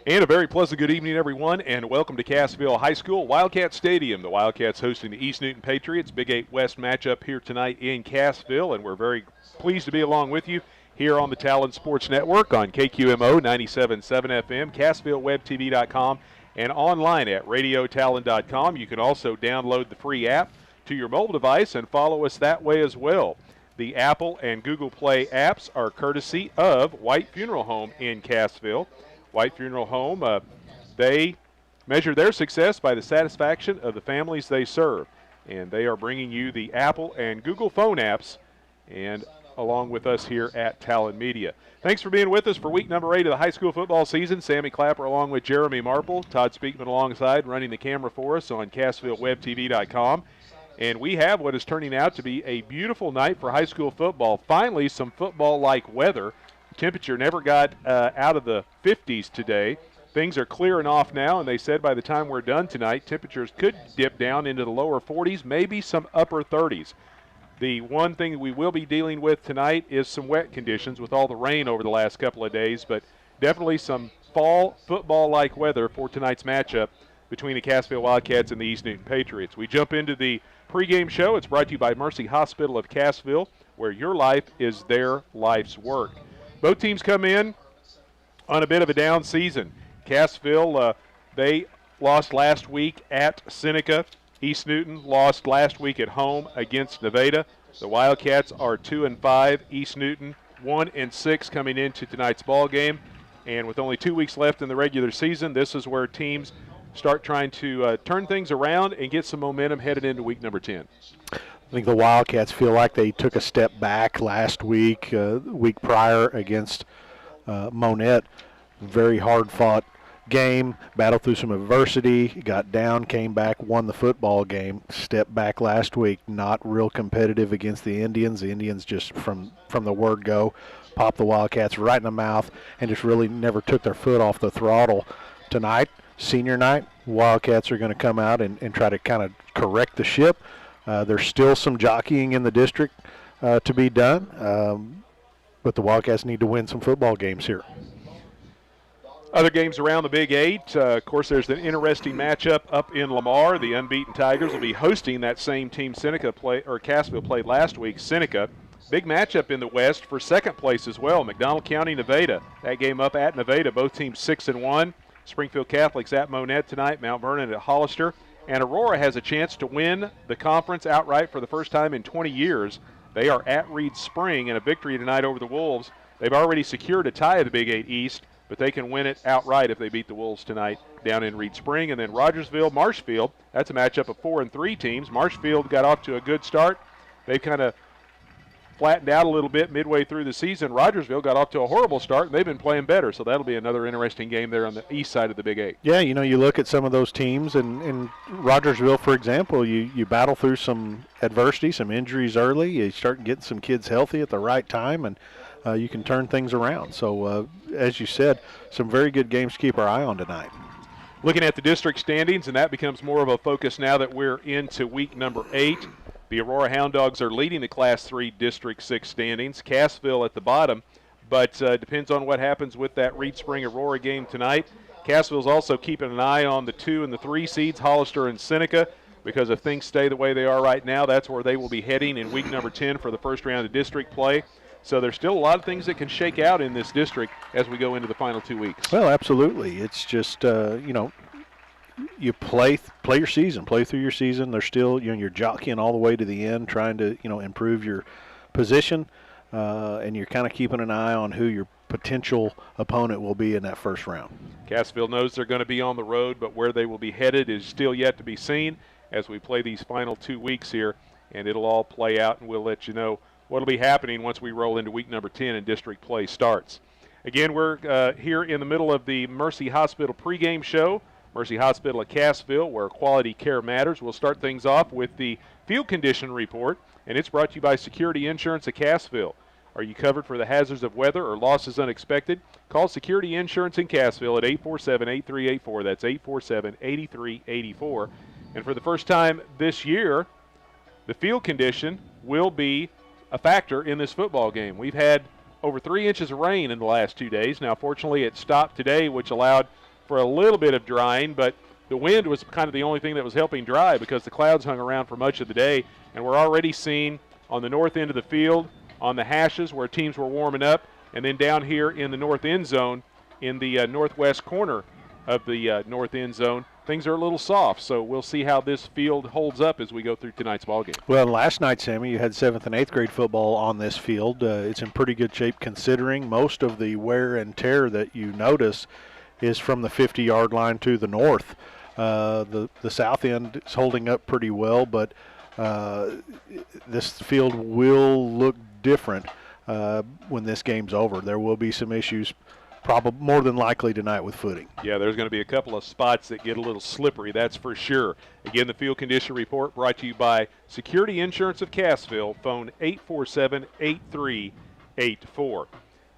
And a very pleasant good evening, everyone, and welcome to Cassville High School Wildcat Stadium. The Wildcats hosting the East Newton Patriots. Big 8 West matchup here tonight in Cassville, and we're very pleased to be along with you here on the Talon Sports Network on KQMO 97.7 FM, CassvilleWebTV.com, and online at RadioTalon.com. You can also download the free app to your mobile device and follow us that way as well. The Apple and Google Play apps are courtesy of White Funeral Home in Cassville. White Funeral Home, they measure their success by the satisfaction of the families they serve. And they are bringing you the Apple and Google phone apps, and along with us here at Talon Media. Thanks for being with us for week number 8 of the high school football season. Sammy Clapper along with Jeremy Marple, Todd Speakman alongside, running the camera for us on CassvilleWebTV.com. And we have what is turning out to be a beautiful night for high school football. Finally, some football-like weather. Temperature never got out of the 50s today. Things are clearing off now, and they said by the time we're done tonight, temperatures could dip down into the lower 40s, maybe some upper 30s. The one thing we will be dealing with tonight is some wet conditions with all the rain over the last couple of days, but definitely some fall football-like weather for tonight's matchup between the Cassville Wildcats and the East Newton Patriots. We jump into the pregame show. It's brought to you by Mercy Hospital of Cassville, where your life is their life's work. Both teams come in on a bit of a down season. Cassville, they lost last week at Seneca. East Newton lost last week at home against Nevada. The Wildcats are 2-5. East Newton 1-6 coming into tonight's ball game. And with only 2 weeks left in the regular season, this is where teams start trying to turn things around and get some momentum headed into week number 10. I think the Wildcats feel like they took a step back last week, week prior against Monette. Very hard-fought game, battled through some adversity, got down, came back, won the football game. Stepped back last week, not real competitive against the Indians. The Indians just, from the word go, popped the Wildcats right in the mouth and just really never took their foot off the throttle. Tonight, senior night, Wildcats are going to come out and try to kind of correct the ship. There's still some jockeying in the district to be done, but the Wildcats need to win some football games here. Other games around the Big 8, of course, there's an interesting matchup up in Lamar. The unbeaten Tigers will be hosting that same team Cassville played last week, Seneca. Big matchup in the West for second place as well, McDonald County, Nevada. That game up at Nevada, both teams 6-1. Springfield Catholics at Monette tonight, Mount Vernon at Hollister. And Aurora has a chance to win the conference outright for the first time in 20 years. They are at Reed Spring, and a victory tonight over the Wolves. They've already secured a tie of the Big 8 East, but they can win it outright if they beat the Wolves tonight down in Reed Spring. And then Rogersville, Marshfield, that's a matchup of 4 and 3 teams. Marshfield got off to a good start. They've kind of flattened out a little bit midway through the season. Rogersville got off to a horrible start, and they've been playing better, so that'll be another interesting game there on the east side of the Big 8. Yeah, you look at some of those teams, and Rogersville, for example, you battle through some adversity, some injuries early. You start getting some kids healthy at the right time, and you can turn things around. So, as you said, some very good games to keep our eye on tonight. Looking at the district standings, and that becomes more of a focus now that we're into week number 8. The Aurora Hound Dogs are leading the Class 3 District 6 standings. Cassville at the bottom, but depends on what happens with that Reed Spring Aurora game tonight. Cassville's also keeping an eye on the 2 and the 3 seeds, Hollister and Seneca, because if things stay the way they are right now, that's where they will be heading in week number 10 for the first round of district play. So there's still a lot of things that can shake out in this district as we go into the final 2 weeks. Well, absolutely. It's just, you play your season, play through your season. There's still, you're jockeying all the way to the end, trying to, improve your position, and you're kind of keeping an eye on who your potential opponent will be in that first round. Cassville knows they're going to be on the road, but where they will be headed is still yet to be seen as we play these final 2 weeks here, and it'll all play out, and we'll let you know what will be happening once we roll into week number 10 and district play starts. Again, we're here in the middle of the Mercy Hospital pregame show. Mercy Hospital at Cassville, where quality care matters. We'll start things off with the field condition report, and it's brought to you by Security Insurance at Cassville. Are you covered for the hazards of weather or losses unexpected? Call Security Insurance in Cassville at 847-8384. That's 847-8384. And for the first time this year, the field condition will be a factor in this football game. We've had over 3 inches of rain in the last 2 days. Now, fortunately, it stopped today, which allowed for a little bit of drying, but the wind was kind of the only thing that was helping dry because the clouds hung around for much of the day. And we're already seeing on the north end of the field, on the hashes where teams were warming up, and then down here in the north end zone, in the northwest corner of the north end zone, things are a little soft. So we'll see how this field holds up as we go through tonight's ballgame. Well, last night, Sammy, you had 7th and 8th grade football on this field. It's in pretty good shape considering most of the wear and tear that you notice is from the 50-yard line to the north. The south end is holding up pretty well, but this field will look different when this game's over. There will be some issues, probably more than likely tonight, with footing. Yeah, there's going to be a couple of spots that get a little slippery, that's for sure. Again, the field condition report brought to you by Security Insurance of Cassville. Phone 847-8384.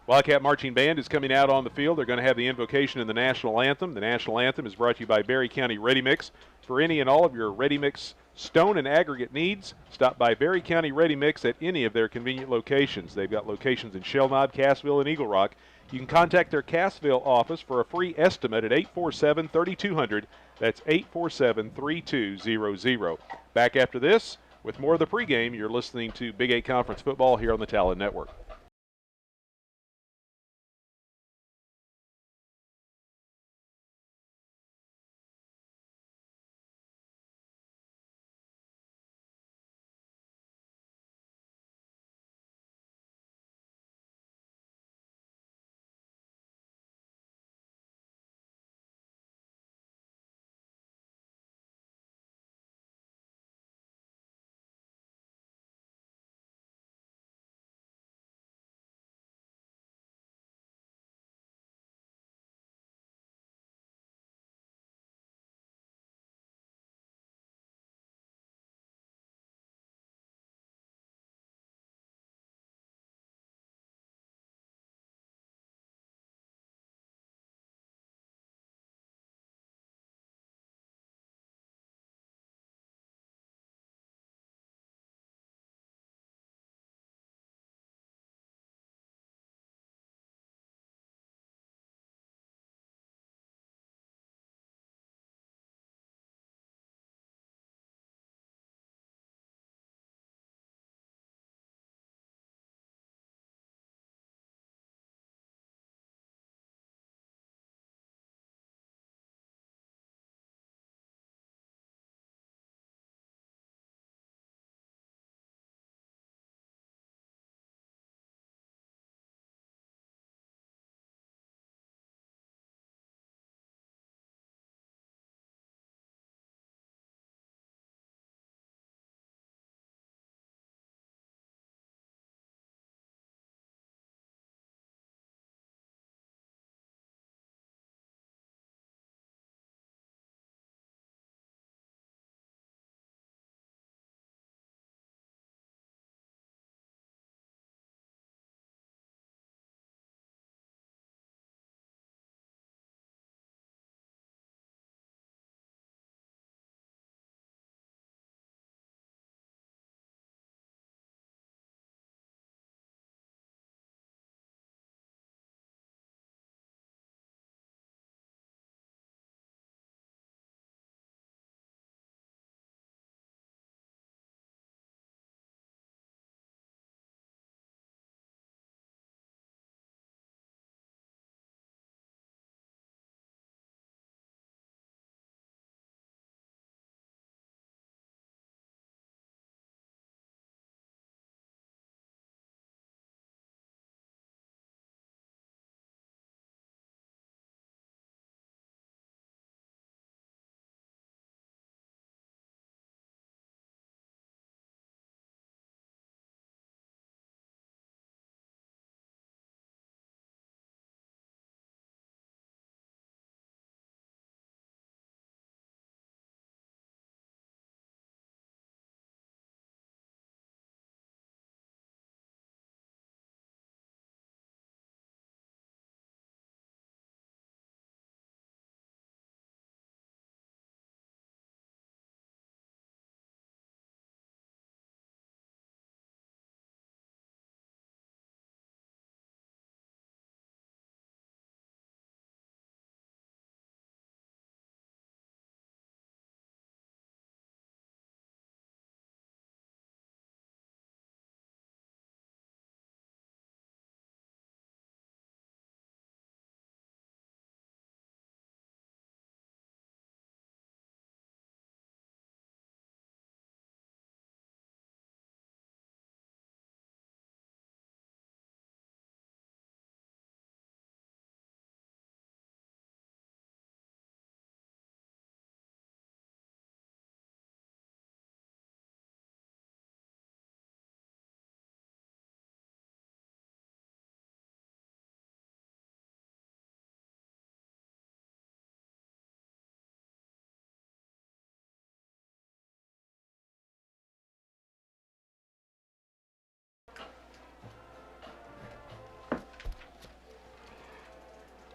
Wildcat Marching Band is coming out on the field. They're going to have the invocation and the national anthem. The national anthem is brought to you by Berry County Ready Mix. For any and all of your Ready Mix stone and aggregate needs, stop by Berry County Ready Mix at any of their convenient locations. They've got locations in Shell Knob, Cassville, and Eagle Rock. You can contact their Cassville office for a free estimate at 847-3200. That's 847-3200. Back after this with more of the pregame. You're listening to Big 8 Conference football here on the Talon Network.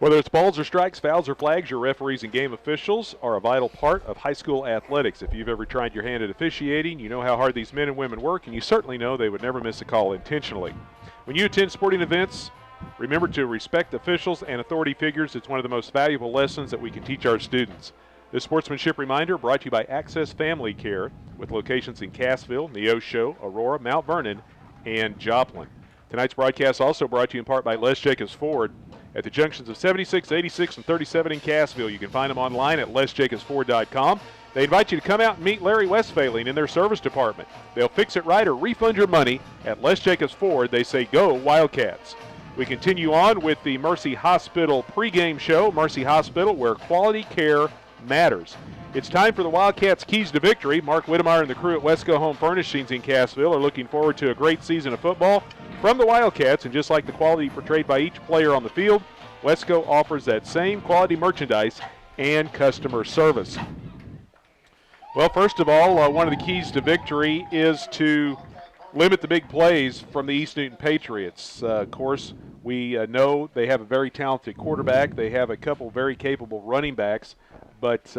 Whether it's balls or strikes, fouls or flags, your referees and game officials are a vital part of high school athletics. If you've ever tried your hand at officiating, you know how hard these men and women work, and you certainly know they would never miss a call intentionally. When you attend sporting events, remember to respect officials and authority figures. It's one of the most valuable lessons that we can teach our students. This sportsmanship reminder brought to you by Access Family Care, with locations in Cassville, Neosho, Aurora, Mount Vernon, and Joplin. Tonight's broadcast also brought to you in part by Les Jacobs Ford. At the junctions of 76, 86, and 37 in Cassville. You can find them online at lesjacobsford.com. They invite you to come out and meet Larry Westphaling in their service department. They'll fix it right or refund your money at Les Jacobs Ford. They say go Wildcats. We continue on with the Mercy Hospital pregame show. Mercy Hospital, where quality care matters. It's time for the Wildcats' keys to victory. Mark Whittemire and the crew at Wesco Home Furnishings in Cassville are looking forward to a great season of football from the Wildcats, and just like the quality portrayed by each player on the field, Wesco offers that same quality merchandise and customer service. Well, first of all, one of the keys to victory is to limit the big plays from the East Newton Patriots. Of course, we know they have a very talented quarterback. They have a couple very capable running backs, but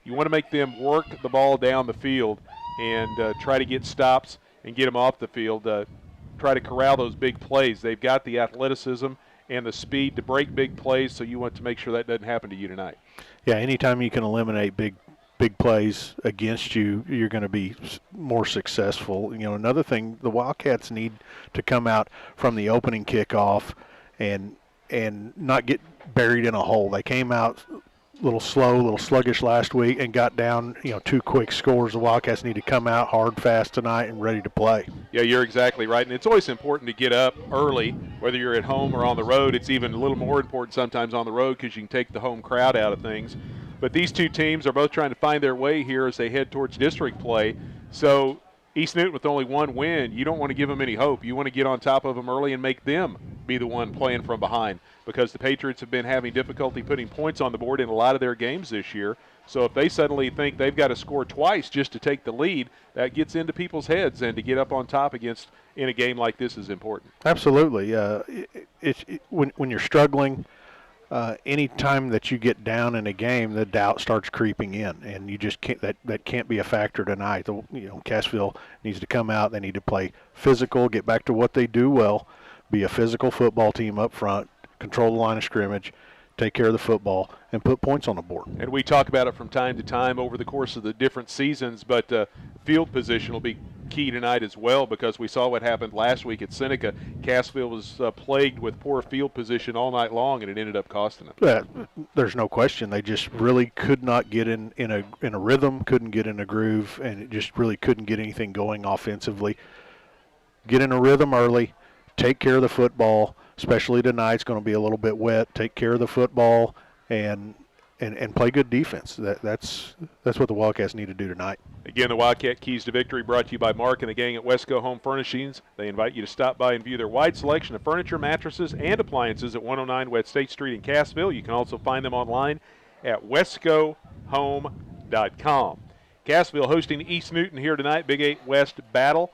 you want to make them work the ball down the field and try to get stops and get them off the field. Try to corral those big plays. They've got the athleticism and the speed to break big plays, so you want to make sure that doesn't happen to you tonight. Yeah, anytime you can eliminate big plays against you, you're going to be more successful. You know, another thing, the Wildcats need to come out from the opening kickoff and not get buried in a hole. They came out a little slow, a little sluggish last week and got down, 2 quick scores. The Wildcats need to come out hard, fast tonight and ready to play. Yeah, you're exactly right. And it's always important to get up early, whether you're at home or on the road. It's even a little more important sometimes on the road because you can take the home crowd out of things. But these two teams are both trying to find their way here as they head towards district play. So East Newton with only one win, you don't want to give them any hope. You want to get on top of them early and make them be the one playing from behind, because the Patriots have been having difficulty putting points on the board in a lot of their games this year. So if they suddenly think they've got to score twice just to take the lead, that gets into people's heads, and to get up on top against in a game like this is important. Absolutely. When you're struggling, any time that you get down in a game, the doubt starts creeping in, and you just can't. That can't be a factor tonight. Cassville needs to come out. They need to play physical, get back to what they do well, be a physical football team up front, control the line of scrimmage, take care of the football, and put points on the board. And we talk about it from time to time over the course of the different seasons, but field position will be key tonight as well, because we saw what happened last week at Seneca. Cassville was plagued with poor field position all night long, and it ended up costing them. There's no question. They just really could not get in a rhythm, couldn't get in a groove, and it just really couldn't get anything going offensively. Get in a rhythm early, take care of the football, especially tonight. It's going to be a little bit wet. Take care of the football and play good defense. That's what the Wildcats need to do tonight. Again, the Wildcat Keys to Victory brought to you by Mark and the gang at Wesco Home Furnishings. They invite you to stop by and view their wide selection of furniture, mattresses, and appliances at 109 West State Street in Cassville. You can also find them online at wescohome.com. Cassville hosting East Newton here tonight, Big 8 West battle.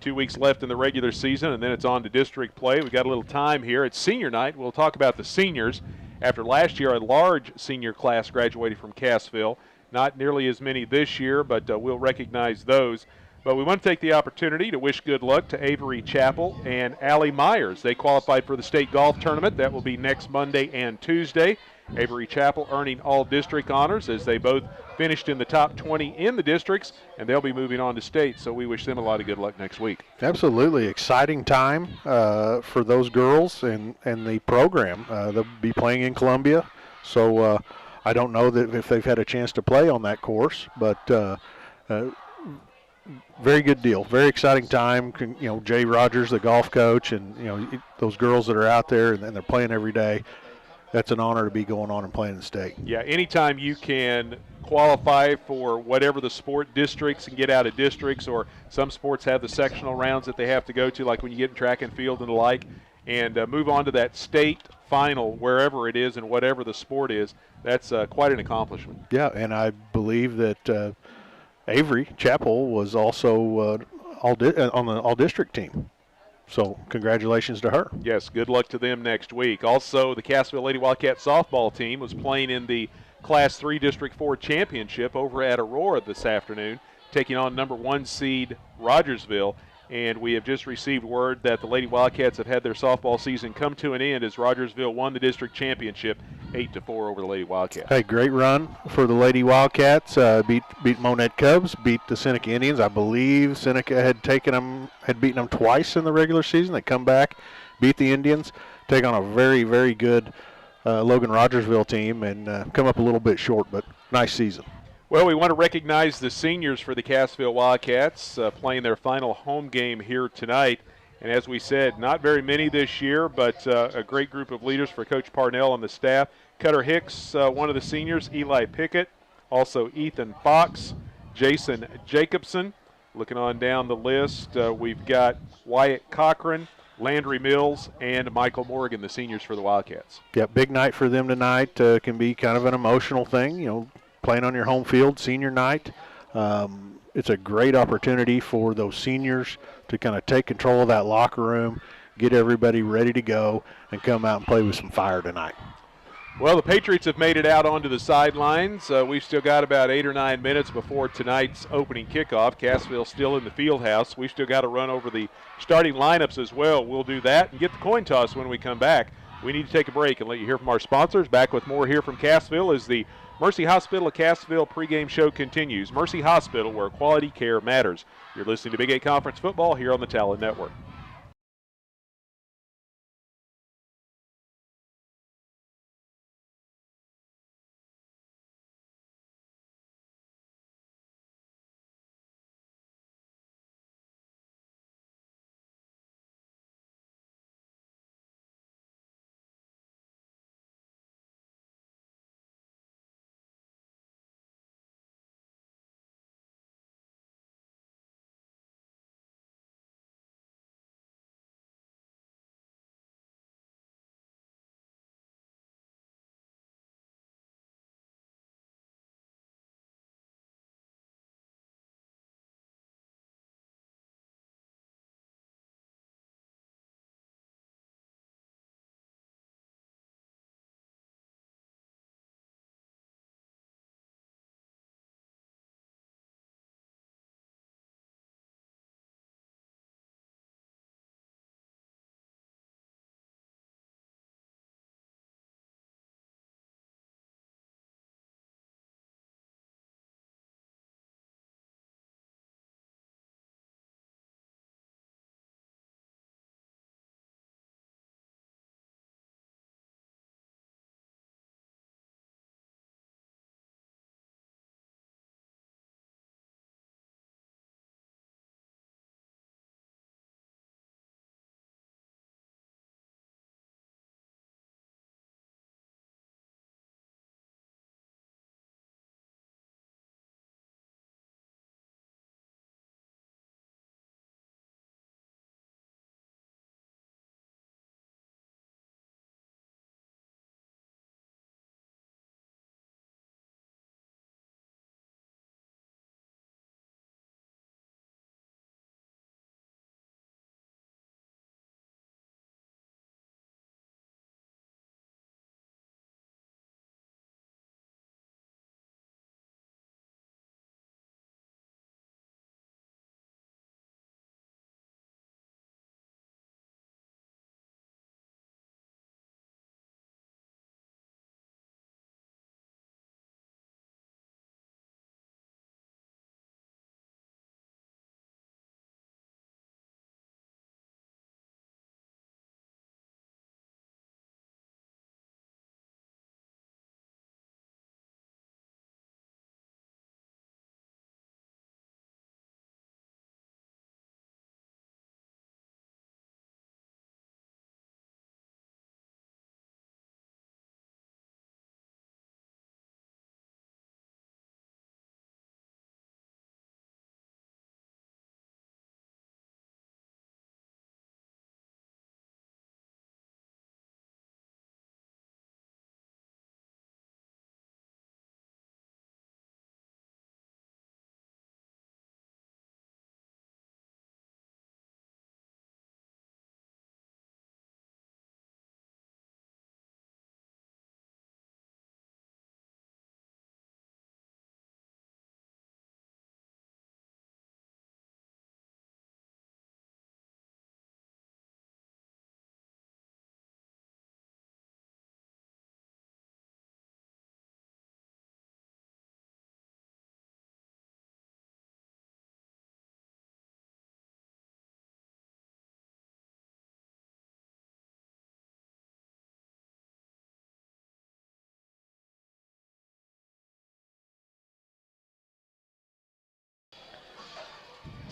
2 weeks left in the regular season, and then it's on to district play. We've got a little time here. It's senior night. We'll talk about the seniors. After last year, a large senior class graduated from Cassville. Not nearly as many this year, but we'll recognize those. But we want to take the opportunity to wish good luck to Avery Chappell and Allie Myers. They qualified for the state golf tournament. That will be next Monday and Tuesday. Avery Chappell earning all district honors as they both finished in the top 20 in the districts, and they'll be moving on to state. So we wish them a lot of good luck next week. Absolutely. Exciting time for those girls and the program. They'll be playing in Columbia. So I don't know that if they've had a chance to play on that course, but very good deal. Very exciting time. Jay Rogers, the golf coach, and those girls that are out there and they're playing every day. That's an honor to be going on and playing in the state. Yeah, anytime you can qualify for whatever the sport districts and get out of districts, or some sports have the sectional rounds that they have to go to, like when you get in track and field and the like, and move on to that state final, wherever it is and whatever the sport is, that's quite an accomplishment. Yeah, and I believe that Avery Chappell was also on the all-district team. So congratulations to her. Yes, good luck to them next week. Also, the Cassville Lady Wildcat softball team was playing in the Class 3 District 4 championship over at Aurora this afternoon, taking on number 1 seed Rogersville. And we have just received word that the Lady Wildcats have had their softball season come to an end as Rogersville won the district championship 8-4 over the Lady Wildcats. Hey, great run for the Lady Wildcats. Beat Monette Cubs, beat the Seneca Indians. I believe Seneca had beaten them twice in the regular season. They come back, beat the Indians, take on a very, very good Logan Rogersville team, and come up a little bit short, but nice season. Well, we want to recognize the seniors for the Cassville Wildcats playing their final home game here tonight. And as we said, not very many this year, but a great group of leaders for Coach Parnell and the staff. Cutter Hicks, one of the seniors, Eli Pickett, also Ethan Fox, Jason Jacobson. Looking on down the list, we've got Wyatt Cochran, Landry Mills, and Michael Morgan, the seniors for the Wildcats. Yeah, big night for them tonight. Can be kind of an emotional thing, playing on your home field, senior night. It's a great opportunity for those seniors to kind of take control of that locker room, get everybody ready to go, and come out and play with some fire tonight. Well, the Patriots have made it out onto the sidelines. We've still got about 8 or 9 minutes before tonight's opening kickoff. Cassville still in the field house. We've still got to run over the starting lineups as well. We'll do that and get the coin toss when we come back. We need to take a break and let you hear from our sponsors. Back with more here from Cassville as the Mercy Hospital of Cassville pregame show continues. Mercy Hospital, where quality care matters. You're listening to Big 8 Conference Football here on the Talon Network.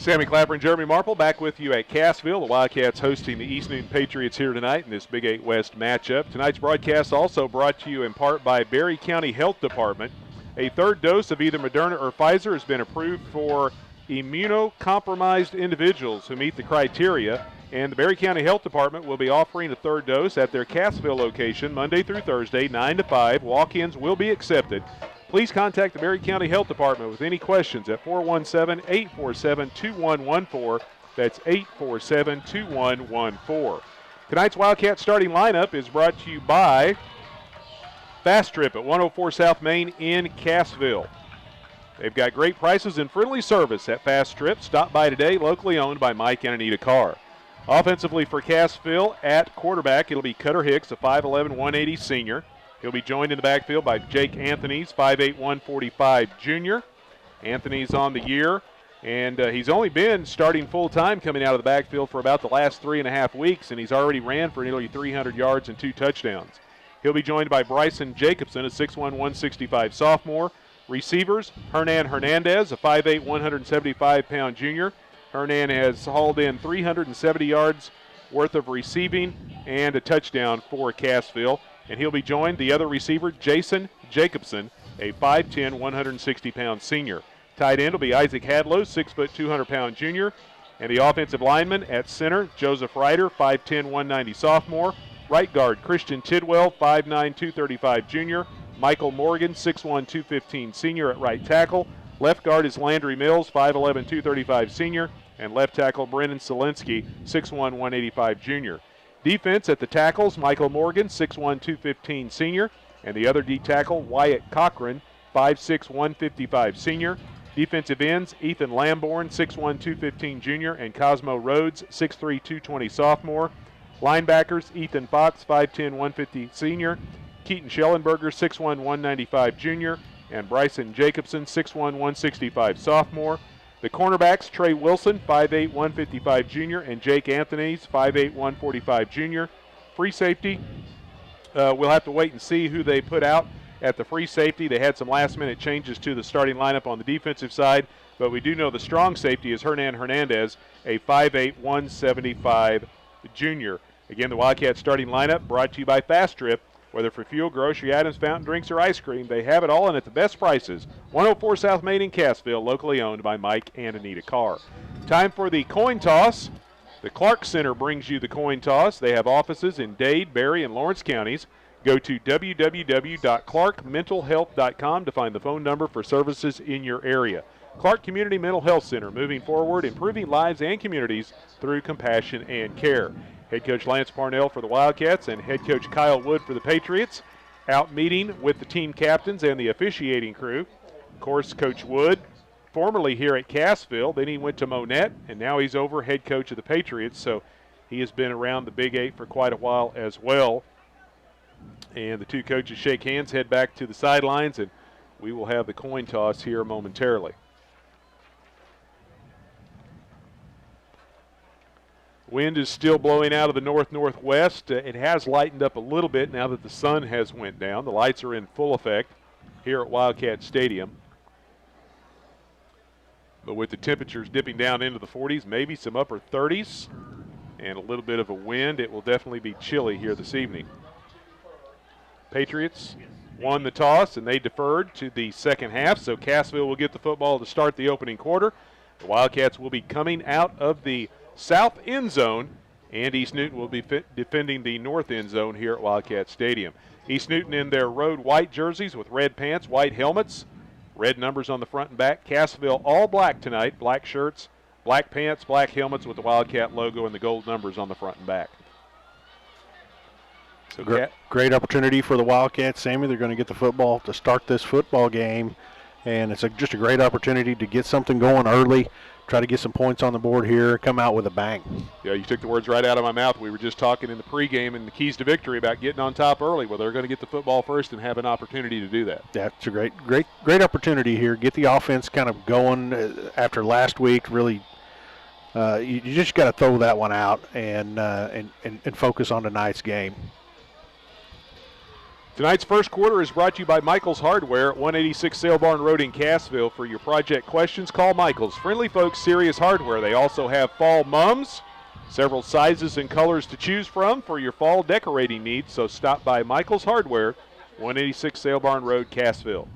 Sammy Clapper and Jeremy Marple back with you at Cassville. The Wildcats hosting the East Newton Patriots here tonight in this Big 8 West matchup. Tonight's broadcast also brought to you in part by Berry County Health Department. A third dose of either Moderna or Pfizer has been approved for immunocompromised individuals who meet the criteria, and the Berry County Health Department will be offering a third dose at their Cassville location Monday through Thursday, 9 to 5. Walk-ins will be accepted. Please contact the Berry County Health Department with any questions at 417-847-2114. That's 847-2114. Tonight's Wildcat starting lineup is brought to you by Fast Trip at 104 South Main in Cassville. They've got great prices and friendly service at Fast Trip. Stop by today, locally owned by Mike and Anita Carr. Offensively for Cassville at quarterback, it'll be Cutter Hicks, a 5'11", 180 senior. He'll be joined in the backfield by Jake Anthony's, 5'8", 145 junior. Anthony's on the year, and he's only been starting full-time coming out of the backfield for about the last 3.5 weeks, and he's already ran for nearly 300 yards and 2 touchdowns. He'll be joined by Bryson Jacobson, a 6'1", 165 sophomore. Receivers, Hernan Hernandez, a 5'8", 175-pound junior. Hernan has hauled in 370 yards worth of receiving and a touchdown for Cassville. And he'll be joined, the other receiver, Jason Jacobson, a 5'10", 160-pound senior. Tight end will be Isaac Hadlow, 6', 200-pound junior. And the offensive lineman at center, Joseph Ryder, 5'10", 190 sophomore. Right guard, Christian Tidwell, 5'9", 235 junior. Michael Morgan, 6'1", 215 senior at right tackle. Left guard is Landry Mills, 5'11", 235 senior. And left tackle, Brennan Solinsky, 6'1", 185 junior. Defense at the tackles, Michael Morgan, 6'1", 215 senior. And the other D tackle, Wyatt Cochran, 5'6", 155 senior. Defensive ends, Ethan Lamborn, 6'1", 215 junior. And Cosmo Rhodes, 6'3", 220 sophomore. Linebackers, Ethan Fox, 5'10", 150 senior. Keaton Schellenberger, 6'1", 195 junior. And Bryson Jacobson, 6'1", 165 sophomore. The cornerbacks, Trey Wilson, 5'8", 155 junior, and Jake Anthony's, 5'8", 145 junior. Free safety, we'll have to wait and see who they put out at the free safety. They had some last-minute changes to the starting lineup on the defensive side, but we do know the strong safety is Hernan Hernandez, a 5'8", 175 junior. Again, the Wildcats starting lineup brought to you by Fast Trip. Whether for fuel, grocery items, fountain drinks, or ice cream, they have it all and at the best prices. 104 South Main in Cassville, locally owned by Mike and Anita Carr. Time for the coin toss. The Clark Center brings you the coin toss. They have offices in Dade, Berry, and Lawrence counties. Go to www.clarkmentalhealth.com to find the phone number for services in your area. Clark Community Mental Health Center, moving forward, improving lives and communities through compassion and care. Head coach Lance Parnell for the Wildcats and head coach Kyle Wood for the Patriots out meeting with the team captains and the officiating crew. Of course, Coach Wood, formerly here at Cassville, then he went to Monette, and now he's over head coach of the Patriots, so he has been around the Big 8 for quite a while as well. And the two coaches shake hands, head back to the sidelines, and we will have the coin toss here momentarily. Wind is still blowing out of the north-northwest. It has lightened up a little bit now that the sun has went down. The lights are in full effect here at Wildcat Stadium. But with the temperatures dipping down into the 40s, maybe some upper 30s, and a little bit of a wind, it will definitely be chilly here this evening. Patriots won the toss, and they deferred to the second half, so Cassville will get the football to start the opening quarter. The Wildcats will be coming out of the south end zone, and East Newton will be defending the north end zone here at Wildcat Stadium. East Newton in their road white jerseys with red pants, white helmets, red numbers on the front and back. Cassville all black tonight, black shirts, black pants, black helmets with the Wildcat logo and the gold numbers on the front and back. So great opportunity for the Wildcats, Sammy. They're going to get the football to start this football game, and it's just a great opportunity to get something going early. Try to get some points on the board here, come out with a bang. Yeah, you took the words right out of my mouth. We were just talking in the pregame and the keys to victory about getting on top early. Well, they're going to get the football first and have an opportunity to do that. That's a great opportunity here. Get the offense kind of going after last week. Really, you just got to throw that one out and focus on tonight's game. Tonight's first quarter is brought to you by Michael's Hardware at 186 Sale Barn Road in Cassville. For your project questions, call Michael's. Friendly folks, serious hardware. They also have fall mums, several sizes and colors to choose from for your fall decorating needs. So stop by Michael's Hardware, 186 Sale Barn Road, Cassville.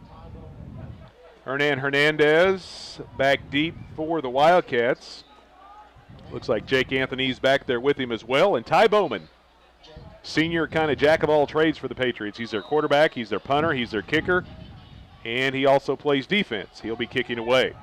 Hernan Hernandez back deep for the Wildcats. Looks like Jake Anthony's back there with him as well. And Ty Bowman, senior kind of jack of all trades for the Patriots. He's their quarterback, he's their punter, he's their kicker, and he also plays defense. He'll be kicking away.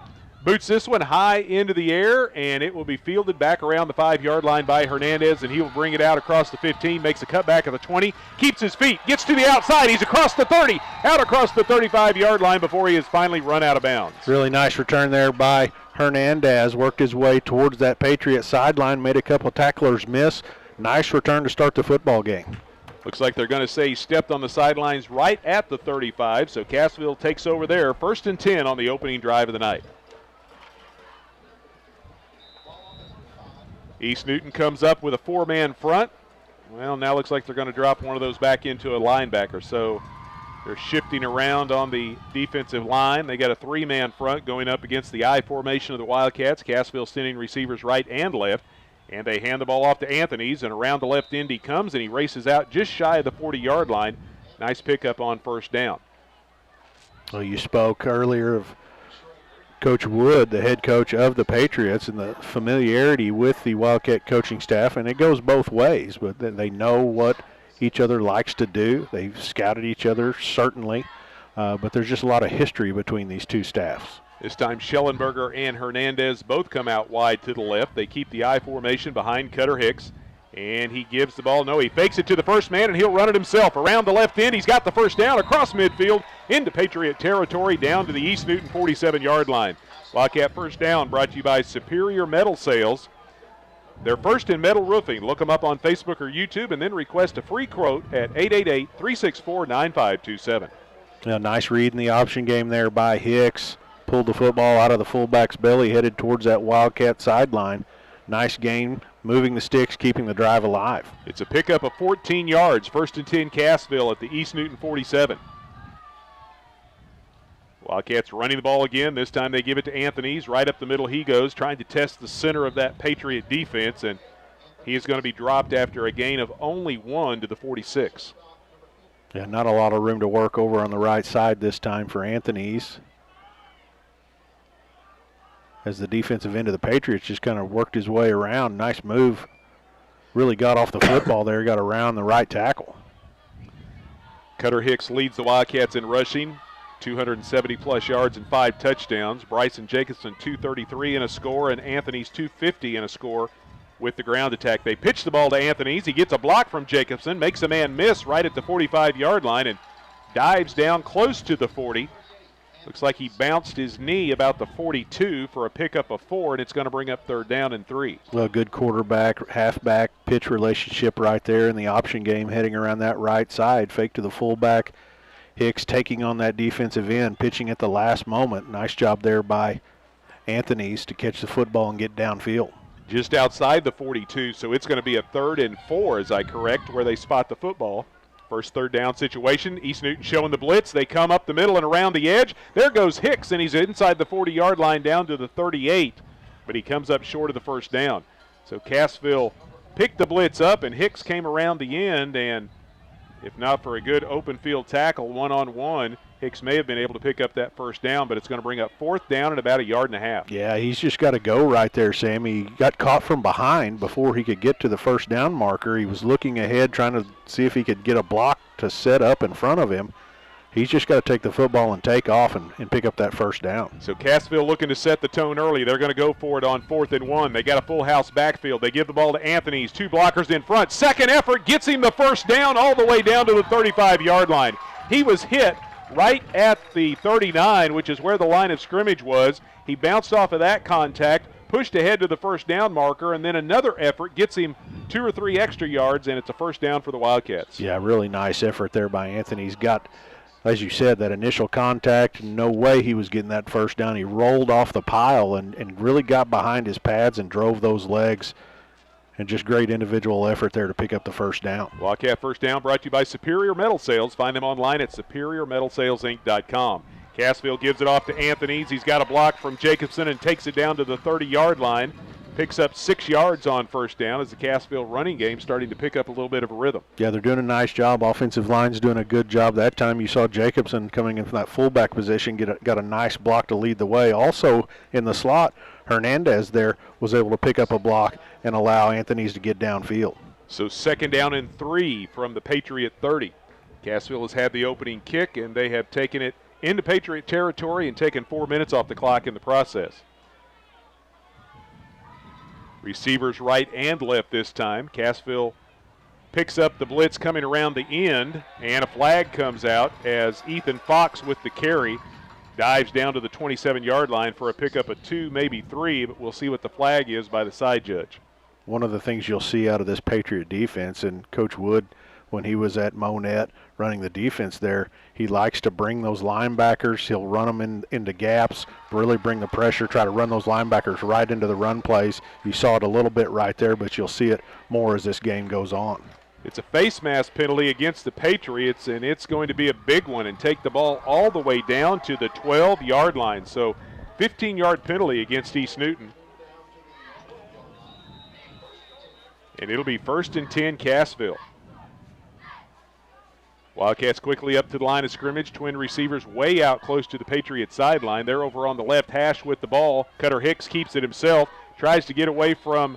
Boots this one high into the air, and it will be fielded back around the 5-yard line by Hernandez, and he will bring it out across the 15, makes a cutback at the 20, keeps his feet, gets to the outside. He's across the 30, out across the 35-yard line before he is finally run out of bounds. Really nice return there by Hernandez. Worked his way towards that Patriot sideline, made a couple tacklers miss. Nice return to start the football game. Looks like they're going to say he stepped on the sidelines right at the 35, so Cassville takes over there. 1st and 10 on the opening drive of the night. East Newton comes up with a 4-man front. Well, now looks like they're going to drop one of those back into a linebacker. So they're shifting around on the defensive line. They got a 3-man front going up against the I formation of the Wildcats. Cassville sending receivers right and left. And they hand the ball off to Anthony's, and around the left end he comes, and he races out just shy of the 40-yard line. Nice pickup on 1st down. Well, you spoke earlier of Coach Wood, the head coach of the Patriots, and the familiarity with the Wildcat coaching staff, and it goes both ways. But they know what each other likes to do. They've scouted each other, certainly, but there's just a lot of history between these two staffs. This time Schellenberger and Hernandez both come out wide to the left. They keep the I formation behind Cutter Hicks, and he gives the ball. No, he fakes it to the first man, and he'll run it himself. Around the left end, he's got the first down across midfield into Patriot territory down to the East Newton 47-yard line. Wildcat first down brought to you by Superior Metal Sales. They're first in metal roofing. Look them up on Facebook or YouTube, and then request a free quote at 888-364-9527. A nice read in the option game there by Hicks. Pulled the football out of the fullback's belly, headed towards that Wildcat sideline. Nice game, moving the sticks, keeping the drive alive. It's a pickup of 14 yards. 1st and 10 Cassville at the East Newton 47. Wildcats running the ball again. This time they give it to Anthony's. Right up the middle he goes, trying to test the center of that Patriot defense, and he is going to be dropped after a gain of only 1 to the 46. Yeah, not a lot of room to work over on the right side this time for Anthony's, as the defensive end of the Patriots just kind of worked his way around. Nice move. Really got off the football there, got around the right tackle. Cutter Hicks leads the Wildcats in rushing, 270-plus yards and 5 touchdowns. Bryson Jacobson, 233 and a score, and Anthony's 250 and a score with the ground attack. They pitch the ball to Anthony's. He gets a block from Jacobson, makes a man miss right at the 45-yard line, and dives down close to the 40. Looks like he bounced his knee about the 42 for a pickup of 4, and it's going to bring up 3rd down and 3. Well, good quarterback, halfback pitch relationship right there in the option game, heading around that right side. Fake to the fullback. Hicks taking on that defensive end, pitching at the last moment. Nice job there by Anthony's to catch the football and get downfield. Just outside the 42, so it's going to be a 3rd and 4, as I correct, where they spot the football. First 3rd down situation. East Newton showing the blitz. They come up the middle and around the edge. There goes Hicks, and he's inside the 40-yard line down to the 38, but he comes up short of the 1st down. So Cassville picked the blitz up, and Hicks came around the end, and if not for a good open field tackle one-on-one, Hicks may have been able to pick up that 1st down, but it's going to bring up 4th down and about 1.5 yards. Yeah, he's just got to go right there, Sam. He got caught from behind before he could get to the 1st down marker. He was looking ahead, trying to see if he could get a block to set up in front of him. He's just got to take the football and take off and pick up that 1st down. So Cassville looking to set the tone early. They're going to go for it on 4th and 1. They got a full house backfield. They give the ball to Anthony's. 2 blockers in front. Second effort gets him the 1st down all the way down to the 35-yard line. He was hit right at the 39, which is where the line of scrimmage was. He bounced off of that contact, pushed ahead to the 1st down marker, and then another effort gets him 2 or 3 extra yards, and it's a 1st down for the Wildcats. Yeah, really nice effort there by Anthony. He's got, as you said, that initial contact. No way he was getting that 1st down. He rolled off the pile and really got behind his pads and drove those legs and just great individual effort there to pick up the first down. Wildcat first down brought to you by Superior Metal Sales. Find them online at superiormetalsalesinc.com. Cassville gives it off to Anthony's. He's got a block from Jacobson and takes it down to the 30-yard line. Picks up 6 yards on first down as the Cassville running game starting to pick up a little bit of a rhythm. Yeah, they're doing a nice job. Offensive line's doing a good job. That time you saw Jacobson coming in from that fullback position, got a nice block to lead the way. Also in the slot, Hernandez there was able to pick up a block and allow Anthony's to get downfield. So 2nd down and 3 from the Patriot 30. Cassville has had the opening kick, and they have taken it into Patriot territory and taken 4 minutes off the clock in the process. Receivers right and left this time. Cassville picks up the blitz coming around the end, and a flag comes out as Ethan Fox with the carry dives down to the 27-yard line for a pickup of 2, maybe 3, but we'll see what the flag is by the side judge. One of the things you'll see out of this Patriot defense, and Coach Wood, when he was at Monette running the defense there, he likes to bring those linebackers. He'll run them into gaps, really bring the pressure, try to run those linebackers right into the run plays. You saw it a little bit right there, but you'll see it more as this game goes on. It's a face mask penalty against the Patriots, and it's going to be a big one and take the ball all the way down to the 12-yard line. So 15-yard penalty against East Newton. And it'll be 1st and 10 Cassville. Wildcats quickly up to the line of scrimmage. Twin receivers way out close to the Patriot sideline. They're over on the left hash with the ball. Cutter Hicks keeps it himself. Tries to get away from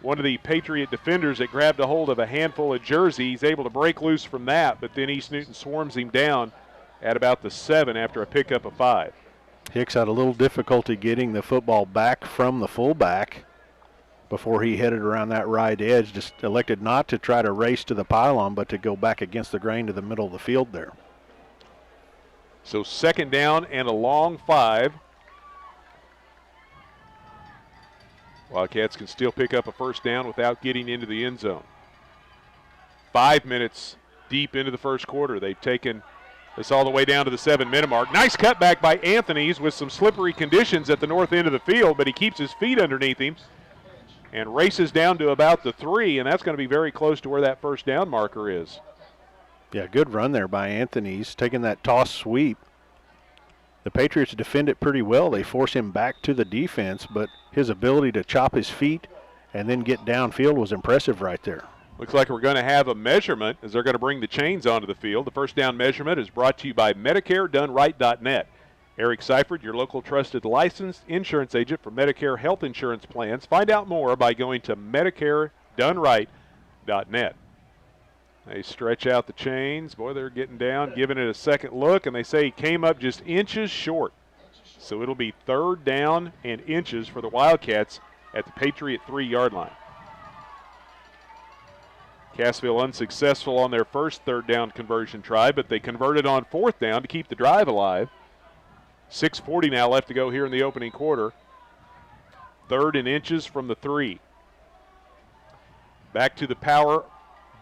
one of the Patriot defenders that grabbed a hold of a handful of jersey. He's able to break loose from that, but then East Newton swarms him down at about the 7 after a pickup of 5. Hicks had a little difficulty getting the football back from the fullback before he headed around that right edge. Just elected not to try to race to the pylon, but to go back against the grain to the middle of the field there. So 2nd down and a long 5. Wildcats can still pick up a first down without getting into the end zone. 5 minutes deep into the first quarter. They've taken this all the way down to the 7-minute mark. Nice cutback by Anthony's with some slippery conditions at the north end of the field, but he keeps his feet underneath him and races down to about the 3, and that's going to be very close to where that first down marker is. Yeah, good run there by Anthony's, taking that toss sweep. The Patriots defend it pretty well. They force him back to the defense, but his ability to chop his feet and then get downfield was impressive right there. Looks like we're going to have a measurement as they're going to bring the chains onto the field. The first down measurement is brought to you by MedicareDoneRight.net. Eric Seifert, your local trusted licensed insurance agent for Medicare health insurance plans. Find out more by going to MedicareDoneRight.net. They stretch out the chains. Boy, they're getting down, giving it a second look, and they say he came up just inches short. So it'll be 3rd down and inches for the Wildcats at the Patriot 3-yard line. Cassville unsuccessful on their first 3rd down conversion try, but they converted on 4th down to keep the drive alive. 6:40 now left to go here in the opening quarter. 3rd and inches from the 3. Back to the power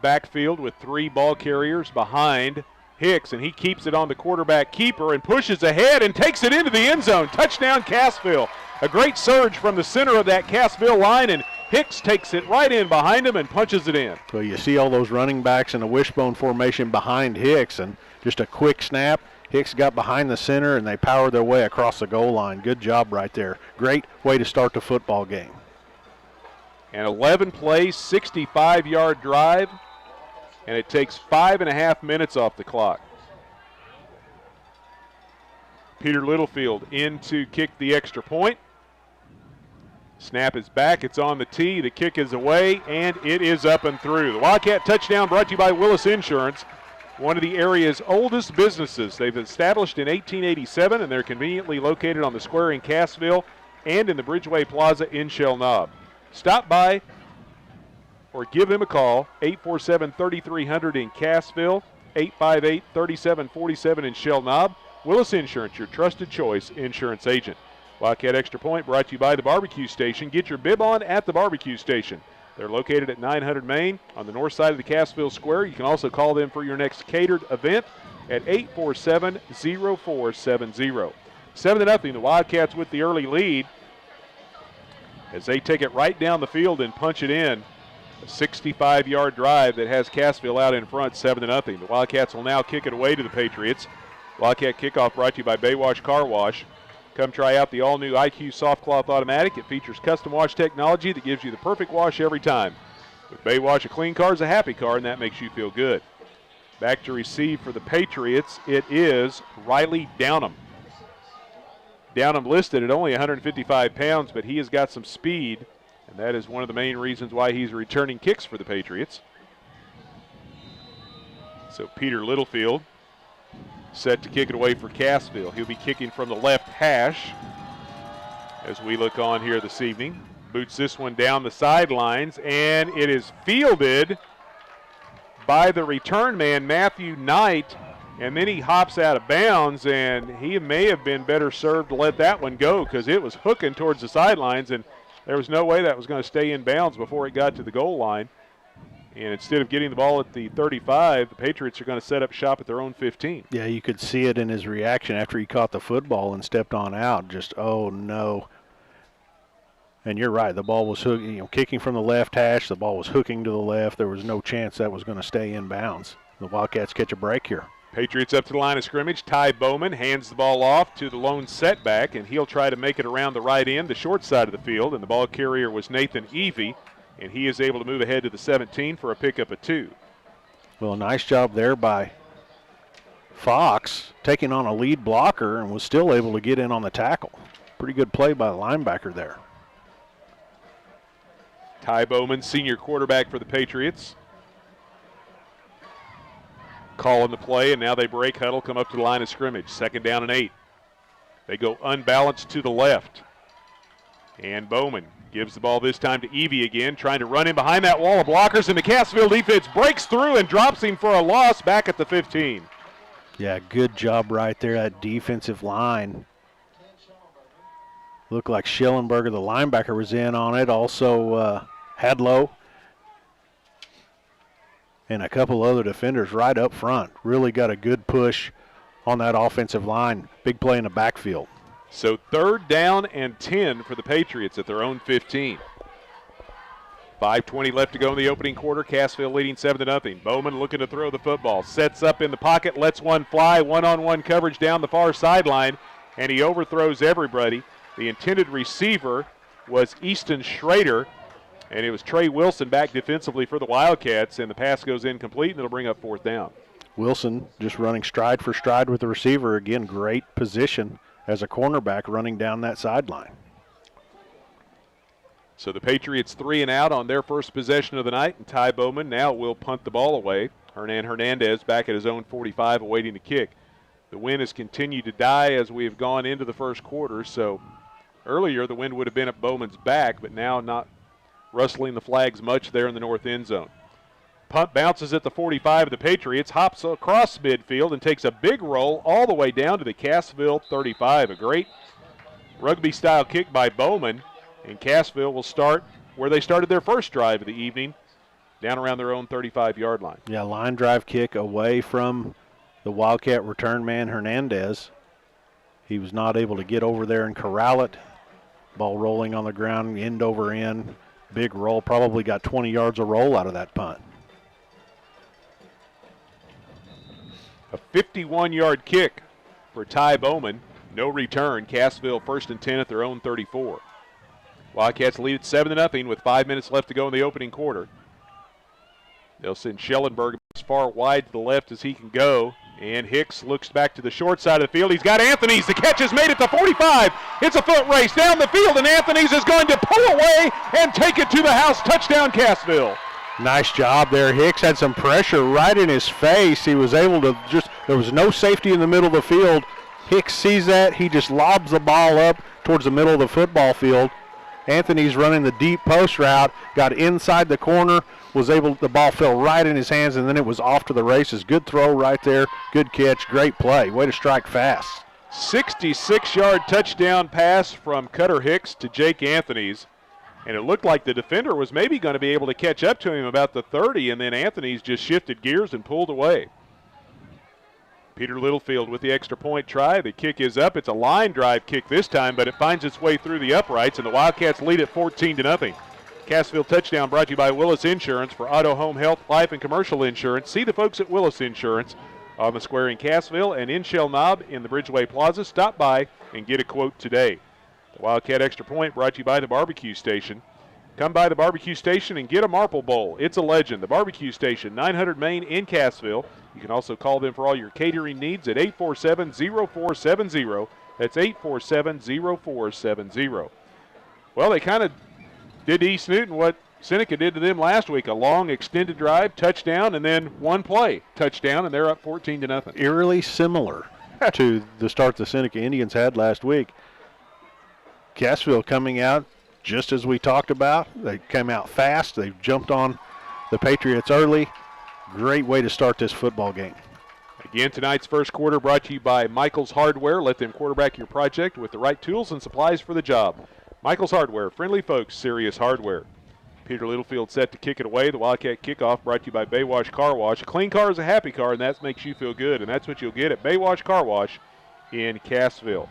backfield with 3 ball carriers behind Hicks, and he keeps it on the quarterback keeper and pushes ahead and takes it into the end zone. Touchdown Cassville. A great surge from the center of that Cassville line, and Hicks takes it right in behind him and punches it in. Well, you see all those running backs in a wishbone formation behind Hicks, and just a quick snap. Hicks got behind the center, and they powered their way across the goal line. Good job right there. Great way to start the football game. An 11-play, 65-yard drive, and it takes 5.5 minutes off the clock. Peter Littlefield in to kick the extra point. Snap is back. It's on the tee. The kick is away, and it is up and through. The Wildcat touchdown brought to you by Willis Insurance, one of the area's oldest businesses. They've been established in 1887, and they're conveniently located on the square in Cassville and in the Bridgeway Plaza in Shell Knob. Stop by or give them a call, 847-3300 in Cassville, 858-3747 in Shell Knob. Willis Insurance, your trusted choice insurance agent. Wildcat Extra Point brought to you by the Barbecue Station. Get your bib on at the Barbecue Station. They're located at 900 Main on the north side of the Cassville Square. You can also call them for your next catered event at 847-0470. 7-0, the Wildcats with the early lead as they take it right down the field and punch it in. A 65-yard drive that has Cassville out in front, 7-0. The Wildcats will now kick it away to the Patriots. Wildcat kickoff brought to you by Baywash Car Wash. Come try out the all-new IQ Soft Cloth Automatic. It features custom wash technology that gives you the perfect wash every time. With Baywash, a clean car is a happy car, and that makes you feel good. Back to receive for the Patriots, it is Riley Downham. Downham listed at only 155 pounds, but he has got some speed, and that is one of the main reasons why he's returning kicks for the Patriots. So Peter Littlefield set to kick it away for Cassville. He'll be kicking from the left hash as we look on here this evening. Boots this one down the sidelines, and it is fielded by the return man, Matthew Knight, and then he hops out of bounds, and he may have been better served to let that one go because it was hooking towards the sidelines, and there was no way that was going to stay in bounds before it got to the goal line. And instead of getting the ball at the 35, the Patriots are going to set up shop at their own 15. Yeah, you could see it in his reaction after he caught the football and stepped on out. Just, oh, no. And you're right. The ball was kicking from the left hash. The ball was hooking to the left. There was no chance that was going to stay in bounds. The Wildcats catch a break here. Patriots up to the line of scrimmage. Ty Bowman hands the ball off to the lone setback, and he'll try to make it around the right end, the short side of the field. And the ball carrier was Nathan Evie, and he is able to move ahead to the 17 for a pickup of 2. Well, nice job there by Fox, taking on a lead blocker and was still able to get in on the tackle. Pretty good play by the linebacker there. Ty Bowman, senior quarterback for the Patriots. Calling the play, and now they break huddle, come up to the line of scrimmage. 2nd down and 8. They go unbalanced to the left. And Bowman gives the ball this time to Evie again, trying to run in behind that wall of blockers, and the Cassville defense breaks through and drops him for a loss back at the 15. Yeah, good job right there, that defensive line. Looked like Schellenberger, the linebacker, was in on it. Also Hadlow and a couple other defenders right up front. Really got a good push on that offensive line. Big play in the backfield. So 3rd down and 10 for the Patriots at their own 15. 5:20 left to go in the opening quarter. Cassville leading 7-0. Bowman looking to throw the football. Sets up in the pocket, lets one fly. One-on-one coverage down the far sideline, and he overthrows everybody. The intended receiver was Easton Schrader, and it was Trey Wilson back defensively for the Wildcats, and the pass goes incomplete, and it'll bring up 4th down. Wilson just running stride for stride with the receiver. Again, great position as a cornerback running down that sideline. So the Patriots 3 and out on their first possession of the night, and Ty Bowman now will punt the ball away. Hernan Hernandez back at his own 45 awaiting the kick. The wind has continued to die as we have gone into the first quarter, so earlier the wind would have been at Bowman's back, but now not rustling the flags much there in the north end zone. Punt bounces at the 45 of the Patriots, hops across midfield and takes a big roll all the way down to the Cassville 35. A great rugby-style kick by Bowman, and Cassville will start where they started their first drive of the evening, down around their own 35-yard line. Yeah, line drive kick away from the Wildcat return man Hernandez. He was not able to get over there and corral it. Ball rolling on the ground, end over end. Big roll, probably got 20 yards of roll out of that punt. A 51-yard kick for Ty Bowman. No return. Cassville 1st and 10 at their own 34. Wildcats lead at 7-0 with 5 minutes left to go in the opening quarter. They'll send Schellenberg as far wide to the left as he can go. And Hicks looks back to the short side of the field. He's got Anthony's. The catch is made at the 45. It's a foot race down the field, and Anthony's is going to pull away and take it to the house. Touchdown, Cassville. Nice job there. Hicks had some pressure right in his face. He was able to there was no safety in the middle of the field. Hicks sees that. He just lobs the ball up towards the middle of the football field. Anthony's running the deep post route, got inside the corner, the ball fell right in his hands, and then it was off to the races. Good throw right there. Good catch. Great play. Way to strike fast. 66-yard touchdown pass from Cutter Hicks to Jake Anthony's. And it looked like the defender was maybe going to be able to catch up to him about the 30, and then Anthony's just shifted gears and pulled away. Peter Littlefield with the extra point try. The kick is up. It's a line drive kick this time, but it finds its way through the uprights, and the Wildcats lead at 14-0. Cassville touchdown brought to you by Willis Insurance for auto, home, health, life, and commercial insurance. See the folks at Willis Insurance on the square in Cassville and in Shell Knob in the Bridgeway Plaza. Stop by and get a quote today. The Wildcat Extra Point brought to you by the Barbecue Station. Come by the Barbecue Station and get a Marple Bowl. It's a legend. The Barbecue Station, 900 Main in Cassville. You can also call them for all your catering needs at 847-0470. That's 847-0470. Well, they kind of did to East Newton what Seneca did to them last week, a long extended drive, touchdown, and then one play, touchdown, and they're up 14-0. Eerily similar to the start the Seneca Indians had last week. Cassville coming out just as we talked about. They came out fast. They jumped on the Patriots early. Great way to start this football game. Again, tonight's first quarter brought to you by Michael's Hardware. Let them quarterback your project with the right tools and supplies for the job. Michael's Hardware, friendly folks, serious hardware. Peter Littlefield set to kick it away. The Wildcat kickoff brought to you by Baywash Car Wash. A clean car is a happy car, and that makes you feel good, and that's what you'll get at Baywash Car Wash in Cassville.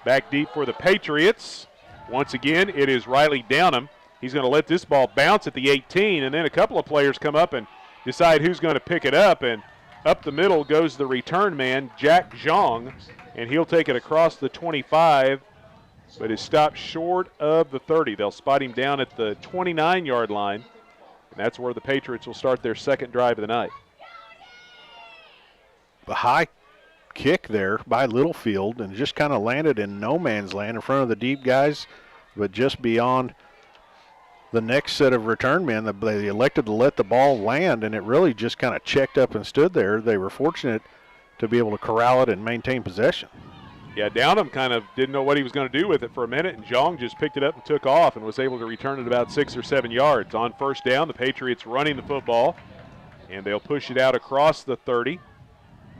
Back deep for the Patriots. Once again, it is Riley Downham. He's going to let this ball bounce at the 18, and then a couple of players come up and decide who's going to pick it up, and up the middle goes the return man, Jack Zhang, and he'll take it across the 25, but is stopped short of the 30. They'll spot him down at the 29-yard line, and that's where the Patriots will start their second drive of the night. The high kick there by Littlefield and just kind of landed in no man's land in front of the deep guys, but just beyond the next set of return men. They elected to let the ball land, and it really just kind of checked up and stood there. They were fortunate to be able to corral it and maintain possession. Yeah, Downham kind of didn't know what he was going to do with it for a minute, and Zhang just picked it up and took off and was able to return it about 6 or 7 yards. On first down, the Patriots running the football, and they'll push it out across the 30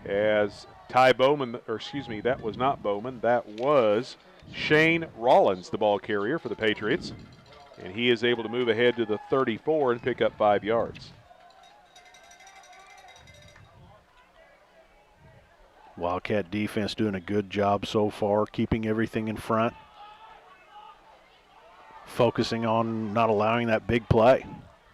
as Ty Bowman, or excuse me, that was not Bowman. That was Shane Rollins, the ball carrier for the Patriots. And he is able to move ahead to the 34 and pick up 5 yards. Wildcat defense doing a good job so far, keeping everything in front, focusing on not allowing that big play.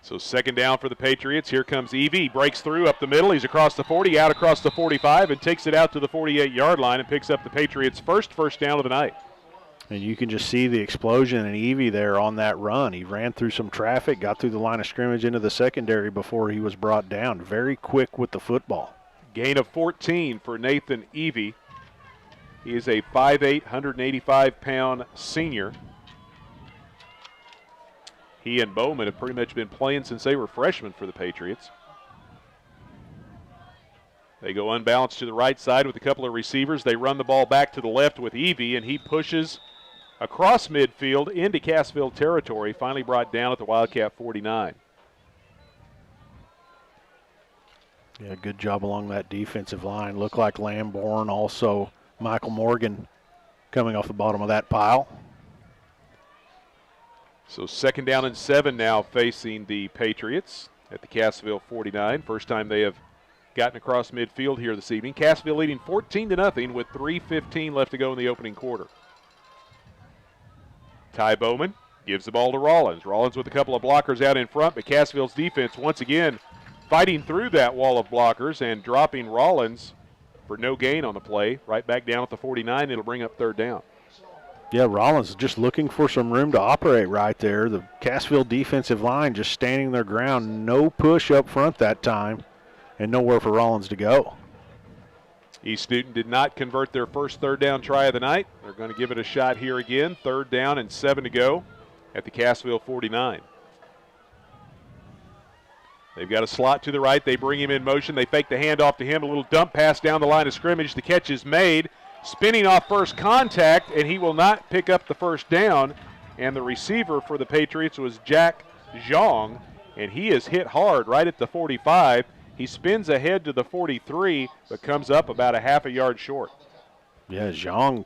So second down for the Patriots. Here comes Evie. He breaks through up the middle. He's across the 40, out across the 45, and takes it out to the 48-yard line and picks up the Patriots' first down of the night. And you can just see the explosion in Evie there on that run. He ran through some traffic, got through the line of scrimmage into the secondary before he was brought down. Very quick with the football. Gain of 14 for Nathan Evie. He is a 5'8", 185-pound senior. He and Bowman have pretty much been playing since they were freshmen for the Patriots. They go unbalanced to the right side with a couple of receivers. They run the ball back to the left with Evie, and he pushes across midfield into Cassville territory, finally brought down at the Wildcat 49. Yeah, good job along that defensive line. Looked like Lamborn, also Michael Morgan coming off the bottom of that pile. So second down and 7 now facing the Patriots at the Cassville 49. First time they have gotten across midfield here this evening. Cassville leading 14-0 with 3:15 left to go in the opening quarter. Ty Bowman gives the ball to Rollins. Rollins with a couple of blockers out in front, but Cassville's defense once again fighting through that wall of blockers and dropping Rollins for no gain on the play. Right back down at the 49. It'll bring up third down. Yeah, Rollins just looking for some room to operate right there. The Cassville defensive line just standing their ground. No push up front that time and nowhere for Rollins to go. East Newton did not convert their first third down try of the night. They're going to give it a shot here again. Third down and 7 to go at the Cassville 49. They've got a slot to the right. They bring him in motion. They fake the handoff to him. A little dump pass down the line of scrimmage. The catch is made. Spinning off first contact, and he will not pick up the first down. And the receiver for the Patriots was Jack Zhang, and he is hit hard right at the 45. He spins ahead to the 43, but comes up about a half a yard short. Yeah, Zhang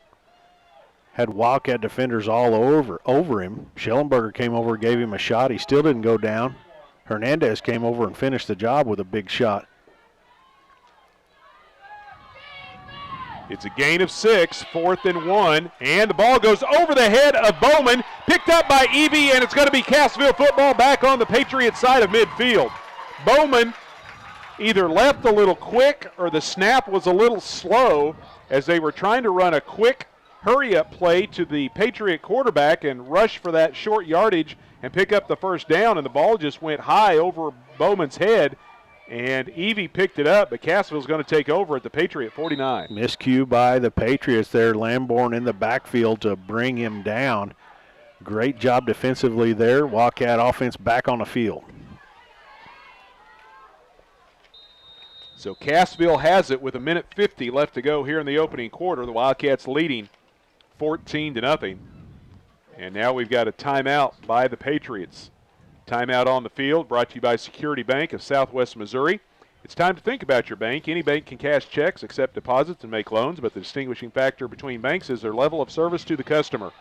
had Wildcat defenders all over him. Schellenberger came over, gave him a shot. He still didn't go down. Hernandez came over and finished the job with a big shot. It's a gain of 6, 4th and 1, and the ball goes over the head of Bowman, picked up by Evie, and it's going to be Cassville football back on the Patriots side of midfield. Bowman either left a little quick or the snap was a little slow as they were trying to run a quick hurry-up play to the Patriot quarterback and rush for that short yardage and pick up the first down, and the ball just went high over Bowman's head. And Evie picked it up, but Cassville's going to take over at the Patriot 49. Miscue by the Patriots there. Lamborn in the backfield to bring him down. Great job defensively there. Wildcat offense back on the field. So Cassville has it with 1:50 left to go here in the opening quarter. The Wildcats leading 14-0. And now we've got a timeout by the Patriots. Timeout on the field brought to you by Security Bank of Southwest Missouri. It's time to think about your bank. Any bank can cash checks, accept deposits, and make loans, but the distinguishing factor between banks is their level of service to the customer.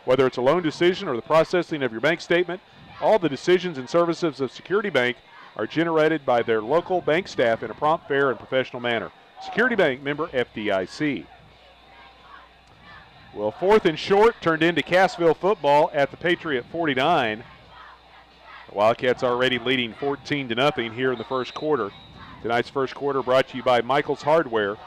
Whether it's a loan decision or the processing of your bank statement, all the decisions and services of Security Bank are generated by their local bank staff in a prompt, fair, and professional manner. Security Bank, member FDIC. Well, 4th and short turned into Cassville football at the Patriot 49. The Wildcats already leading 14-0 here in the first quarter. Tonight's first quarter brought to you by Michael's Hardware.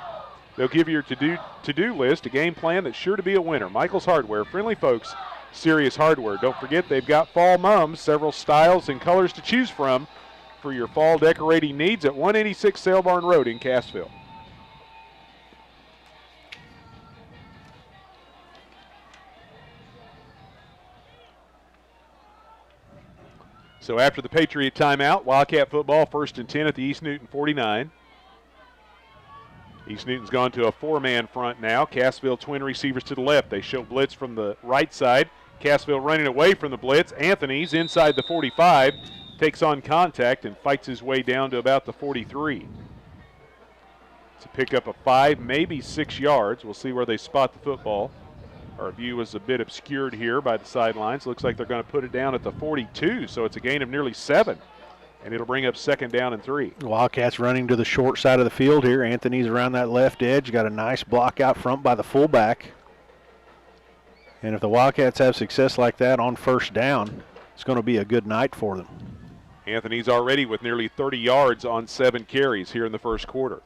They'll give you your to-do list, a game plan that's sure to be a winner. Michael's Hardware, friendly folks, serious hardware. Don't forget they've got fall mums, several styles and colors to choose from for your fall decorating needs at 186 Sale Barn Road in Cassville. So after the Patriot timeout, Wildcat football 1st and 10 at the East Newton 49. East Newton's gone to a 4-man front now. Cassville twin receivers to the left. They show blitz from the right side. Cassville running away from the blitz. Anthony's inside the 45, takes on contact and fights his way down to about the 43. It's a pickup of 5, maybe 6 yards. We'll see where they spot the football. Our view is a bit obscured here by the sidelines. Looks like they're going to put it down at the 42, so it's a gain of nearly 7. And it'll bring up 2nd down and 3. Wildcats running to the short side of the field here. Anthony's around that left edge. Got a nice block out front by the fullback. And if the Wildcats have success like that on first down, it's going to be a good night for them. Anthony's already with nearly 30 yards on 7 carries here in the first quarter.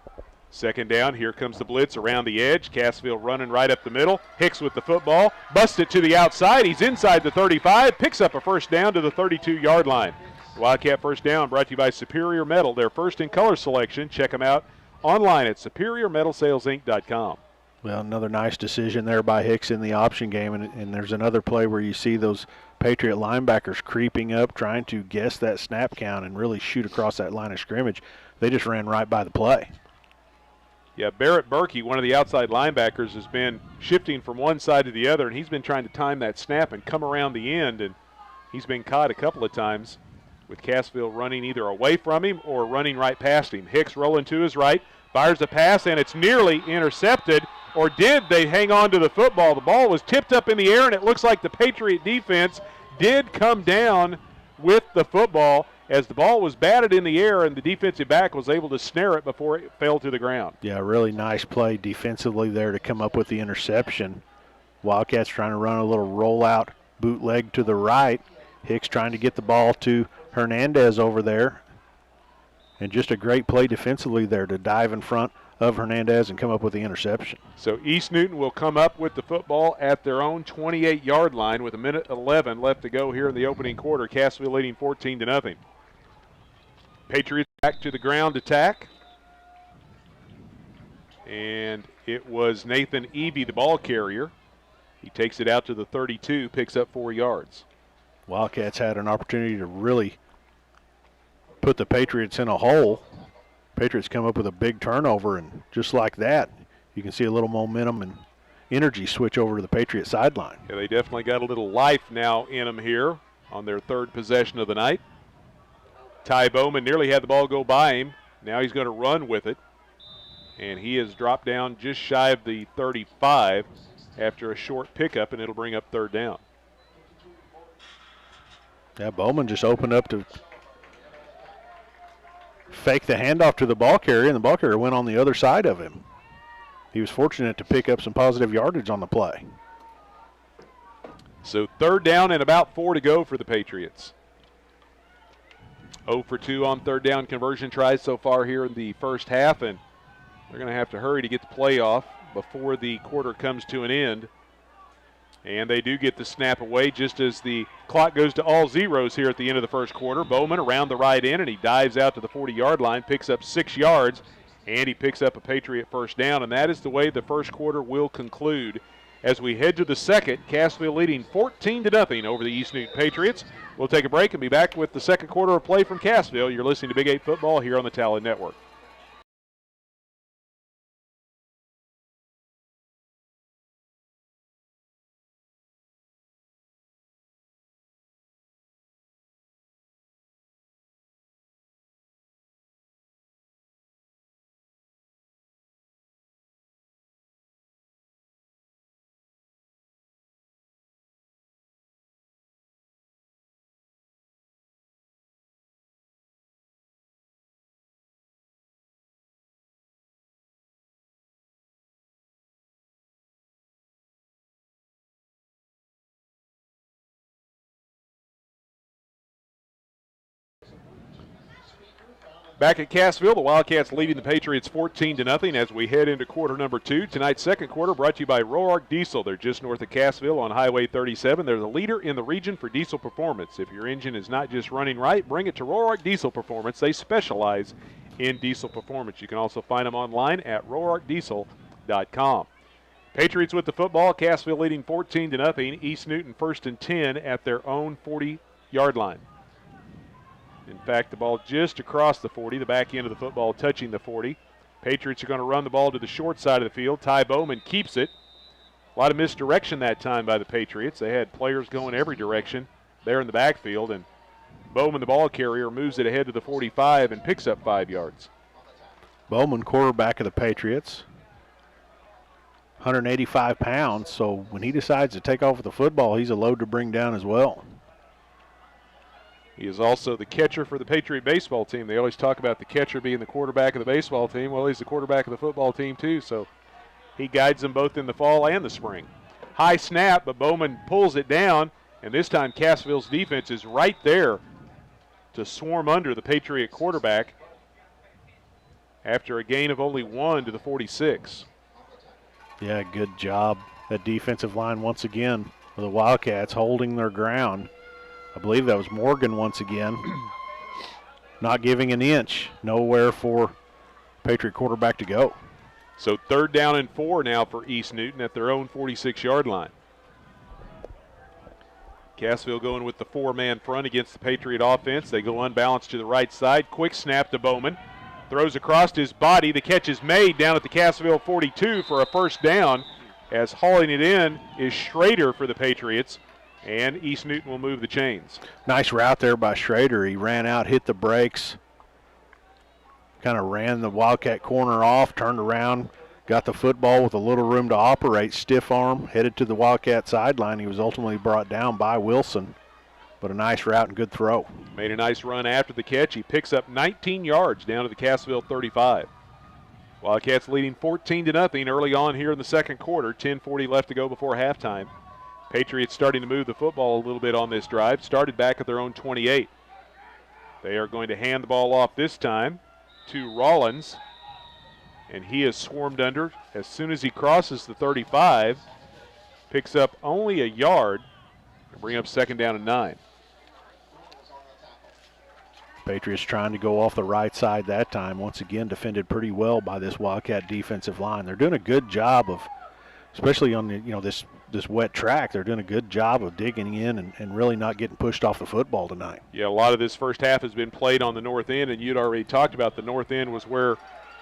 2nd down, here comes the blitz around the edge. Cassville running right up the middle. Hicks with the football, busts it to the outside. He's inside the 35, picks up a first down to the 32-yard line. Wildcat first down brought to you by Superior Metal, their first in color selection. Check them out online at superiormetalsalesinc.com. Well, another nice decision there by Hicks in the option game, and there's another play where you see those Patriot linebackers creeping up, trying to guess that snap count and really shoot across that line of scrimmage. They just ran right by the play. Yeah, Barrett Berkey, one of the outside linebackers, has been shifting from one side to the other, and he's been trying to time that snap and come around the end, and he's been caught a couple of times with Cassville running either away from him or running right past him. Hicks rolling to his right, fires a pass, and it's nearly intercepted. Or did they hang on to the football? The ball was tipped up in the air, and it looks like the Patriot defense did come down with the football as the ball was batted in the air, and the defensive back was able to snare it before it fell to the ground. Yeah, really nice play defensively there to come up with the interception. Wildcats trying to run a little rollout bootleg to the right. Hicks trying to get the ball to Hernandez over there. And just a great play defensively there to dive in front of Hernandez and come up with the interception. So East Newton will come up with the football at their own 28-yard line with 1:11 left to go here in the opening quarter. Cassville leading 14-0. Patriots back to the ground attack. And it was Nathan Evie, the ball carrier. He takes it out to the 32, picks up 4 yards. Wildcats had an opportunity to really put the Patriots in a hole. Patriots come up with a big turnover, and just like that, you can see a little momentum and energy switch over to the Patriot sideline. Yeah, they definitely got a little life now in them here on their 3rd possession of the night. Ty Bowman nearly had the ball go by him. Now he's going to run with it, and he has dropped down just shy of the 35 after a short pickup, and it'll bring up 3rd down. Yeah, Bowman just opened up to fake the handoff to the ball carrier, and the ball carrier went on the other side of him. he was fortunate to pick up some positive yardage on the play. So 3rd down and about 4 to go for the Patriots. 0 for 2 on 3rd down conversion tries so far here in the first half, and they're going to have to hurry to get the play off before the quarter comes to an end. And they do get the snap away just as the clock goes to all zeros here at the end of the first quarter. Bowman around the right end, and he dives out to the 40-yard line, picks up 6 yards, and he picks up a Patriot first down. And that is the way the first quarter will conclude. As we head to the second, Cassville leading 14-0 over the East Newton Patriots. We'll take a break and be back with the second quarter of play from Cassville. You're listening to Big 8 Football here on the Talon Network. Back at Cassville, the Wildcats leading the Patriots 14-0 as we head into quarter number 2. Tonight's second quarter brought to you by Roark Diesel. They're just north of Cassville on Highway 37. They're the leader in the region for diesel performance. If your engine is not just running right, bring it to Roark Diesel Performance. They specialize in diesel performance. You can also find them online at roarkdiesel.com. Patriots with the football, Cassville leading 14-0. East Newton 1st and 10 at their own 40-yard line. In fact, the ball just across the 40, the back end of the football touching the 40. Patriots are going to run the ball to the short side of the field. Ty Bowman keeps it. A lot of misdirection that time by the Patriots. They had players going every direction there in the backfield, and Bowman, the ball carrier, moves it ahead to the 45 and picks up 5 yards. Bowman, quarterback of the Patriots, 185 pounds, so when he decides to take off with the football, he's a load to bring down as well. He is also the catcher for the Patriot baseball team. They always talk about the catcher being the quarterback of the baseball team. Well, he's the quarterback of the football team too, so he guides them both in the fall and the spring. High snap, but Bowman pulls it down, and this time Cassville's defense is right there to swarm under the Patriot quarterback after a gain of only 1 to the 46. Yeah, good job. That defensive line once again for the Wildcats holding their ground. I believe that was Morgan once again. Not giving an inch. Nowhere for Patriot quarterback to go. So 3rd down and 4 now for East Newton at their own 46-yard line. Cassville going with the 4-man front against the Patriot offense. They go unbalanced to the right side. Quick snap to Bowman. Throws across his body. The catch is made down at the Cassville 42 for a first down. As hauling it in is Schrader for the Patriots. And East Newton will move the chains. Nice route there by Schrader. He ran out, hit the brakes, kind of ran the Wildcat corner off, turned around, got the football with a little room to operate, stiff arm, headed to the Wildcat sideline. He was ultimately brought down by Wilson, but a nice route and good throw. Made a nice run after the catch. He picks up 19 yards down to the Cassville 35. Wildcats leading 14-0 early on here in the second quarter. 10:40 left to go before halftime. Patriots starting to move the football a little bit on this drive. Started back at their own 28. They are going to hand the ball off this time to Rollins. And he is swarmed under as soon as he crosses the 35. Picks up only a yard to bring up 2nd down and 9. Patriots trying to go off the right side that time. Once again, defended pretty well by this Wildcat defensive line. They're doing a good job of, especially on the, this wet track, they're doing a good job of digging in and really not getting pushed off the football tonight. Yeah, a lot of this first half has been played on the north end, and you'd already talked about the north end was where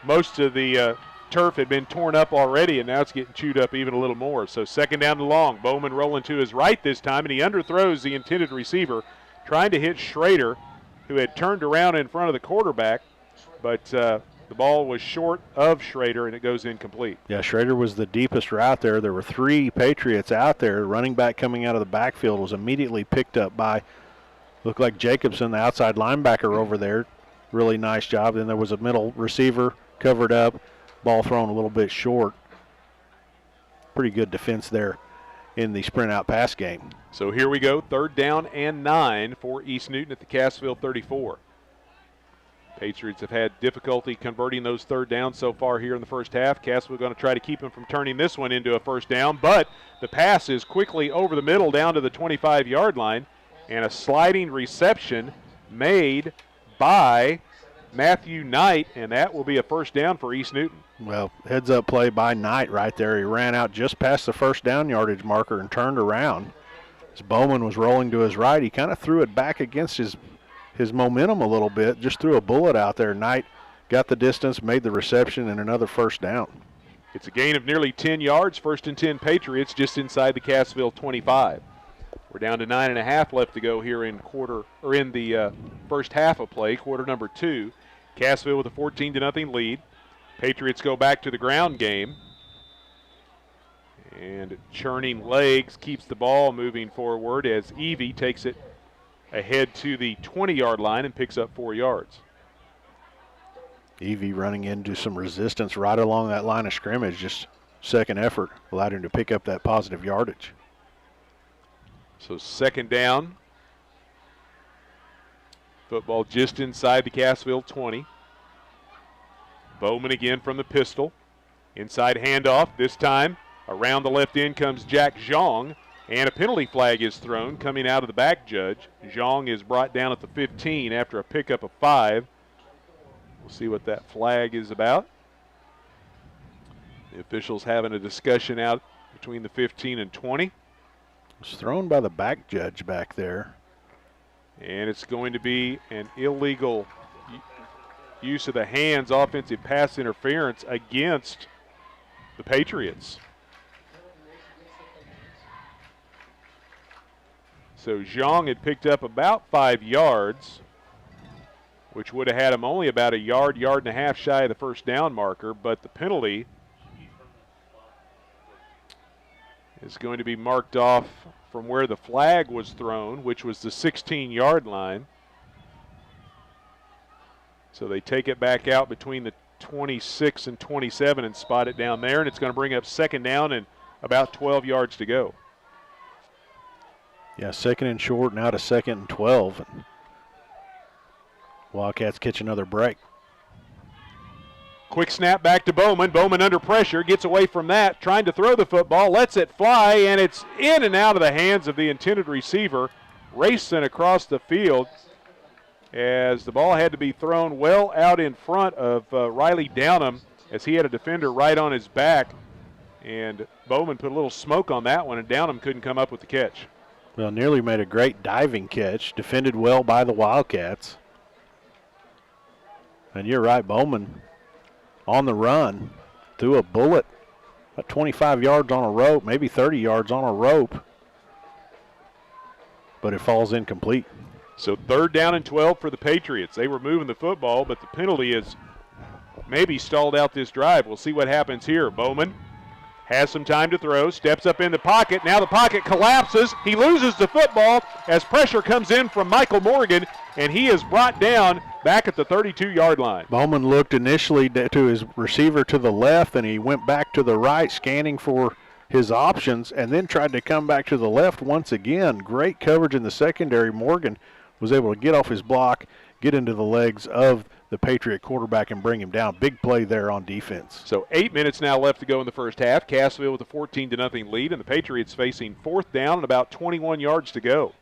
most of the turf had been torn up already, and now it's getting chewed up even a little more. So 2nd down and long. Bowman rolling to his right this time, and he underthrows the intended receiver, trying to hit Schrader, who had turned around in front of the quarterback, but the ball was short of Schrader, and it goes incomplete. Yeah, Schrader was the deepest route there. There were 3 Patriots out there. Running back coming out of the backfield was immediately picked up by, looked like Jacobson, the outside linebacker over there. Really nice job. Then there was a middle receiver covered up, ball thrown a little bit short. pretty good defense there in the sprint out pass game. So here we go, 3rd down and 9 for East Newton at the Cassville 34. Patriots have had difficulty converting those 3rd downs so far here in the first half. Cassville going to try to keep them from turning this one into a 1st down, but the pass is quickly over the middle down to the 25-yard line, and a sliding reception made by Matthew Knight, and that will be a 1st down for East Newton. Well, heads-up play by Knight right there. He ran out just past the 1st down yardage marker and turned around. As Bowman was rolling to his right, he kind of threw it back against his momentum a little bit, just threw a bullet out there. Knight got the distance, made the reception, and another 1st down. It's a gain of nearly 10 yards, 1st and 10 Patriots just inside the Cassville 25. We're down to 9.5 left to go here in the first half of play, quarter number 2. Cassville with a 14-0 lead. Patriots go back to the ground game. And churning legs keeps the ball moving forward as Evie takes it ahead to the 20-yard line and picks up 4 yards. Evie running into some resistance right along that line of scrimmage. Just second effort allowed him to pick up that positive yardage. So 2nd down. Football just inside the Cassville 20. Bowman again from the pistol. Inside handoff. This time around the left end comes Jack Zhang. And a penalty flag is thrown coming out of the back judge. Zhang is brought down at the 15 after a pickup of 5. We'll see what that flag is about. The officials having a discussion out between the 15 and 20. It was thrown by the back judge back there. And it's going to be an illegal use of the hands, offensive pass interference against the Patriots. So Zhang had picked up about 5 yards, which would have had him only about a yard and a half shy of the 1st down marker, but the penalty is going to be marked off from where the flag was thrown, which was the 16-yard line. So they take it back out between the 26 and 27 and spot it down there, and it's going to bring up 2nd down and about 12 yards to go. Yeah, 2nd and short, now to 2nd and 12. And Wildcats catch another break. Quick snap back to Bowman. Bowman under pressure, gets away from that, trying to throw the football, lets it fly, and it's in and out of the hands of the intended receiver, racing across the field as the ball had to be thrown well out in front of Riley Downham as he had a defender right on his back, and Bowman put a little smoke on that one, and Downham couldn't come up with the catch. Well, nearly made a great diving catch, defended well by the Wildcats. And you're right, Bowman on the run, threw a bullet, about 25 yards on a rope, maybe 30 yards on a rope, but it falls incomplete. So 3rd down and 12 for the Patriots. They were moving the football, but the penalty is maybe stalled out this drive. We'll see what happens here. Bowman has some time to throw, steps up in the pocket. Now the pocket collapses. He loses the football as pressure comes in from Michael Morgan, and he is brought down back at the 32-yard line. Bowman looked initially to his receiver to the left, and he went back to the right, scanning for his options, and then tried to come back to the left once again. Great coverage in the secondary. Morgan was able to get off his block, get into the legs of the Patriot quarterback and bring him down. Big play there on defense. So 8 minutes now left to go in the first half. Cassville with a 14-0 lead, and the Patriots facing 4th down and about 21 yards to go.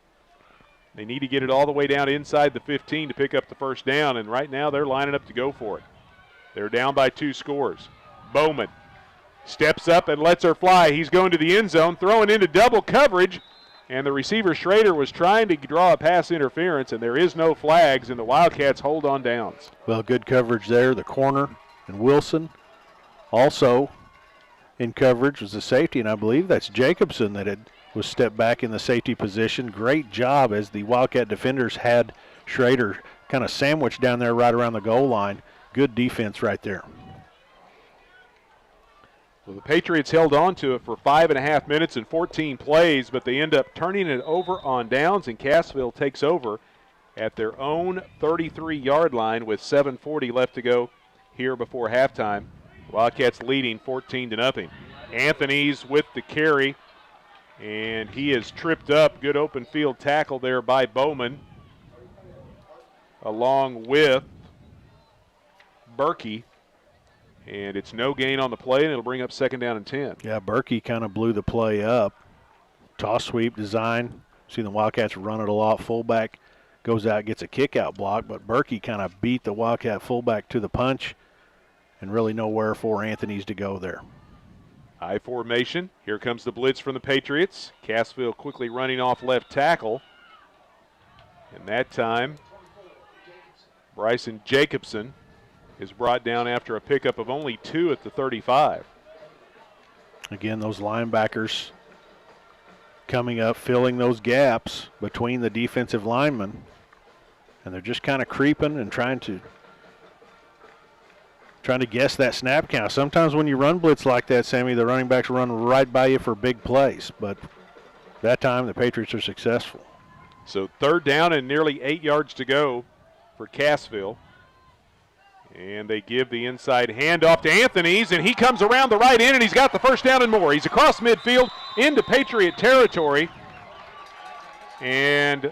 They need to get it all the way down inside the 15 to pick up the 1st down, and right now they're lining up to go for it. They're down by 2 scores. Bowman steps up and lets her fly. He's going to the end zone, throwing into double coverage, and the receiver Schrader was trying to draw a pass interference, and there is no flags, and the Wildcats hold on downs. Well, good coverage there. The corner and Wilson also in coverage was the safety, and I believe that's Jacobson that was stepped back in the safety position. Great job as the Wildcat defenders had Schrader kind of sandwiched down there right around the goal line. Good defense right there. Well, the Patriots held on to it for 5.5 minutes and 14 plays, but they end up turning it over on downs, and Cassville takes over at their own 33-yard line with 7:40 left to go here before halftime. Wildcats leading 14-0. Anthony's with the carry, and he is tripped up. Good open field tackle there by Bowman, along with Berkey. And it's no gain on the play, and it'll bring up 2nd down and 10. Yeah, Berkey kind of blew the play up. Toss sweep design. See the Wildcats run it a lot. Fullback goes out, gets a kick-out block, but Berkey kind of beat the Wildcat fullback to the punch, and really nowhere for Anthony's to go there. High formation. Here comes the blitz from the Patriots. Cassville quickly running off left tackle. And that time, Bryson Jacobson is brought down after a pickup of only 2 at the 35. Again, those linebackers coming up, filling those gaps between the defensive linemen. And they're just kind of creeping and trying to guess that snap count. Sometimes when you run blitz like that, Sammy, the running backs run right by you for big plays. But that time the Patriots are successful. So 3rd down and nearly 8 yards to go for Cassville. And they give the inside handoff to Anthony's, and he comes around the right end, and he's got the 1st down and more. He's across midfield into Patriot territory. And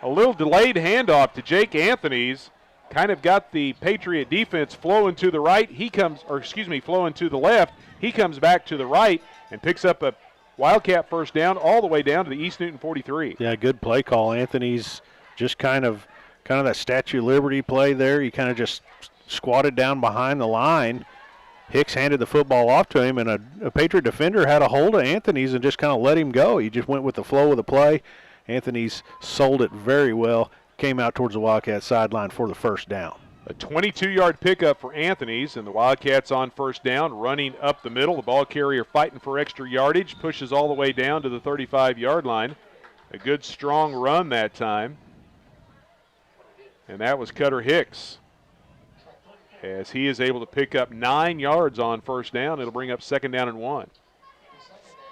a little delayed handoff to Jake Anthony's. Kind of got the Patriot defense flowing to the right. Flowing to the left. He comes back to the right and picks up a Wildcat 1st down all the way down to the East Newton 43. Yeah, good play call. Anthony's just kind of that Statue of Liberty play there. He kind of just squatted down behind the line. Hicks handed the football off to him, and a Patriot defender had a hold of Anthony's and just kind of let him go. He just went with the flow of the play. Anthony's sold it very well, came out towards the Wildcat sideline for the 1st down. A 22-yard pickup for Anthony's, and the Wildcats on 1st down, running up the middle. The ball carrier fighting for extra yardage, pushes all the way down to the 35-yard line. A good, strong run that time. And that was Cutter Hicks, as he is able to pick up 9 yards on 1st down. It'll bring up 2nd down and 1.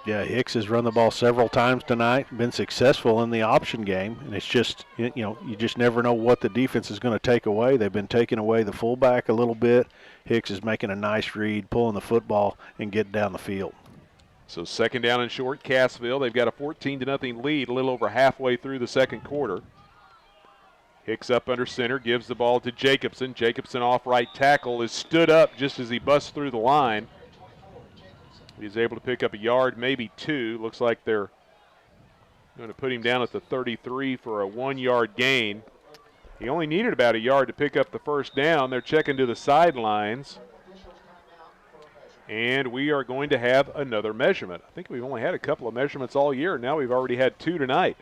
Yeah, Hicks has run the ball several times tonight, been successful in the option game, and it's just, you just never know what the defense is going to take away. They've been taking away the fullback a little bit. Hicks is making a nice read, pulling the football, and getting down the field. So 2nd down and short, Cassville. They've got a 14-0 lead, a little over halfway through the 2nd quarter. Hicks up under center, gives the ball to Jacobson. Jacobson off right tackle is stood up just as he busts through the line. He's able to pick up a yard, maybe 2. Looks like they're going to put him down at the 33 for a 1-yard gain. He only needed about a yard to pick up the 1st down. They're checking to the sidelines. And we are going to have another measurement. I think we've only had a couple of measurements all year. Now we've already had 2 tonight.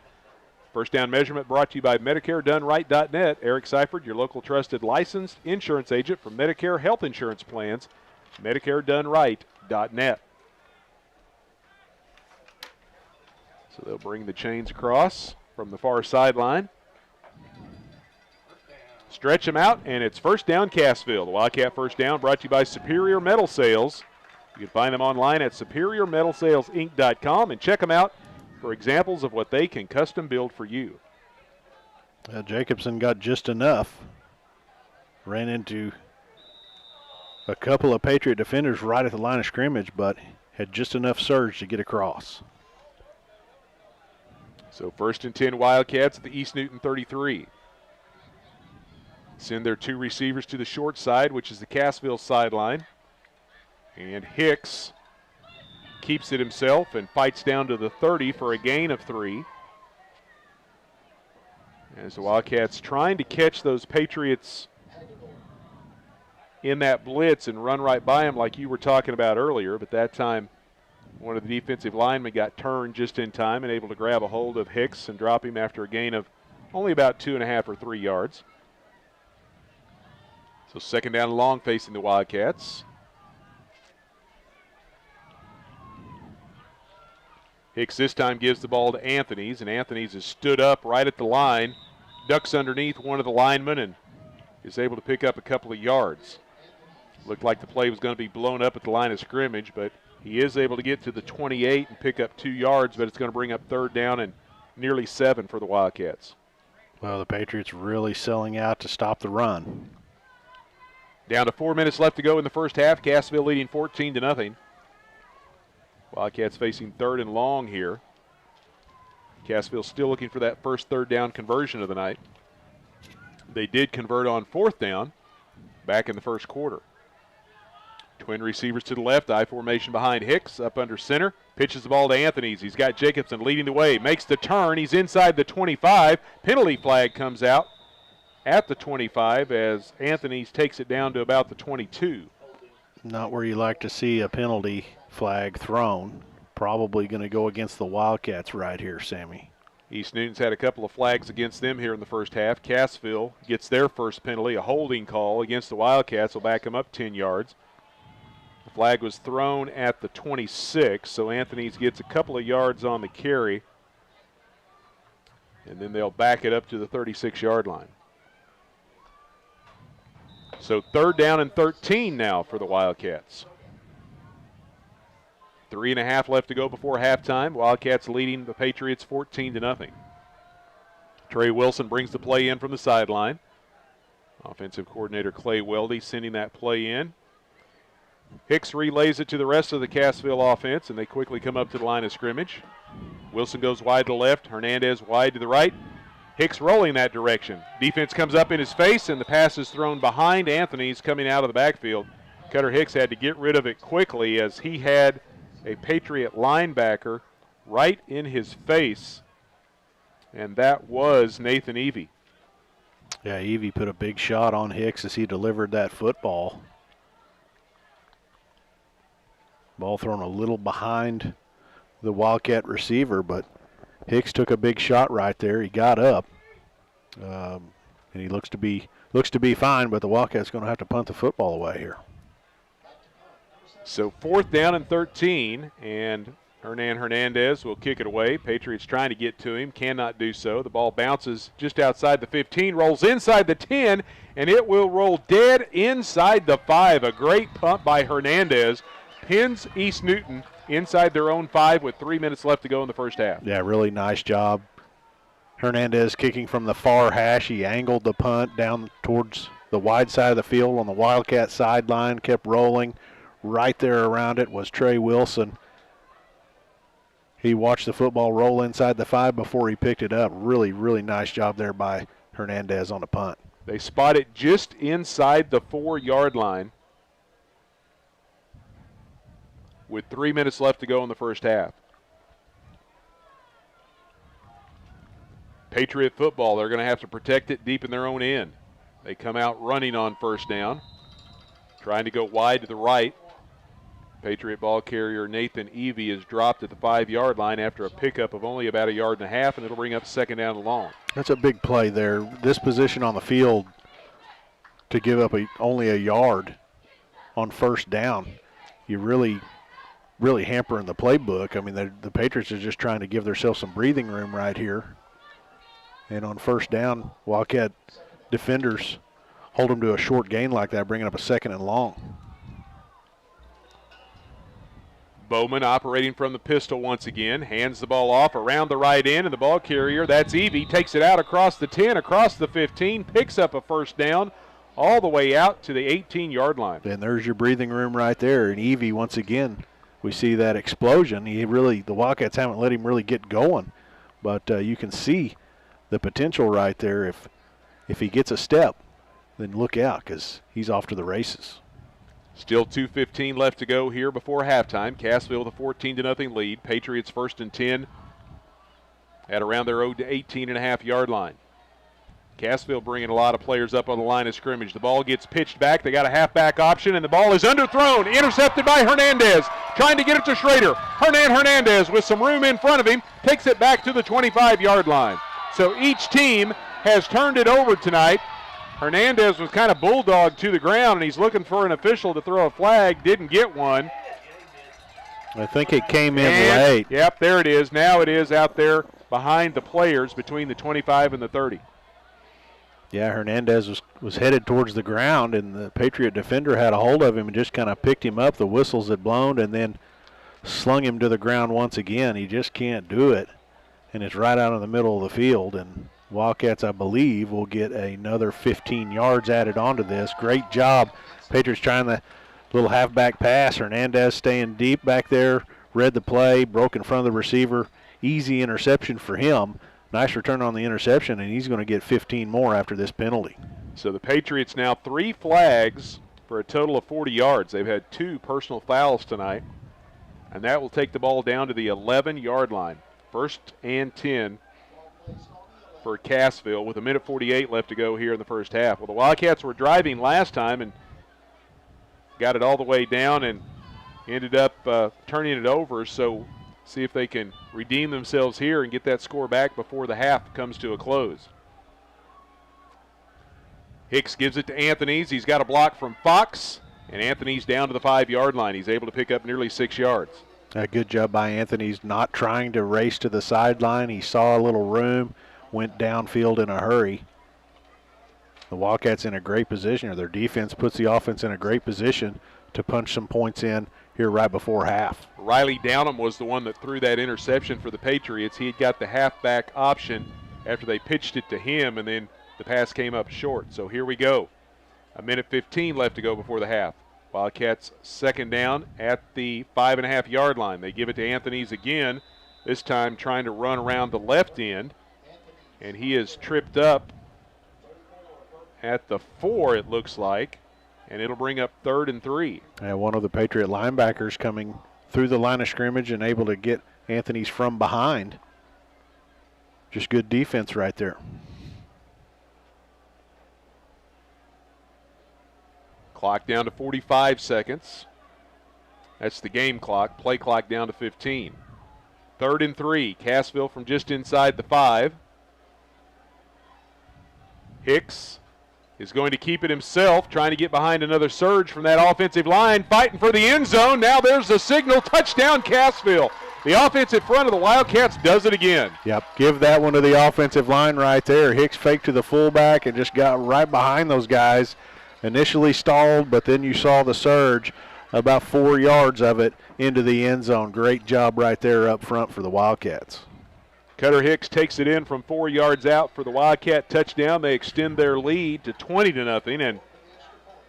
1st down measurement brought to you by MedicareDoneRight.net. Eric Seifert, your local trusted licensed insurance agent for Medicare health insurance plans. MedicareDoneRight.net. So they'll bring the chains across from the far sideline. Stretch them out, and it's 1st down Cassville. The Wildcat 1st down brought to you by Superior Metal Sales. You can find them online at SuperiorMetalSalesInc.com and check them out for examples of what they can custom build for you. Jacobson got just enough. Ran into a couple of Patriot defenders right at the line of scrimmage, but had just enough surge to get across. So 1st and 10 Wildcats at the East Newton 33. Send their 2 receivers to the short side, which is the Cassville sideline. And Hicks keeps it himself and fights down to the 30 for a gain of 3. As the Wildcats trying to catch those Patriots in that blitz and run right by them like you were talking about earlier, but that time one of the defensive linemen got turned just in time and able to grab a hold of Hicks and drop him after a gain of only about 2.5 or 3 yards. So 2nd down and long facing the Wildcats. Hicks this time gives the ball to Anthony's, and Anthony's is stood up right at the line, ducks underneath one of the linemen, and is able to pick up a couple of yards. Looked like the play was going to be blown up at the line of scrimmage, but he is able to get to the 28 and pick up 2 yards, but it's going to bring up 3rd down and nearly 7 for the Wildcats. Well, the Patriots really selling out to stop the run. Down to 4 minutes left to go in the 1st half. Cassville leading 14-0. Wildcats facing 3rd and long here. Cassville still looking for that first 3rd down conversion of the night. They did convert on 4th down back in the first quarter. Twin receivers to the left, I formation behind Hicks, up under center. Pitches the ball to Anthony's. He's got Jacobson leading the way. Makes the turn. He's inside the 25. Penalty flag comes out at the 25 as Anthony's takes it down to about the 22. Not where you like to see a penalty flag thrown. Probably going to go against the Wildcats right here, Sammy. East Newton's had a couple of flags against them here in the first half. Cassville gets their first penalty, a holding call against the Wildcats. Will back them up 10 yards. The flag was thrown at the 26, so Anthony's gets a couple of yards on the carry. And then they'll back it up to the 36-yard line. So 3rd down and 13 now for the Wildcats. 3.5 left to go before halftime. Wildcats leading the Patriots 14-0. Trey Wilson brings the play in from the sideline. Offensive coordinator Clay Weldy sending that play in. Hicks relays it to the rest of the Cassville offense, and they quickly come up to the line of scrimmage. Wilson goes wide to the left, Hernandez wide to the right. Hicks rolling that direction. Defense comes up in his face, and the pass is thrown behind Anthony's coming out of the backfield. Cutter Hicks had to get rid of it quickly as he had a Patriot linebacker right in his face, and that was Nathan Evie. Yeah, Evie put a big shot on Hicks as he delivered that football. Ball thrown a little behind the Wildcat receiver, but Hicks took a big shot right there. He got up, and he looks to be fine. But the Wildcats going to have to punt the football away here. So 4th down and 13, and Hernan Hernandez will kick it away. Patriots trying to get to him, cannot do so. The ball bounces just outside the 15, rolls inside the 10, and it will roll dead inside the 5. A great punt by Hernandez. Pins East Newton inside their own 5 with 3 minutes left to go in the first half. Yeah, really nice job. Hernandez kicking from the far hash. He angled the punt down towards the wide side of the field on the Wildcat sideline, kept rolling. Right there around it was Trey Wilson. He watched the football roll inside the 5 before he picked it up. Really, really nice job there by Hernandez on the punt. They spot it just inside the 4-yard line with 3 minutes left to go in the first half. Patriot football, they're going to have to protect it deep in their own end. They come out running on first down, trying to go wide to the right. Patriot ball carrier Nathan Evie is dropped at the 5-yard line after a pickup of only about 1.5 yards, and it'll bring up 2nd down and long. That's a big play there. This position on the field to give up only 1 yard on first down, you really hampering the playbook. I mean, the Patriots are just trying to give themselves some breathing room right here. And on first down, Wildcat defenders hold them to a short gain like that, bringing up a 2nd and long. Bowman operating from the pistol once again, hands the ball off around the right end, and the ball carrier, that's Evie, takes it out across the 10, across the 15, picks up a first down all the way out to the 18-yard line. And there's your breathing room right there. And Evie, once again, we see that explosion. The Wildcats haven't let him really get going, but you can see the potential right there. If he gets a step, then look out, because he's off to the races. Still 2:15 left to go here before halftime. Cassville with a 14-0 lead. Patriots 1st and 10 at around their own 18.5-yard line. Cassville bringing a lot of players up on the line of scrimmage. The ball gets pitched back. They got a halfback option, and the ball is underthrown. Intercepted by Hernandez. Trying to get it to Schrader. Hernandez with some room in front of him takes it back to the 25-yard line. So each team has turned it over tonight. Hernandez was kind of bulldogged to the ground, and he's looking for an official to throw a flag. Didn't get one. I think it came in late. Yep, there it is. Now it is out there behind the players between the 25 and the 30. Yeah, Hernandez was headed towards the ground, and the Patriot defender had a hold of him and just kind of picked him up. The whistles had blown and then slung him to the ground once again. He just can't do it, and it's right out in the middle of the field. And Wildcats, I believe, will get another 15 yards added onto this. Great job. Patriots trying the little halfback pass. Hernandez staying deep back there, read the play, broke in front of the receiver. Easy interception for him. Nice return on the interception, and he's going to get 15 more after this penalty. So the Patriots now 3 flags for a total of 40 yards. They've had 2 personal fouls tonight, and that will take the ball down to the 11-yard line. 1st and 10 for Cassville with 1:48 left to go here in the first half. Well, the Wildcats were driving last time and got it all the way down and ended up turning it over. So see if they can redeem themselves here and get that score back before the half comes to a close. Hicks gives it to Anthony's. He's got a block from Fox, and Anthony's down to the 5-yard line. He's able to pick up nearly 6 yards. A good job by Anthony's, not trying to race to the sideline. He saw a little room, went downfield in a hurry. The Wildcats in a great position, or their defense puts the offense in a great position to punch some points in here right before half. Riley Downham was the one that threw that interception for the Patriots. He had got the halfback option after they pitched it to him, and then the pass came up short. So here we go. 1:15 left to go before the half. Wildcats 2nd down at the 5.5-yard line. They give it to Anthony's again, this time trying to run around the left end. And he is tripped up at the 4, it looks like. And it'll bring up 3rd and 3. And one of the Patriot linebackers coming through the line of scrimmage and able to get Anthony's from behind. Just good defense right there. Clock down to 45 seconds. That's the game clock. Play clock down to 15. 3rd and 3. Cassville from just inside the 5. Hicks is going to keep it himself, trying to get behind another surge from that offensive line, fighting for the end zone. Now there's the signal. Touchdown, Cassville. The offense in front of the Wildcats does it again. Yep, give that one to the offensive line right there. Hicks faked to the fullback and just got right behind those guys. Initially stalled, but then you saw the surge, about 4 yards of it into the end zone. Great job right there up front for the Wildcats. Cutter Hicks takes it in from 4 yards out for the Wildcat touchdown. They extend their lead to 20-0, and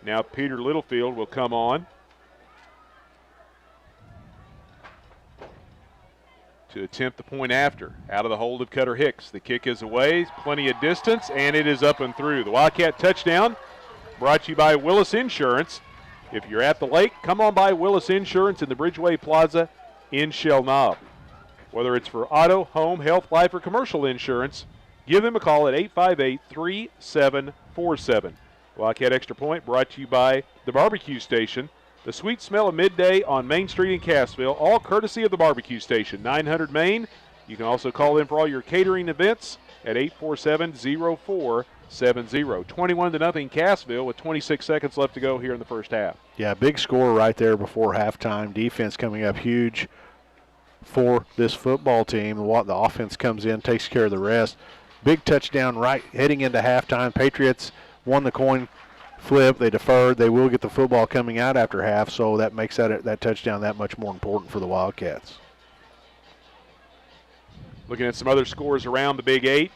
now Peter Littlefield will come on to attempt the point after. Out of the hold of Cutter Hicks. The kick is away, plenty of distance, and it is up and through. The Wildcat touchdown brought to you by Willis Insurance. If you're at the lake, come on by Willis Insurance in the Bridgeway Plaza in Shell Knob. Whether it's for auto, home, health, life, or commercial insurance, give them a call at 858-3747. Wildcat Extra Point brought to you by the Barbecue Station. The sweet smell of midday on Main Street in Cassville, all courtesy of the Barbecue Station, 900 Main. You can also call in for all your catering events at 847-0470. 21-0 Cassville with 26 seconds left to go here in the first half. Yeah, big score right there before halftime. Defense coming up huge for this football team. The offense comes in, takes care of the rest. Big touchdown right heading into halftime. Patriots won the coin flip. They deferred. They will get the football coming out after half, so that makes that touchdown that much more important for the Wildcats. Looking at some other scores around the Big 8.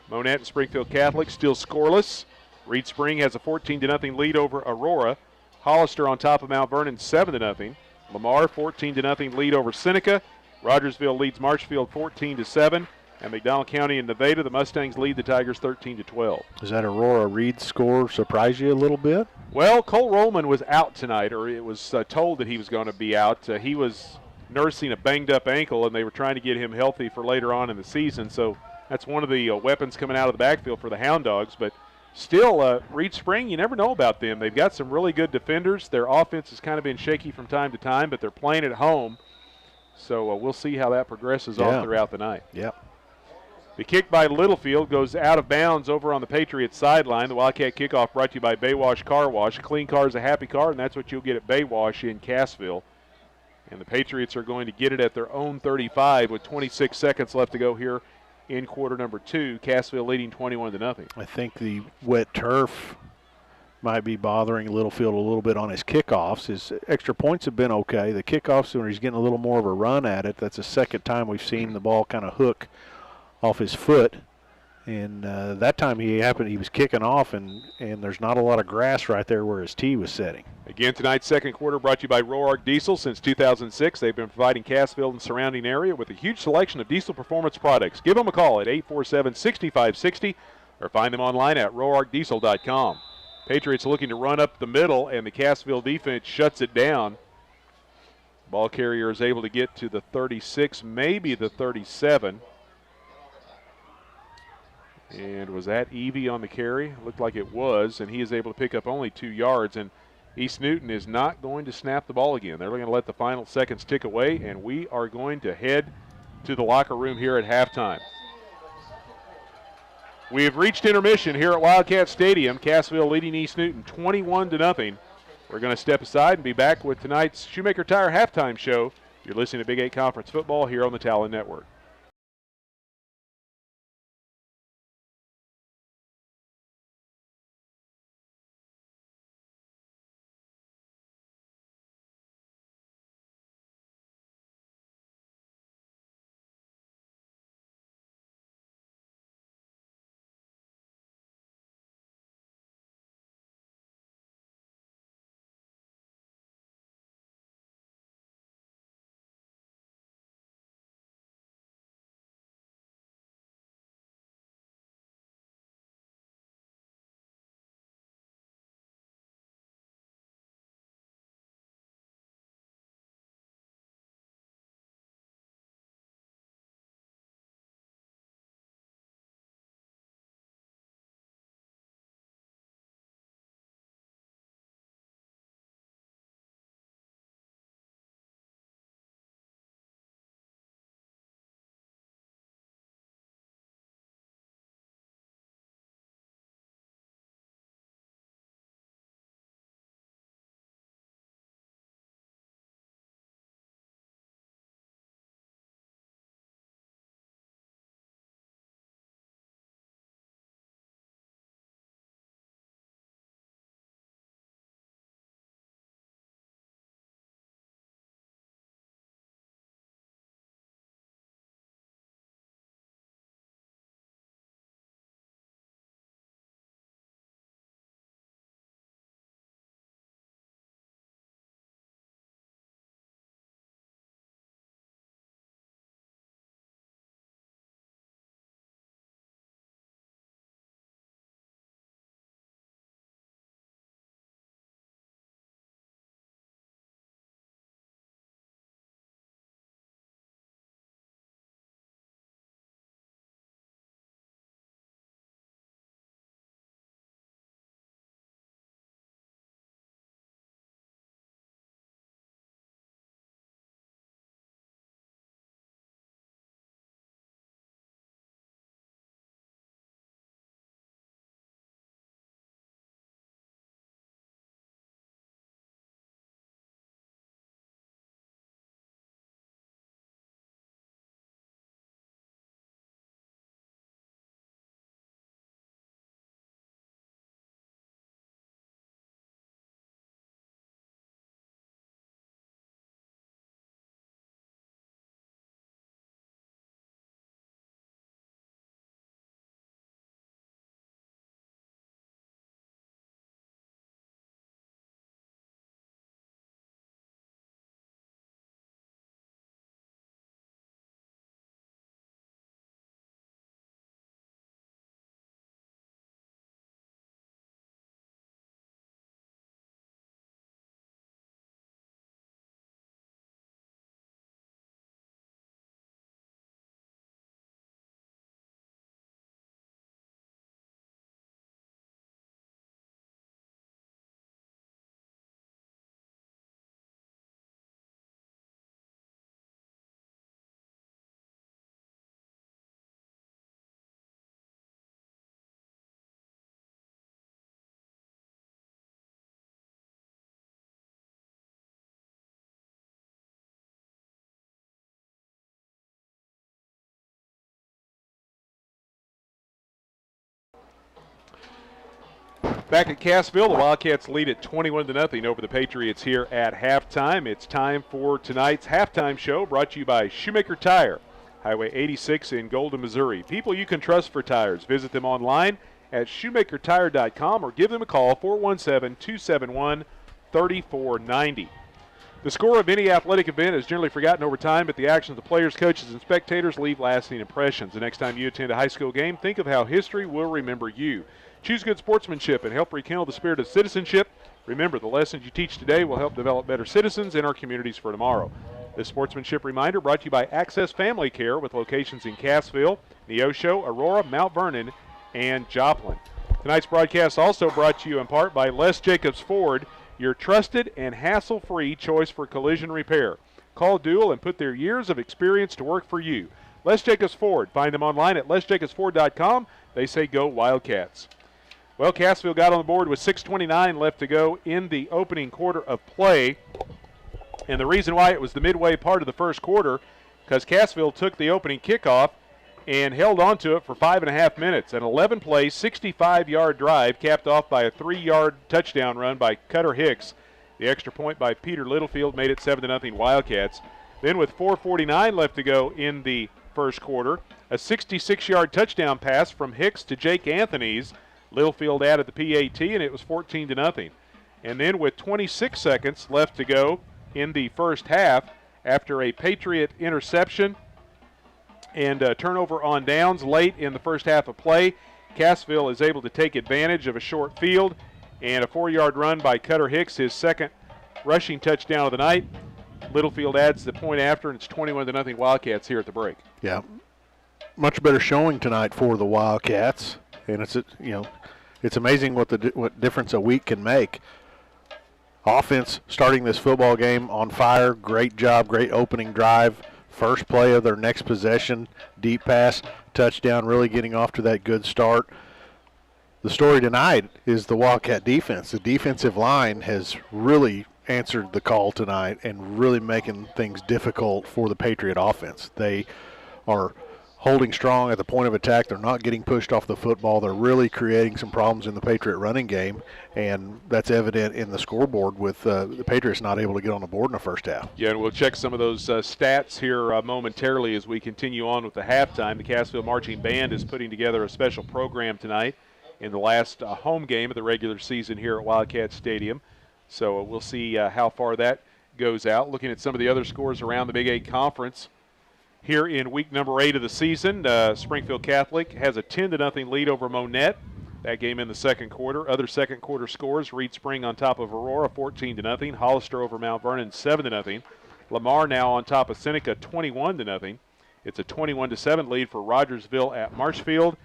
Monette and Springfield Catholic still scoreless. Reed Spring has a 14-0 lead over Aurora. Hollister on top of Mount Vernon 7-0. Lamar 14-0 lead over Seneca. Rogersville leads Marshfield 14-7. And McDonald County and Nevada, the Mustangs lead the Tigers 13-12. Does that Aurora Reed score surprise you a little bit? Well, Cole Rollman was out tonight, or it was told that he was going to be out. He was nursing a banged-up ankle, and they were trying to get him healthy for later on in the season. So that's one of the weapons coming out of the backfield for the Hound Dogs. But still, Reed Spring, you never know about them. They've got some really good defenders. Their offense has kind of been shaky from time to time, but they're playing at home. So we'll see how that progresses on throughout the night. Yep. The kick by Littlefield goes out of bounds over on the Patriots sideline. The Wildcat kickoff brought to you by Baywash Car Wash. A clean car is a happy car, and that's what you'll get at Baywash in Cassville. And the Patriots are going to get it at their own 35 with 26 seconds left to go here in quarter number 2. Cassville leading 21-0. I think the wet turf might be bothering Littlefield a little bit on his kickoffs. His extra points have been okay. The kickoffs, when he's getting a little more of a run at it, that's the second time we've seen the ball kind of hook off his foot. And that time he was kicking off, and there's not a lot of grass right there where his tee was setting. Again, tonight's second quarter brought to you by Roark Diesel. Since 2006, they've been providing Cassville and surrounding area with a huge selection of diesel performance products. Give them a call at 847-6560 or find them online at roarkdiesel.com. Patriots looking to run up the middle, and the Cassville defense shuts it down. Ball carrier is able to get to the 36, maybe the 37. And was that Evie on the carry? Looked like it was, and he is able to pick up only 2 yards. And East Newton is not going to snap the ball again. They're going to let the final seconds tick away, and we are going to head to the locker room here at halftime. We have reached intermission here at Wildcat Stadium. Cassville leading East Newton 21-0. We're going to step aside and be back with tonight's Shoemaker Tire halftime show. You're listening to Big 8 Conference football here on the Talon Network. Back at Cassville, the Wildcats lead at 21-0 over the Patriots here at halftime. It's time for tonight's halftime show brought to you by Shoemaker Tire. Highway 86 in Golden, Missouri. People you can trust for tires. Visit them online at shoemakertire.com or give them a call, 417-271-3490. The score of any athletic event is generally forgotten over time, but the actions of the players, coaches, and spectators leave lasting impressions. The next time you attend a high school game, think of how history will remember you. Choose good sportsmanship and help rekindle the spirit of citizenship. Remember, the lessons you teach today will help develop better citizens in our communities for tomorrow. This sportsmanship reminder brought to you by Access Family Care with locations in Cassville, Neosho, Aurora, Mount Vernon, and Joplin. Tonight's broadcast also brought to you in part by Les Jacobs Ford, your trusted and hassle-free choice for collision repair. Call Dual and put their years of experience to work for you. Les Jacobs Ford. Find them online at lesjacobsford.com. They say go Wildcats. Well, Cassville got on the board with 6:29 left to go in the opening quarter of play. And the reason why it was the midway part of the first quarter, because Cassville took the opening kickoff and held on to it for 5.5 minutes. An 11-play, 65-yard drive capped off by a 3-yard touchdown run by Cutter Hicks. The extra point by Peter Littlefield made it 7-0 Wildcats. Then with 4:49 left to go in the first quarter, a 66-yard touchdown pass from Hicks to Jake Anthony's. Littlefield added the PAT, and it was 14-0. And then with 26 seconds left to go in the first half, after a Patriot interception and turnover on downs late in the first half of play, Cassville is able to take advantage of a short field and a 4-yard run by Cutter Hicks, his second rushing touchdown of the night. Littlefield adds the point after, and it's 21-0 Wildcats here at the break. Yeah, much better showing tonight for the Wildcats, and it's amazing what difference a week can make. Offense starting this football game on fire. Great job, great opening drive. First play of their next possession, deep pass, touchdown, really getting off to that good start. The story tonight is the Wildcat defense. The defensive line has really answered the call tonight and really making things difficult for the Patriot offense. They are holding strong at the point of attack. They're not getting pushed off the football. They're really creating some problems in the Patriot running game, and that's evident in the scoreboard with the Patriots not able to get on the board in the first half. Yeah, and we'll check some of those stats here momentarily as we continue on with the halftime. The Cassville Marching Band is putting together a special program tonight in the last home game of the regular season here at Wildcat Stadium. So we'll see how far that goes out. Looking at some of the other scores around the Big 8 Conference, here in week number 8 of the season, Springfield Catholic has a 10-0 lead over Monette. That game in the second quarter. Other second quarter scores: Reed Spring on top of Aurora, 14-0. Hollister over Mount Vernon, 7-0. Lamar now on top of Seneca, 21-0. It's a 21-7 lead for Rogersville at Marshfield,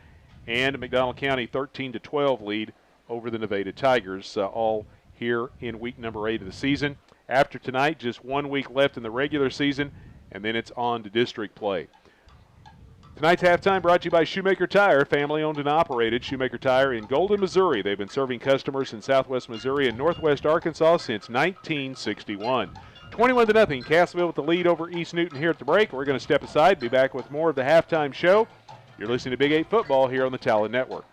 and McDonald County 13-12 lead over the Nevada Tigers. All here in week number 8 of the season. After tonight, just 1 week left in the regular season, and then it's on to district play. Tonight's halftime brought to you by Shoemaker Tire, family-owned and operated. Shoemaker Tire in Golden, Missouri. They've been serving customers in southwest Missouri and northwest Arkansas since 1961. 21-0, Cassville with the lead over East Newton here at the break. We're going to step aside, be back with more of the halftime show. You're listening to Big 8 Football here on the Talon Network.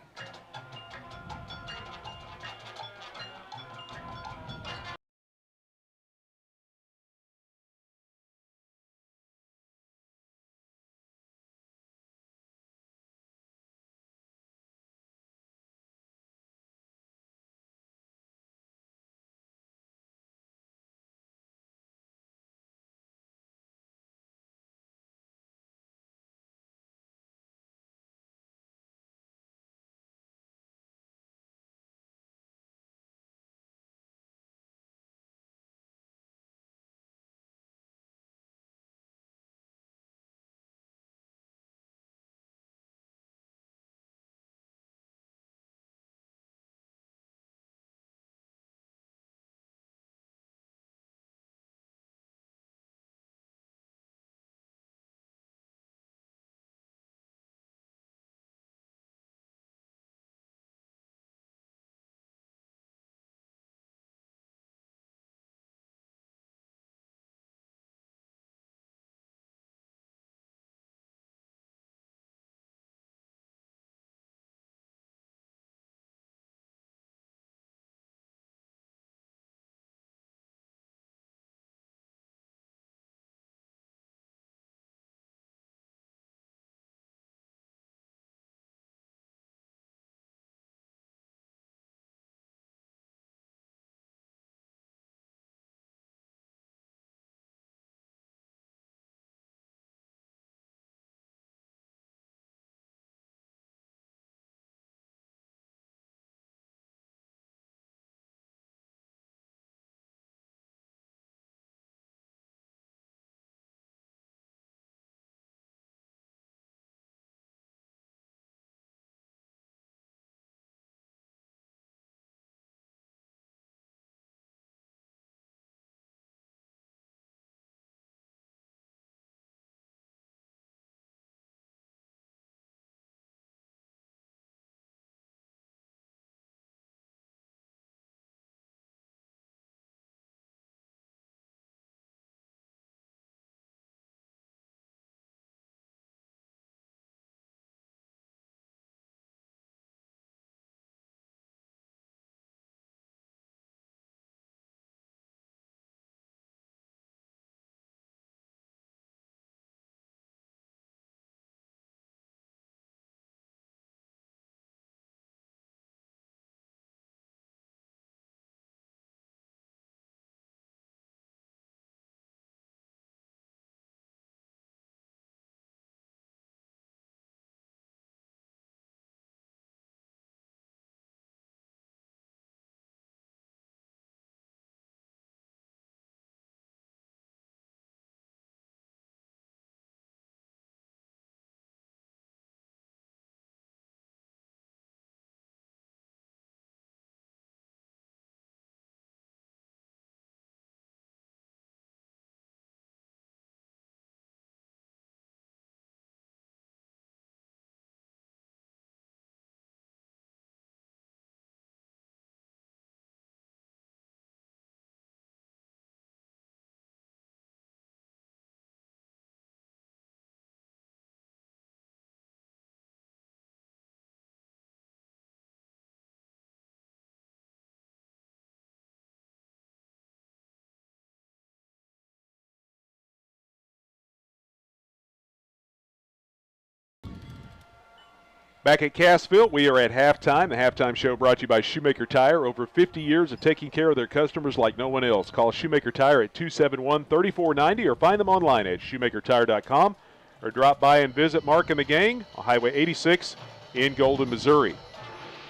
Back at Cassville, we are at halftime. The halftime show brought to you by Shoemaker Tire. Over 50 years of taking care of their customers like no one else. Call Shoemaker Tire at 271-3490 or find them online at shoemakertire.com or drop by and visit Mark and the gang on Highway 86 in Golden, Missouri.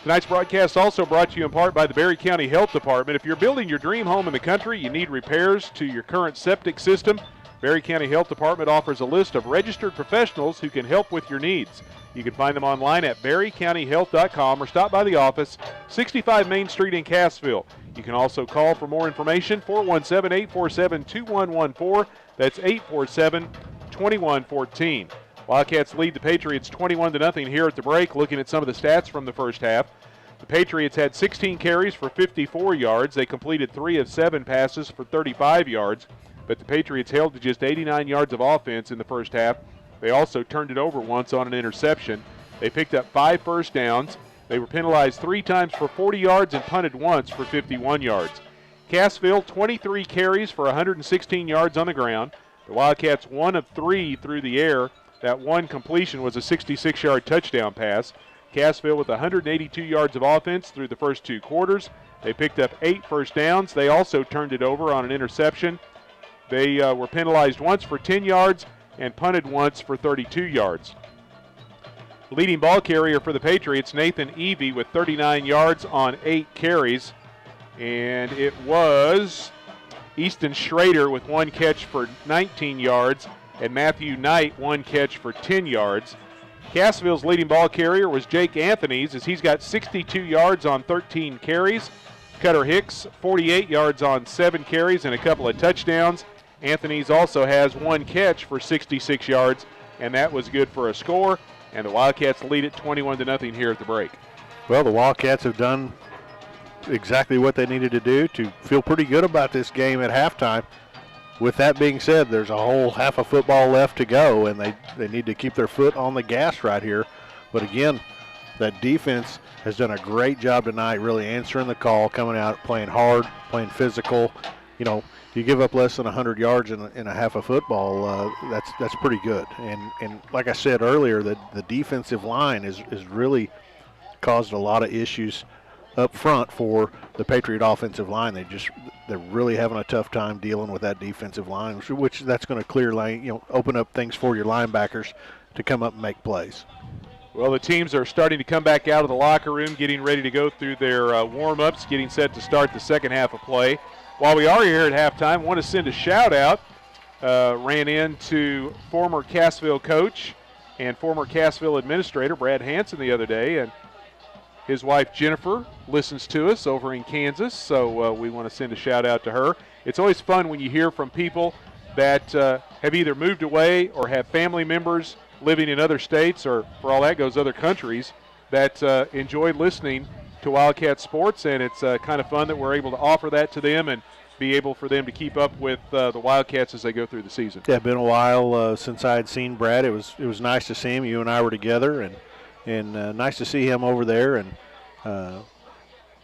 Tonight's broadcast also brought to you in part by the Berry County Health Department. If you're building your dream home in the country, you need repairs to your current septic system, Berry County Health Department offers a list of registered professionals who can help with your needs. You can find them online at berrycountyhealth.com or stop by the office, 65 Main Street in Cassville. You can also call for more information, 417-847-2114. That's 847-2114. Wildcats lead the Patriots 21-0 here at the break. Looking at some of the stats from the first half, the Patriots had 16 carries for 54 yards. They completed 3 of 7 passes for 35 yards, but the Patriots held to just 89 yards of offense in the first half. They also turned it over once on an interception. They picked up 5 first downs. They were penalized 3 times for 40 yards and punted once for 51 yards. Cassville, 23 carries for 116 yards on the ground. The Wildcats 1 of 3 through the air. That one completion was a 66-yard touchdown pass. Cassville with 182 yards of offense through the first 2 quarters. They picked up 8 first downs. They also turned it over on an interception. They were penalized once for 10 yards and punted once for 32 yards. Leading ball carrier for the Patriots, Nathan Evie, with 39 yards on 8 carries. And it was Easton Schrader with 1 catch for 19 yards, and Matthew Knight 1 catch for 10 yards. Cassville's leading ball carrier was Jake Anthony's, as he's got 62 yards on 13 carries. Cutter Hicks, 48 yards on 7 carries and a couple of touchdowns. Anthony's also has 1 catch for 66 yards, and that was good for a score. And the Wildcats lead it 21-0 here at the break. Well, the Wildcats have done exactly what they needed to do to feel pretty good about this game at halftime. With that being said, there's a whole half of football left to go, and they need to keep their foot on the gas right here. But again, that defense has done a great job tonight, really answering the call, coming out, playing hard, playing physical. You know, you give up less than 100 yards in a half of football, that's pretty good. And like I said earlier, the defensive line is really caused a lot of issues up front for the Patriot offensive line. They're really having a tough time dealing with that defensive line, which that's going to clear lane, open up things for your linebackers to come up and make plays. Well, the teams are starting to come back out of the locker room, getting ready to go through their warm-ups, getting set to start the second half of play. While we are here at halftime, I want to send a shout-out. Ran into former Cassville coach and former Cassville administrator Brad Hansen the other day, and his wife Jennifer listens to us over in Kansas, so we want to send a shout-out to her. It's always fun when you hear from people that have either moved away or have family members living in other states, or for all that goes, other countries, that enjoy listening to Wildcat sports, and it's kind of fun that we're able to offer that to them and be able for them to keep up with the Wildcats as they go through the season. Yeah, it's been a while since I had seen Brad. It was nice to see him. You and I were together, and nice to see him over there, and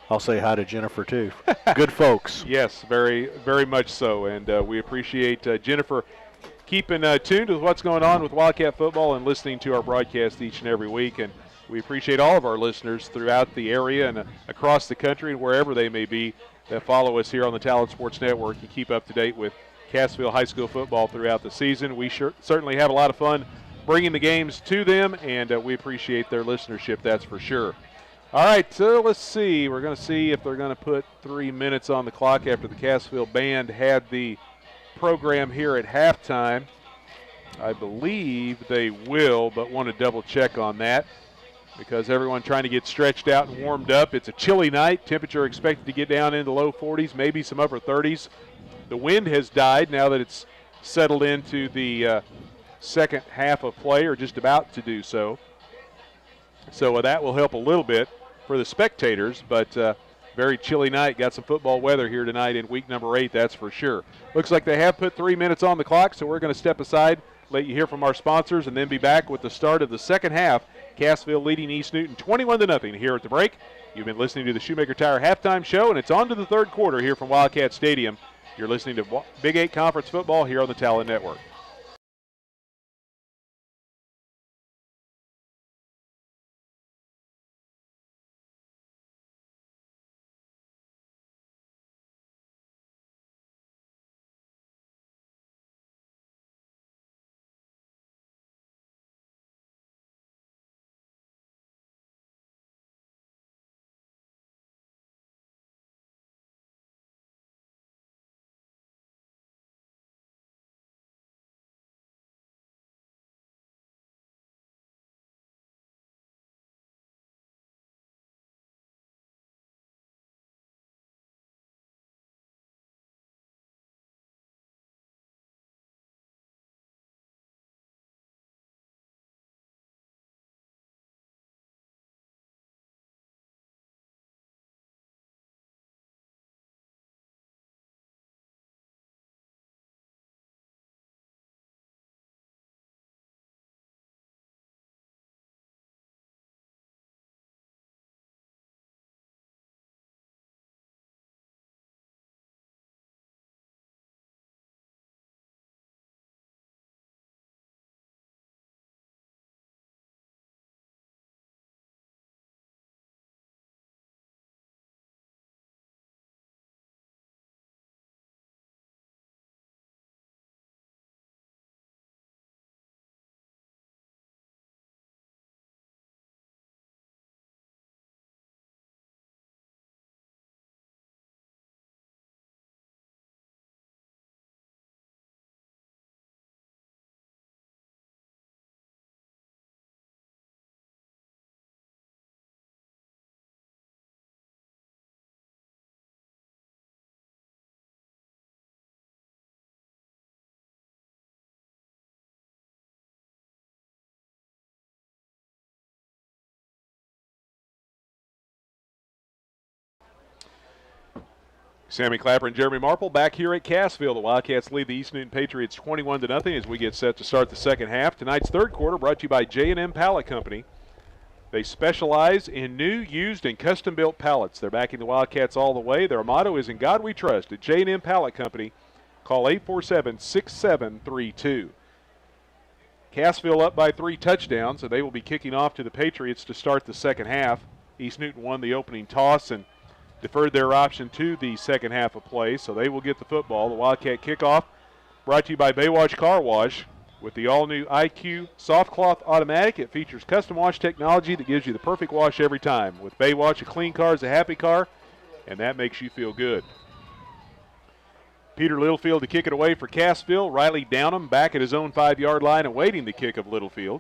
I'll say hi to Jennifer too. Good folks. Yes, very, very much so, and we appreciate Jennifer keeping tuned with what's going on with Wildcat football and listening to our broadcast each and every week. And we appreciate all of our listeners throughout the area and across the country and wherever they may be that follow us here on the Talent Sports Network and keep up to date with Cassville High School football throughout the season. We certainly have a lot of fun bringing the games to them, and we appreciate their listenership, that's for sure. All right, so let's see. We're going to see if they're going to put 3 minutes on the clock after the Cassville band had the program here at halftime. I believe they will, but want to double check on that because everyone trying to get stretched out and warmed up. It's a chilly night. Temperature expected to get down into low 40s, maybe some upper 30s. The wind has died now that it's settled into the second half of play, or just about to do so. So that will help a little bit for the spectators, but very chilly night. Got some football weather here tonight in week number 8, that's for sure. Looks like they have put 3 minutes on the clock, so we're going to step aside, let you hear from our sponsors, and then be back with the start of the second half. Cassville leading East Newton 21-0 here at the break. You've been listening to the Shoemaker Tire halftime show, and it's on to the third quarter here from Wildcat Stadium. You're listening to Big 8 Conference football here on the Talent Network. Sammy Clapper and Jeremy Marple back here at Cassville. The Wildcats lead the East Newton Patriots 21-0 as we get set to start the second half. Tonight's third quarter brought to you by J&M Pallet Company. They specialize in new, used, and custom-built pallets. They're backing the Wildcats all the way. Their motto is, "In God We Trust." At J&M Pallet Company, call 847-6732. Cassville up by 3 touchdowns, so they will be kicking off to the Patriots to start the second half. East Newton won the opening toss and deferred their option to the second half of play, so they will get the football. The Wildcat kickoff brought to you by Baywatch Car Wash. With the all-new IQ Soft Cloth Automatic, it features custom wash technology that gives you the perfect wash every time. With Baywatch, a clean car is a happy car, and that makes you feel good. Peter Littlefield to kick it away for Cassville. Riley Downham back at his own 5-yard line awaiting the kick of Littlefield.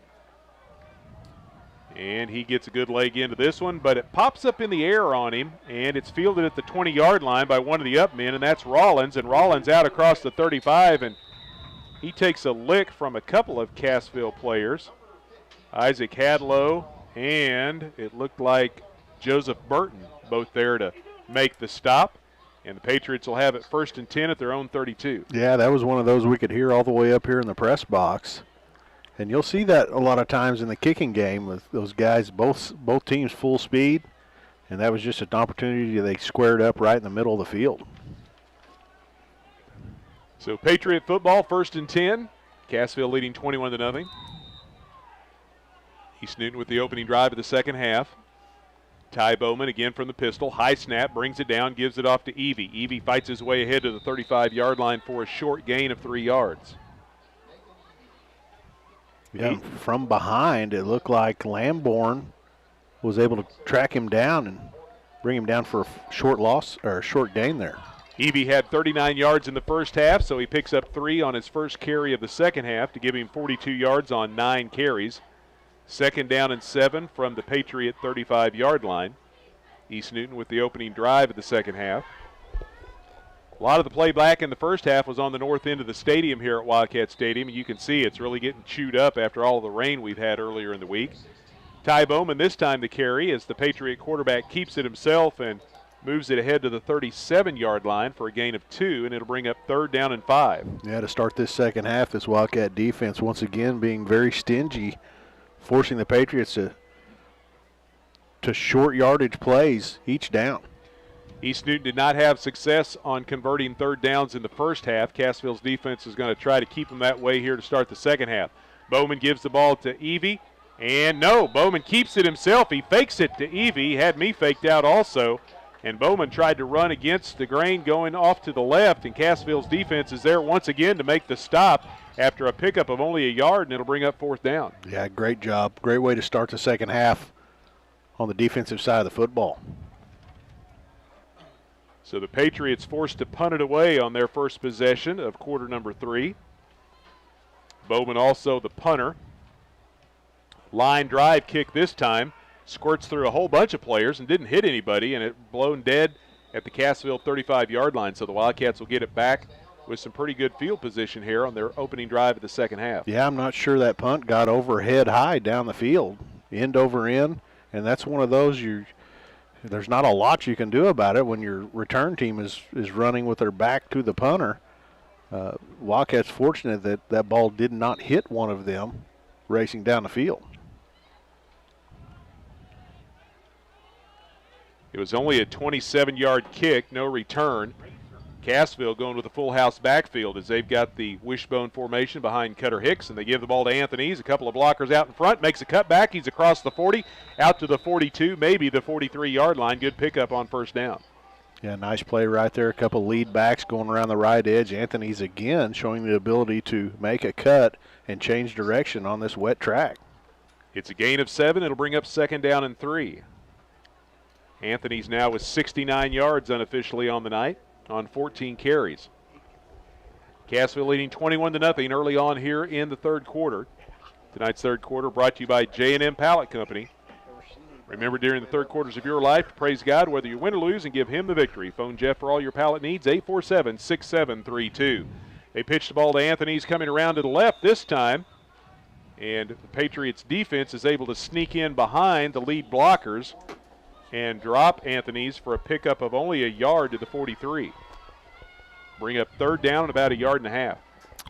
And he gets a good leg into this one, but it pops up in the air on him, and it's fielded at the 20-yard line by one of the up men, and that's Rollins. And Rollins out across the 35, and he takes a lick from a couple of Cassville players. Isaac Hadlow and it looked like Joseph Burton, both there to make the stop. And the Patriots will have it 1st and 10 at their own 32. Yeah, that was one of those we could hear all the way up here in the press box. And you'll see that a lot of times in the kicking game with those guys, both teams full speed. And that was just an opportunity they squared up right in the middle of the field. So Patriot football, 1st and 10. Cassville leading 21-0. East Newton with the opening drive of the second half. Ty Bowman again from the pistol. High snap, brings it down, gives it off to Evie. Evie fights his way ahead to the 35-yard line for a short gain of 3 yards. Yeah, from behind, it looked like Lamborn was able to track him down and bring him down for a short loss or a short gain there. Evie had 39 yards in the first half, so he picks up 3 on his first carry of the second half to give him 42 yards on 9 carries. 2nd down and 7 from the Patriot 35-yard line. East Newton with the opening drive of the second half. A lot of the play back in the first half was on the north end of the stadium here at Wildcat Stadium, and you can see it's really getting chewed up after all the rain we've had earlier in the week. Ty Bowman this time to carry as the Patriot quarterback keeps it himself and moves it ahead to the 37-yard line for a gain of 2, and it'll bring up 3rd down and 5. Yeah, to start this second half, this Wildcat defense once again being very stingy, forcing the Patriots to short yardage plays each down. East Newton did not have success on converting 3rd downs in the first half. Cassville's defense is going to try to keep them that way here to start the second half. Bowman gives the ball to Evie, and no, Bowman keeps it himself. He fakes it to Evie. He had me faked out also, and Bowman tried to run against the grain going off to the left, and Cassville's defense is there once again to make the stop after a pickup of only a yard, and it'll bring up 4th down. Yeah, great job. Great way to start the second half on the defensive side of the football. So the Patriots forced to punt it away on their first possession of quarter number 3. Bowman also the punter. Line drive kick this time. Squirts through a whole bunch of players and didn't hit anybody, and it blown dead at the Cassville 35-yard line. So the Wildcats will get it back with some pretty good field position here on their opening drive of the second half. Yeah, I'm not sure that punt got overhead high down the field, end over end, and that's one of those there's not a lot you can do about it when your return team is running with their back to the punter. Wildcats fortunate that ball did not hit one of them racing down the field. It was only a 27-yard kick, no return. Cassville going with a full house backfield as they've got the wishbone formation behind Cutter Hicks, and they give the ball to Anthony's. A couple of blockers out in front, makes a cutback. He's across the 40, out to the 42, maybe the 43-yard line. Good pickup on 1st down. Yeah, nice play right there. A couple lead backs going around the right edge. Anthony's again showing the ability to make a cut and change direction on this wet track. It's a gain of 7. It'll bring up 2nd down and 3. Anthony's now with 69 yards unofficially on the night on 14 carries. Cassville leading 21-0 early on here in the third quarter. Tonight's third quarter brought to you by J&M Pallet Company. Remember, during the third quarters of your life, to praise God whether you win or lose and give Him the victory. Phone Jeff for all your pallet needs, 847-6732. They pitch the ball to Anthony's coming around to the left this time. And the Patriots defense is able to sneak in behind the lead blockers. and drop Anthony's for a pickup of only a yard to the 43. Bring up third down and about a yard and a half.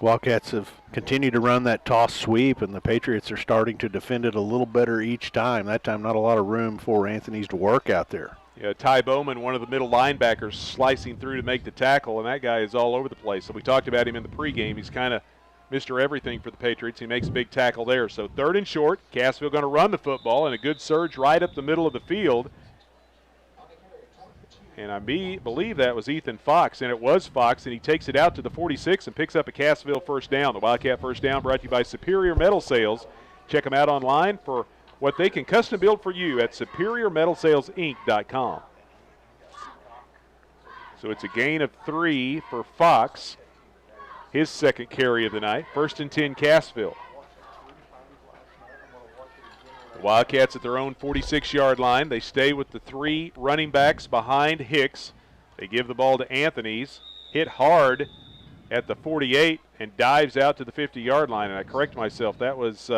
Wildcats have continued to run that toss sweep, and the Patriots are starting to defend it a little better each time. That time, not a lot of room for Anthony's to work out there. Yeah, Ty Bowman, one of the middle linebackers, slicing through to make the tackle, and that guy is all over the place. So we talked about him in the pregame. He's kind of Mr. Everything for the Patriots. He makes a big tackle there. So third and short, Cassville going to run the football, and a good surge right up the middle of the field. And I believe that was Ethan Fox, and it was Fox, and he takes it out to the 46 and picks up a Cassville first down. The Wildcat first down brought to you by Superior Metal Sales. Check them out online for what they can custom build for you at SuperiorMetalSalesInc.com. So it's a gain of 3 for Fox, his second carry of the night. First and 10, Cassville. The Wildcats at their own 46-yard line. They stay with the 3 running backs behind Hicks. They give the ball to Anthony's. Hit hard at the 48 and dives out to the 50-yard line. And I correct myself, that was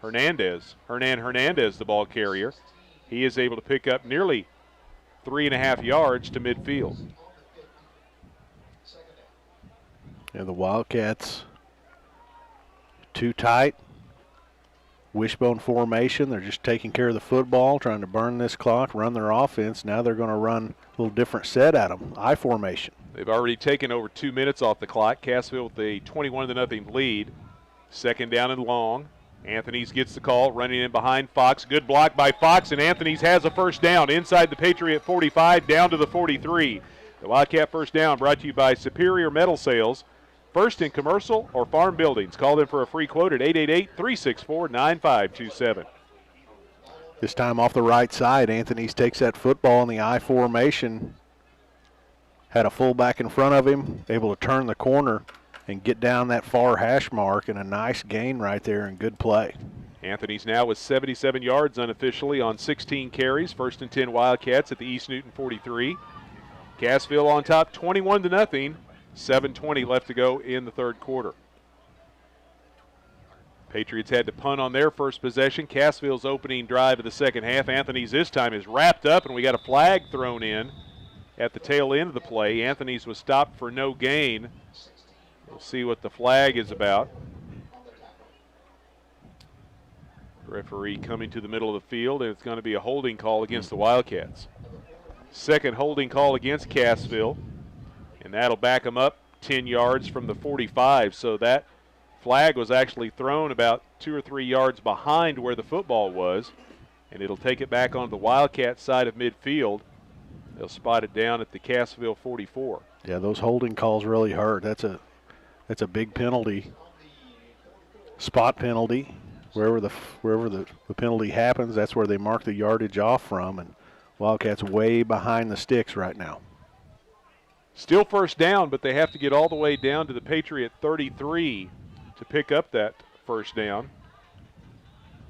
Hernan Hernandez, the ball carrier. He is able to pick up nearly 3.5 yards to midfield. And the Wildcats too tight. Wishbone formation. They're just taking care of the football, trying to burn this clock, run their offense. Now they're going to run a little different set at them. I formation. They've already taken over 2 minutes off the clock. Cassville with a 21-0 lead. Second down and long. Anthony's gets the call, running in behind Fox. Good block by Fox, and Anthony's has a first down inside the Patriot 45, down to the 43. The Wildcat first down brought to you by Superior Metal Sales. First in commercial or farm buildings. Call in for a free quote at 888-364-9527. This time off the right side, Anthony's takes that football in the I formation. Had a fullback in front of him, able to turn the corner and get down that far hash mark, and a nice gain right there and good play. Anthony's now with 77 yards unofficially on 16 carries. First and 10 Wildcats at the East Newton 43. Cassville on top 21-0. 7:20 left to go in the third quarter. Patriots had to punt on their first possession. Cassville's opening drive of the second half. Anthony's this time is wrapped up, and we got a flag thrown in at the tail end of the play. Anthony's was stopped for no gain. We'll see what the flag is about. Referee coming to the middle of the field, and it's going to be a holding call against the Wildcats. Second holding call against Cassville. And that'll back them up 10 yards from the 45. So that flag was actually thrown about 2 or 3 yards behind where the football was. And it'll take it back on the Wildcat side of midfield. They'll spot it down at the Cassville 44. Yeah, those holding calls really hurt. That's a big penalty. Spot penalty. Wherever the penalty happens, that's where they mark the yardage off from. And Wildcats way behind the sticks right now. Still first down, but they have to get all the way down to the Patriot 33 to pick up that first down.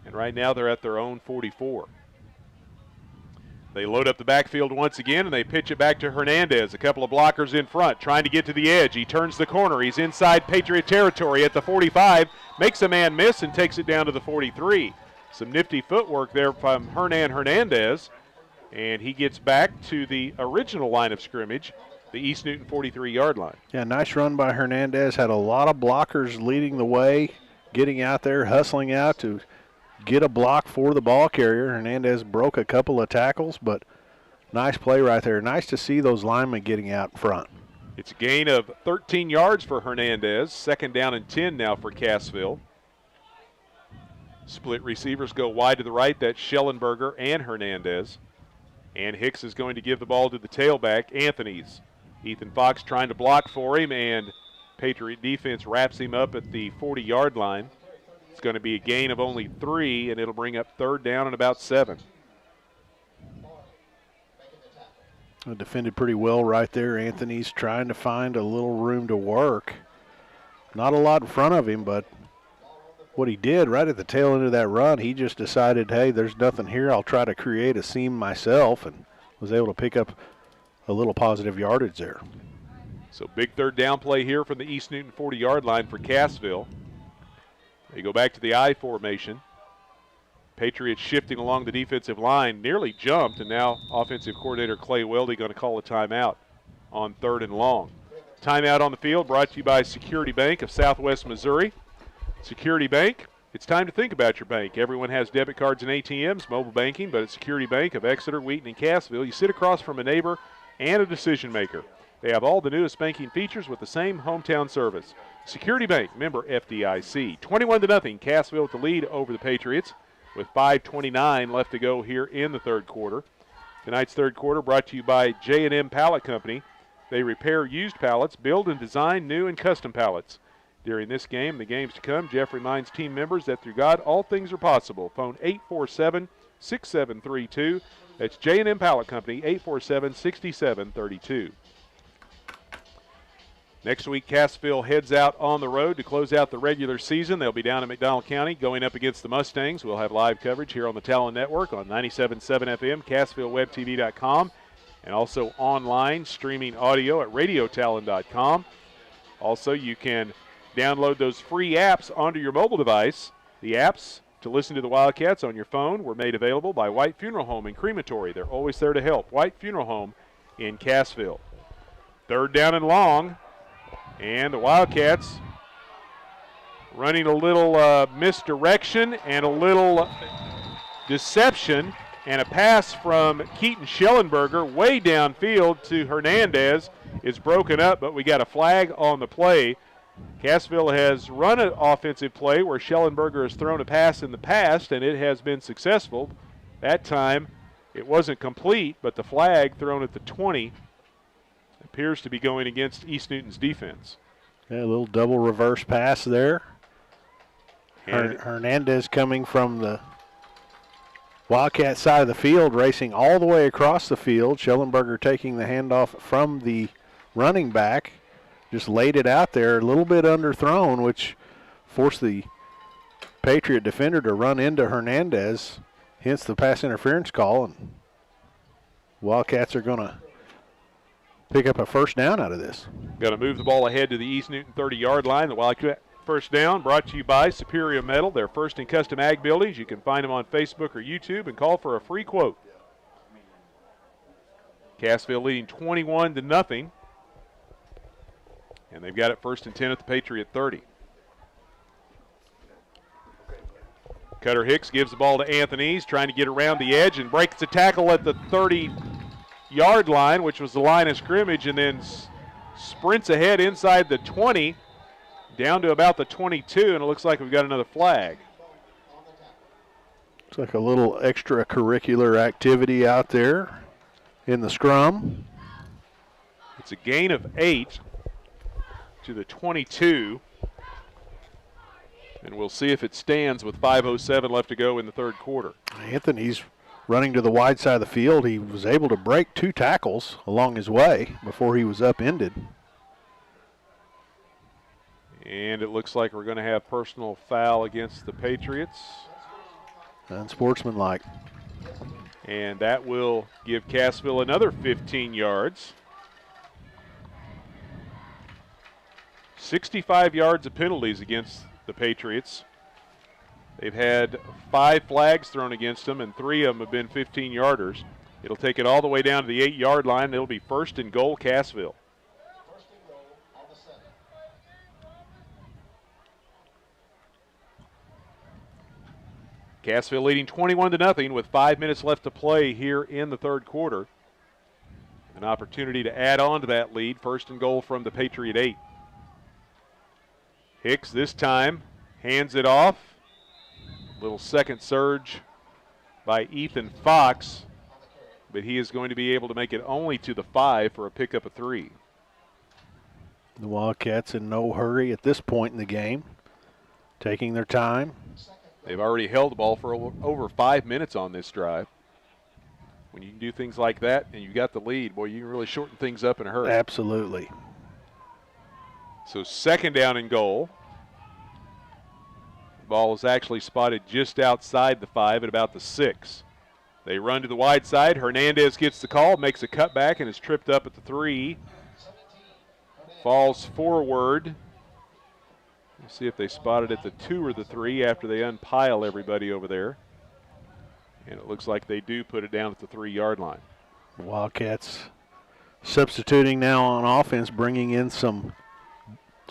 And right now they're at their own 44. They load up the backfield once again, and they pitch it back to Hernandez. A couple of blockers in front, trying to get to the edge. He turns the corner. He's inside Patriot territory at the 45, makes a man miss and takes it down to the 43. Some nifty footwork there from Hernan Hernandez, and he gets back to the original line of scrimmage, the East Newton 43-yard line. Yeah, nice run by Hernandez. Had a lot of blockers leading the way, getting out there, hustling out to get a block for the ball carrier. Hernandez broke a couple of tackles, but nice play right there. Nice to see those linemen getting out in front. It's a gain of 13 yards for Hernandez. Second down and 10 now for Cassville. Split receivers go wide to the right. That's Schellenberger and Hernandez. And Hicks is going to give the ball to the tailback, Anthony's. Ethan Fox trying to block for him, and Patriot defense wraps him up at the 40-yard line. It's going to be a gain of only 3, and it'll bring up third down and about 7. Defended pretty well right there. Anthony's trying to find a little room to work. Not a lot in front of him, but what he did right at the tail end of that run, he just decided, hey, there's nothing here. I'll try to create a seam myself, and was able to pick up a little positive yardage there. So big third down play here from the East Newton 40-yard line for Cassville. They go back to the I formation. Patriots shifting along the defensive line, nearly jumped, and now offensive coordinator Clay Weldy going to call a timeout on 3rd and long. Timeout on the field brought to you by Security Bank of Southwest Missouri. Security Bank, it's time to think about your bank. Everyone has debit cards and ATMs, mobile banking, but at Security Bank of Exeter, Wheaton, and Cassville, you sit across from a neighbor and a decision maker. They have all the newest banking features with the same hometown service. Security Bank, member FDIC. 21-0, Cassville with the lead over the Patriots with 5:29 left to go here in the third quarter. Tonight's third quarter brought to you by J&M Pallet Company. They repair used pallets, build and design new and custom pallets. During this game and the games to come, Jeff reminds team members that through God, all things are possible. Phone 847-6732. That's J&M Pallet Company, 847-6732. Next week, Cassville heads out on the road to close out the regular season. They'll be down in McDonald County going up against the Mustangs. We'll have live coverage here on the Talon Network on 97.7 FM, CassvilleWebTV.com, and also online streaming audio at radiotalon.com. Also, you can download those free apps onto your mobile device. The apps to listen to the Wildcats on your phone were made available by White Funeral Home and Crematory. They're always there to help. White Funeral Home in Cassville. 3rd down and long. And the Wildcats running a little misdirection and a little deception, and a pass from Keaton Schellenberger way downfield to Hernandez is broken up, but we got a flag on the play. Cassville has run an offensive play where Schellenberger has thrown a pass in the past, and it has been successful. That time it wasn't complete, but the flag thrown at the 20 appears to be going against East Newton's defense. Yeah, a little double reverse pass there. Hernandez coming from the Wildcat side of the field, racing all the way across the field. Schellenberger taking the handoff from the running back. Just laid it out there, a little bit underthrown, which forced the Patriot defender to run into Hernandez, hence the pass interference call. And Wildcats are going to pick up a first down out of this. Going to move the ball ahead to the East Newton 30-yard line. The Wildcat first down brought to you by Superior Metal. They're first in custom ag buildings. You can find them on Facebook or YouTube and call for a free quote. Cassville leading 21-0. And they've got it 1st and 10 at the Patriot 30. Cutter Hicks gives the ball to Anthony's, trying to get around the edge and breaks the tackle at the 30-yard line, which was the line of scrimmage, and then sprints ahead inside the 20, down to about the 22, and it looks like we've got another flag. Looks like a little extracurricular activity out there in the scrum. It's a gain of 8 to the 22, and we'll see if it stands with 5:07 left to go in the third quarter. Anthony's running to the wide side of the field. He was able to break 2 tackles along his way before he was upended. And it looks like we're going to have personal foul against the Patriots. Unsportsmanlike. And that will give Cassville another 15 yards. 65 yards of penalties against the Patriots. They've had 5 flags thrown against them, and 3 of them have been 15-yarders. It'll take it all the way down to the 8-yard line. It'll be 1st and goal, Cassville. Cassville leading 21-0 with 5 minutes left to play here in the third quarter. An opportunity to add on to that lead. 1st and goal from the Patriot 8. Hicks this time hands it off. Little second surge by Ethan Fox, but he is going to be able to make it only to the 5 for a pickup of 3. The Wildcats in no hurry at this point in the game, taking their time. They've already held the ball for over 5 minutes on this drive. When you can do things like that and you got the lead, boy, you can really shorten things up in a hurry. Absolutely. So 2nd down and goal. The ball is actually spotted just outside the 5 at about the 6. They run to the wide side. Hernandez gets the call, makes a cutback, and is tripped up at the 3. Falls forward. Let's see if they spot it at the 2 or the 3 after they unpile everybody over there. And it looks like they do put it down at the 3-yard line. Wildcats substituting now on offense, bringing in some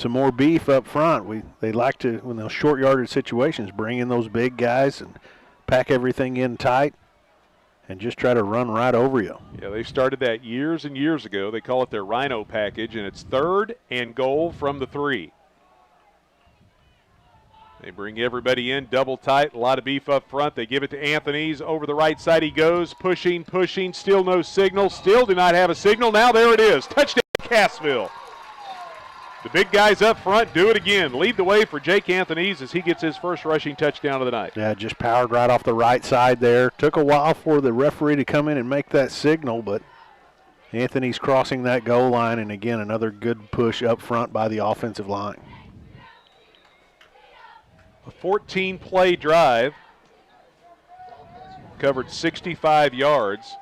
more beef up front. They like to, when those short yardage situations, bring in those big guys and pack everything in tight and just try to run right over you. Yeah, they started that years and years ago. They call it their Rhino package, and it's 3rd and goal from the 3. They bring everybody in double tight, a lot of beef up front. They give it to Anthony's. Over the right side he goes, pushing, still no signal, still do not have a signal. Now there it is, touchdown Cassville. The big guys up front do it again. Lead the way for Jake Anthony's as he gets his first rushing touchdown of the night. Yeah, just powered right off the right side there. Took a while for the referee to come in and make that signal, but Anthony's crossing that goal line, and again, another good push up front by the offensive line. A 14-play drive, covered 65 yards,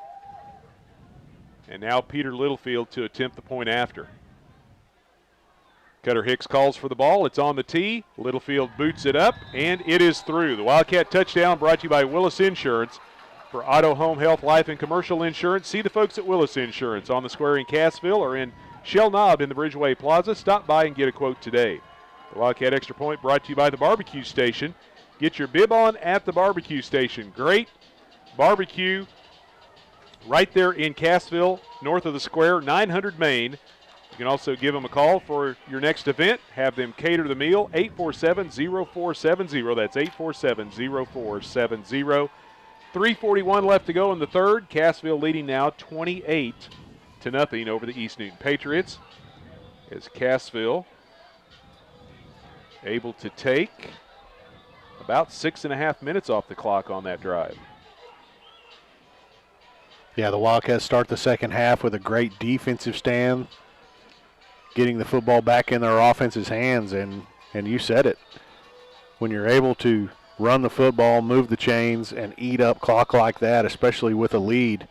and now Peter Littlefield to attempt the point after. Cutter Hicks calls for the ball. It's on the tee. Littlefield boots it up, and it is through. The Wildcat touchdown brought to you by Willis Insurance. For auto, home, health, life, and commercial insurance, see the folks at Willis Insurance on the square in Cassville or in Shell Knob in the Bridgeway Plaza. Stop by and get a quote today. The Wildcat Extra Point brought to you by the Barbecue Station. Get your bib on at the Barbecue Station. Great barbecue right there in Cassville, north of the square, 900 Main. You can also give them a call for your next event. Have them cater the meal, 847-0470. That's 847-0470. 3:41 left to go in the third. Cassville leading now 28-0 over the East Newton Patriots. As Cassville able to take about 6.5 minutes off the clock on that drive. Yeah, the Wildcats start the second half with a great defensive stand, getting the football back in their offense's hands, and you said it. When you're able to run the football, move the chains, and eat up clock like that, especially with a lead,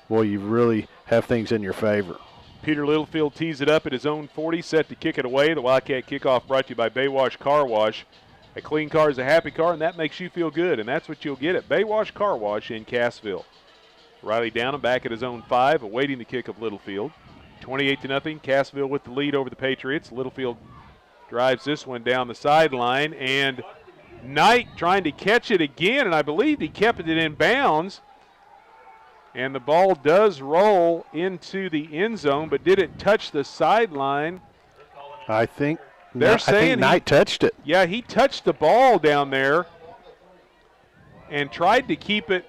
boy, you really have things in your favor. Peter Littlefield tees it up at his own 40, set to kick it away. The Wildcat kickoff brought to you by Baywash Car Wash. A clean car is a happy car, and that makes you feel good, and that's what you'll get at Baywash Car Wash in Cassville. Riley Downham back at his own 5, awaiting the kick of Littlefield. 28-0, Cassville with the lead over the Patriots. Littlefield drives this one down the sideline, and Knight trying to catch it again, and I believe he kept it in bounds. And the ball does roll into the end zone, but did it touch the sideline? I think Knight touched it. Yeah, he touched the ball down there and tried to keep it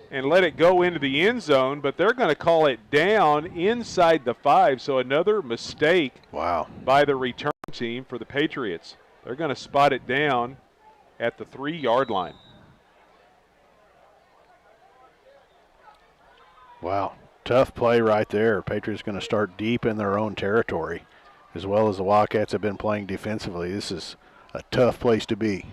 and let it go into the end zone, but they're going to call it down inside the 5, so another mistake by the return team for the Patriots. They're going to spot it down at the 3-yard line. Wow, tough play right there. Patriots going to start deep in their own territory, as well as the Wildcats have been playing defensively. This is a tough place to be.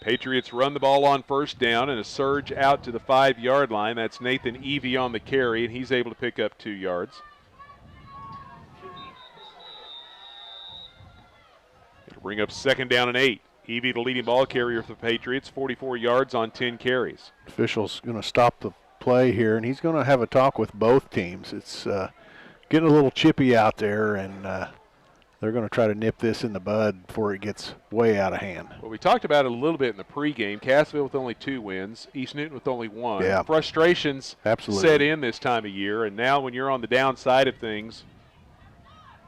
Patriots run the ball on first down and a surge out to the 5-yard line. That's Nathan Evie on the carry, and he's able to pick up 2 yards. It'll bring up 2nd down and 8. Evie, the leading ball carrier for the Patriots, 44 yards on 10 carries. Official's going to stop the play here, and he's going to have a talk with both teams. It's getting a little chippy out there, and they're going to try to nip this in the bud before it gets way out of hand. Well, we talked about it a little bit in the pregame. Cassville with only 2 wins, East Newton with only 1. Yeah. Frustrations set in this time of year, and now when you're on the downside of things,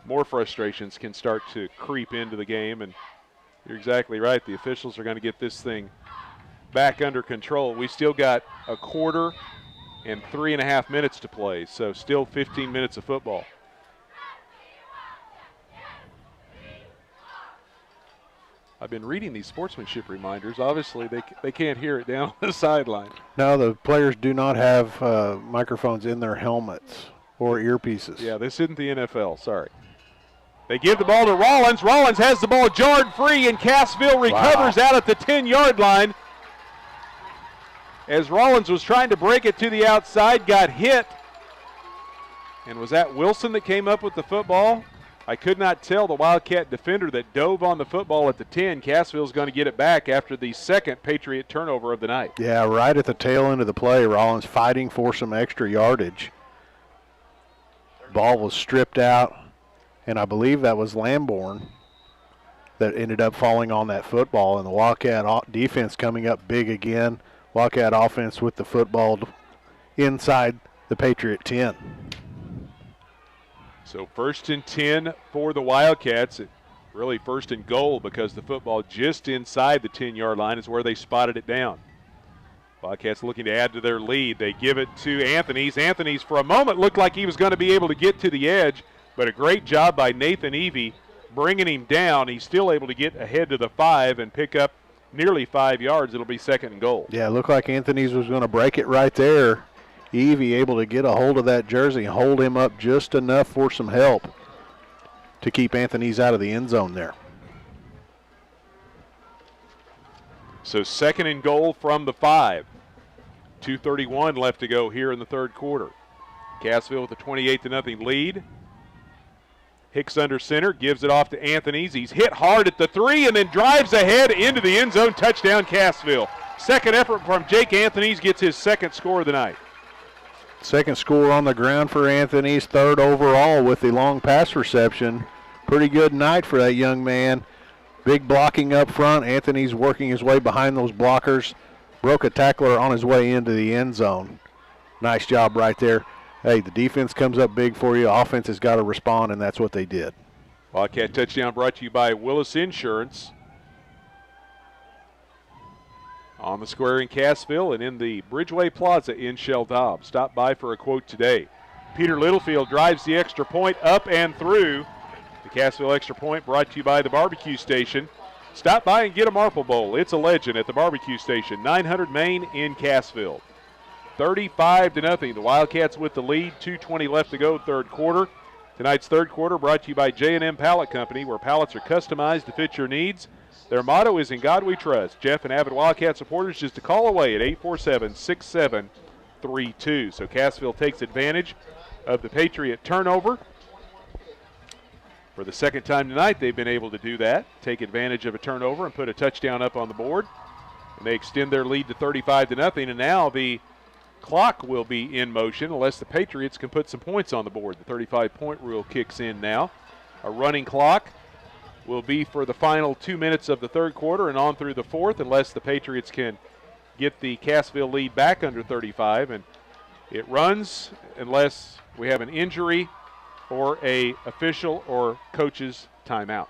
more frustrations can start to creep into the game, and you're exactly right. The officials are going to get this thing back under control. We still got a quarter and 3.5 minutes to play, so still 15 minutes of football. I've been reading these sportsmanship reminders. Obviously, they can't hear it down on the sideline. No, the players do not have microphones in their helmets or earpieces. Yeah, this isn't the NFL. Sorry. They give the ball to Rollins. Rollins has the ball jarred free, and Cassville recovers out at the 10-yard line. As Rollins was trying to break it to the outside, got hit. And was that Wilson that came up with the football? I could not tell the Wildcat defender that dove on the football at the 10. Cassville's going to get it back after the second Patriot turnover of the night. Yeah, right at the tail end of the play, Rollins fighting for some extra yardage. Ball was stripped out, and I believe that was Lamborn that ended up falling on that football, and the Wildcat defense coming up big again. Wildcat offense with the football inside the Patriot 10. So 1st and 10 for the Wildcats. Really 1st and goal because the football just inside the 10-yard line is where they spotted it down. Wildcats looking to add to their lead. They give it to Anthony's. Anthony's for a moment looked like he was going to be able to get to the edge, but a great job by Nathan Evie bringing him down. He's still able to get ahead to the 5 and pick up nearly 5 yards. It'll be 2nd and goal. Yeah, it looked like Anthony's was going to break it right there. Evie able to get a hold of that jersey and hold him up just enough for some help to keep Anthony's out of the end zone there. So 2nd and goal from the 5. 2:31 left to go here in the 3rd quarter. Cassville with a 28-0 lead. Hicks under center, gives it off to Anthony's. He's hit hard at the 3 and then drives ahead into the end zone. Touchdown, Cassville. Second effort from Jake Anthony's gets his 2nd score of the night. 2nd score on the ground for Anthony's, 3rd overall with the long pass reception. Pretty good night for that young man. Big blocking up front. Anthony's working his way behind those blockers. Broke a tackler on his way into the end zone. Nice job right there. Hey, the defense comes up big for you. Offense has got to respond, and that's what they did. Wildcat touchdown brought to you by Willis Insurance. On the square in Cassville and in the Bridgeway Plaza in Sheldon. Stop by for a quote today. Peter Littlefield drives the extra point up and through. The Cassville extra point brought to you by the barbecue station. Stop by and get a Marple Bowl. It's a legend at the barbecue station. 900 Main in Cassville. 35-0. The Wildcats with the lead. 2:20 left to go, 3rd quarter. Tonight's 3rd quarter brought to you by J&M Pallet Company, where pallets are customized to fit your needs. Their motto is "In God We Trust." Jeff and avid Wildcat supporters just a call away at 847-6732. So Cassville takes advantage of the Patriot turnover. For the 2nd time tonight, they've been able to do that, take advantage of a turnover and put a touchdown up on the board. And they extend their lead to 35-0, and now the clock will be in motion unless the Patriots can put some points on the board. The 35-point rule kicks in now. A running clock will be for the final 2 minutes of the 3rd quarter and on through the 4th unless the Patriots can get the Cassville lead back under 35. And it runs unless we have an injury or a official or coach's timeout.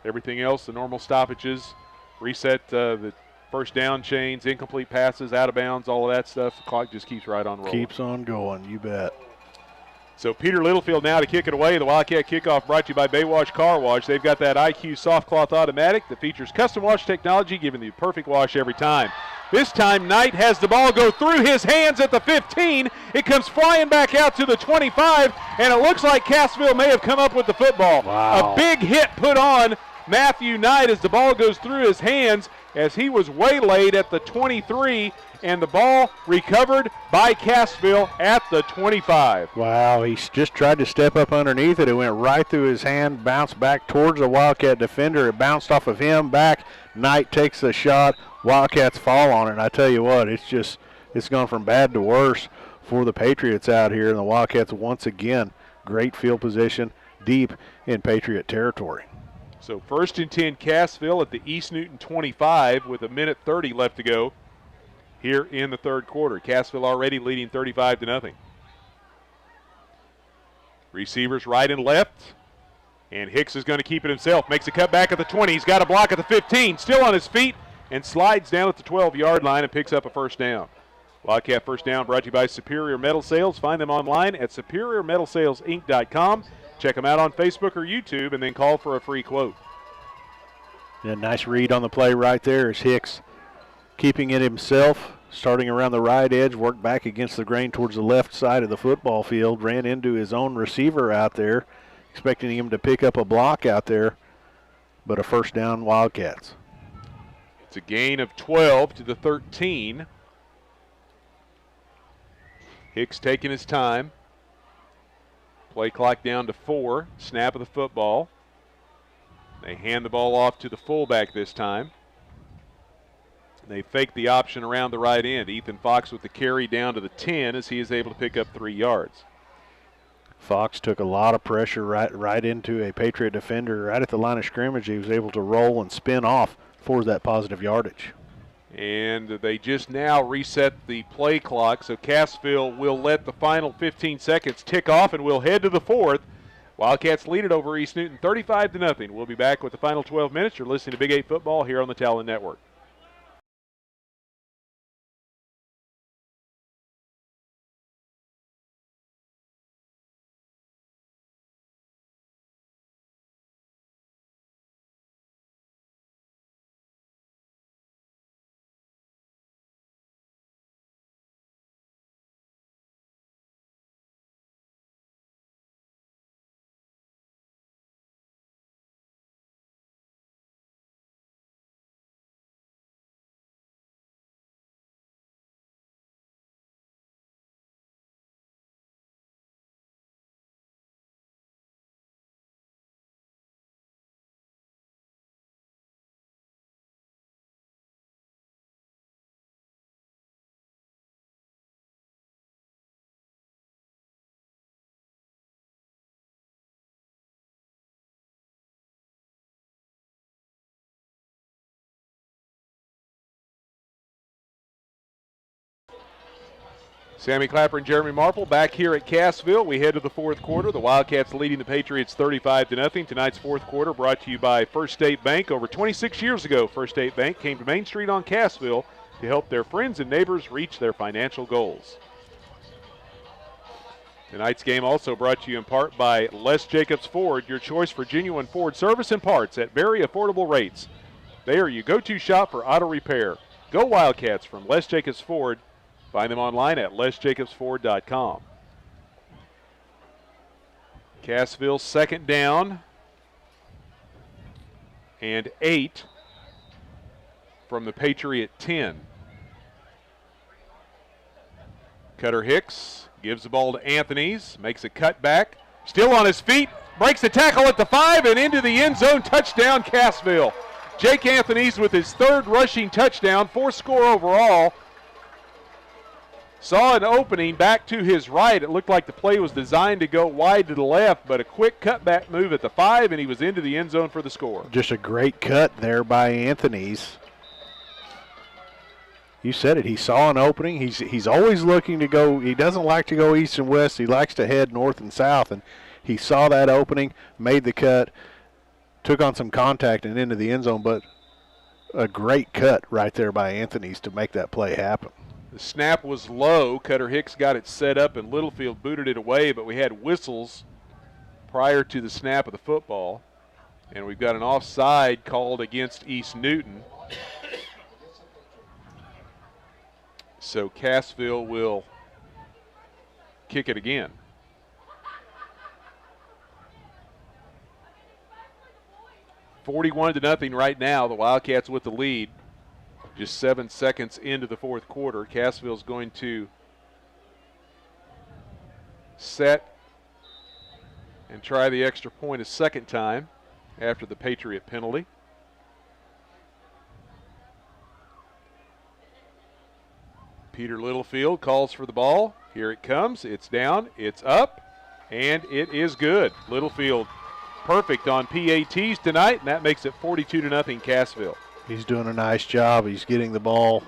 Everything else, the normal stoppages, reset the first down chains, incomplete passes, out of bounds, all of that stuff. The clock just keeps right on rolling. Keeps on going, you bet. So Peter Littlefield now to kick it away. The Wildcat kickoff brought to you by Baywash Car Wash. They've got that IQ Soft Cloth Automatic that features custom wash technology, giving the perfect wash every time. This time, Knight has the ball go through his hands at the 15. It comes flying back out to the 25, and it looks like Cassville may have come up with the football. Wow. A big hit put on Matthew Knight as the ball goes through his hands as he was waylaid at the 23, and the ball recovered by Cassville at the 25. Wow, he just tried to step up underneath it. It went right through his hand, bounced back towards the Wildcat defender. It bounced off of him back. Knight takes the shot. Wildcats fall on it. And I tell you what, it's gone from bad to worse for the Patriots out here. And the Wildcats once again, great field position deep in Patriot territory. So 1st and 10 Cassville at the East Newton 25 with 1:30 left to go here in the 3rd quarter. Cassville already leading 35-0. Receivers right and left. And Hicks is going to keep it himself. Makes a cut back at the 20. He's got a block at the 15. Still on his feet and slides down at the 12-yard line and picks up a first down. Wildcat first down brought to you by Superior Metal Sales. Find them online at superiormetalsalesinc.com. Check them out on Facebook or YouTube and then call for a free quote. Yeah, nice read on the play right there as Hicks keeping it himself, starting around the right edge, worked back against the grain towards the left side of the football field, ran into his own receiver out there, expecting him to pick up a block out there, but a first down Wildcats. It's a gain of 12 to the 13. Hicks taking his time. Play clock down to 4. Snap of the football. They hand the ball off to the fullback this time. They fake the option around the right end. Ethan Fox with the carry down to the 10 as he is able to pick up 3 yards. Fox took a lot of pressure right into a Patriot defender right at the line of scrimmage. He was able to roll and spin off for that positive yardage. And they just now reset the play clock, so Cassville will let the final 15 seconds tick off, and we'll head to the 4th. Wildcats lead it over East Newton 35-0. We'll be back with the final 12 minutes. You're listening to Big 8 Football here on the Talon Network. Sammy Clapper and Jeremy Marple back here at Cassville. We head to the 4th quarter. The Wildcats leading the Patriots 35-0. Tonight's 4th quarter brought to you by First State Bank. Over 26 years ago, First State Bank came to Main Street on Cassville to help their friends and neighbors reach their financial goals. Tonight's game also brought to you in part by Les Jacobs Ford, your choice for genuine Ford service and parts at very affordable rates. They are your go-to shop for auto repair. Go Wildcats from Les Jacobs Ford. Find them online at lesjacobsford.com. Cassville 2nd down and 8 from the Patriot 10. Cutter Hicks gives the ball to Anthony's, makes a cutback, still on his feet, breaks the tackle at the 5 and into the end zone. Touchdown Cassville. Jake Anthony's with his 3rd rushing touchdown, 4th score overall. Saw an opening back to his right. It looked like the play was designed to go wide to the left, but a quick cutback move at the 5, and he was into the end zone for the score. Just a great cut there by Anthony's. You said it. He saw an opening. He's always looking to go. He doesn't like to go east and west. He likes to head north and south, and he saw that opening, made the cut, took on some contact and into the end zone, but a great cut right there by Anthony's to make that play happen. The snap was low. Cutter Hicks got it set up, and Littlefield booted it away, but we had whistles prior to the snap of the football. And we've got an offside called against East Newton. So Cassville will kick it again. $41-0 right now. The Wildcats with the lead. Just 7 seconds into the 4th quarter. Cassville's going to set and try the extra point a second time after the Patriot penalty. Peter Littlefield calls for the ball. Here it comes. It's down. It's up. And it is good. Littlefield perfect on PATs tonight, and that makes it 42-0 Cassville. He's doing a nice job. He's getting the ball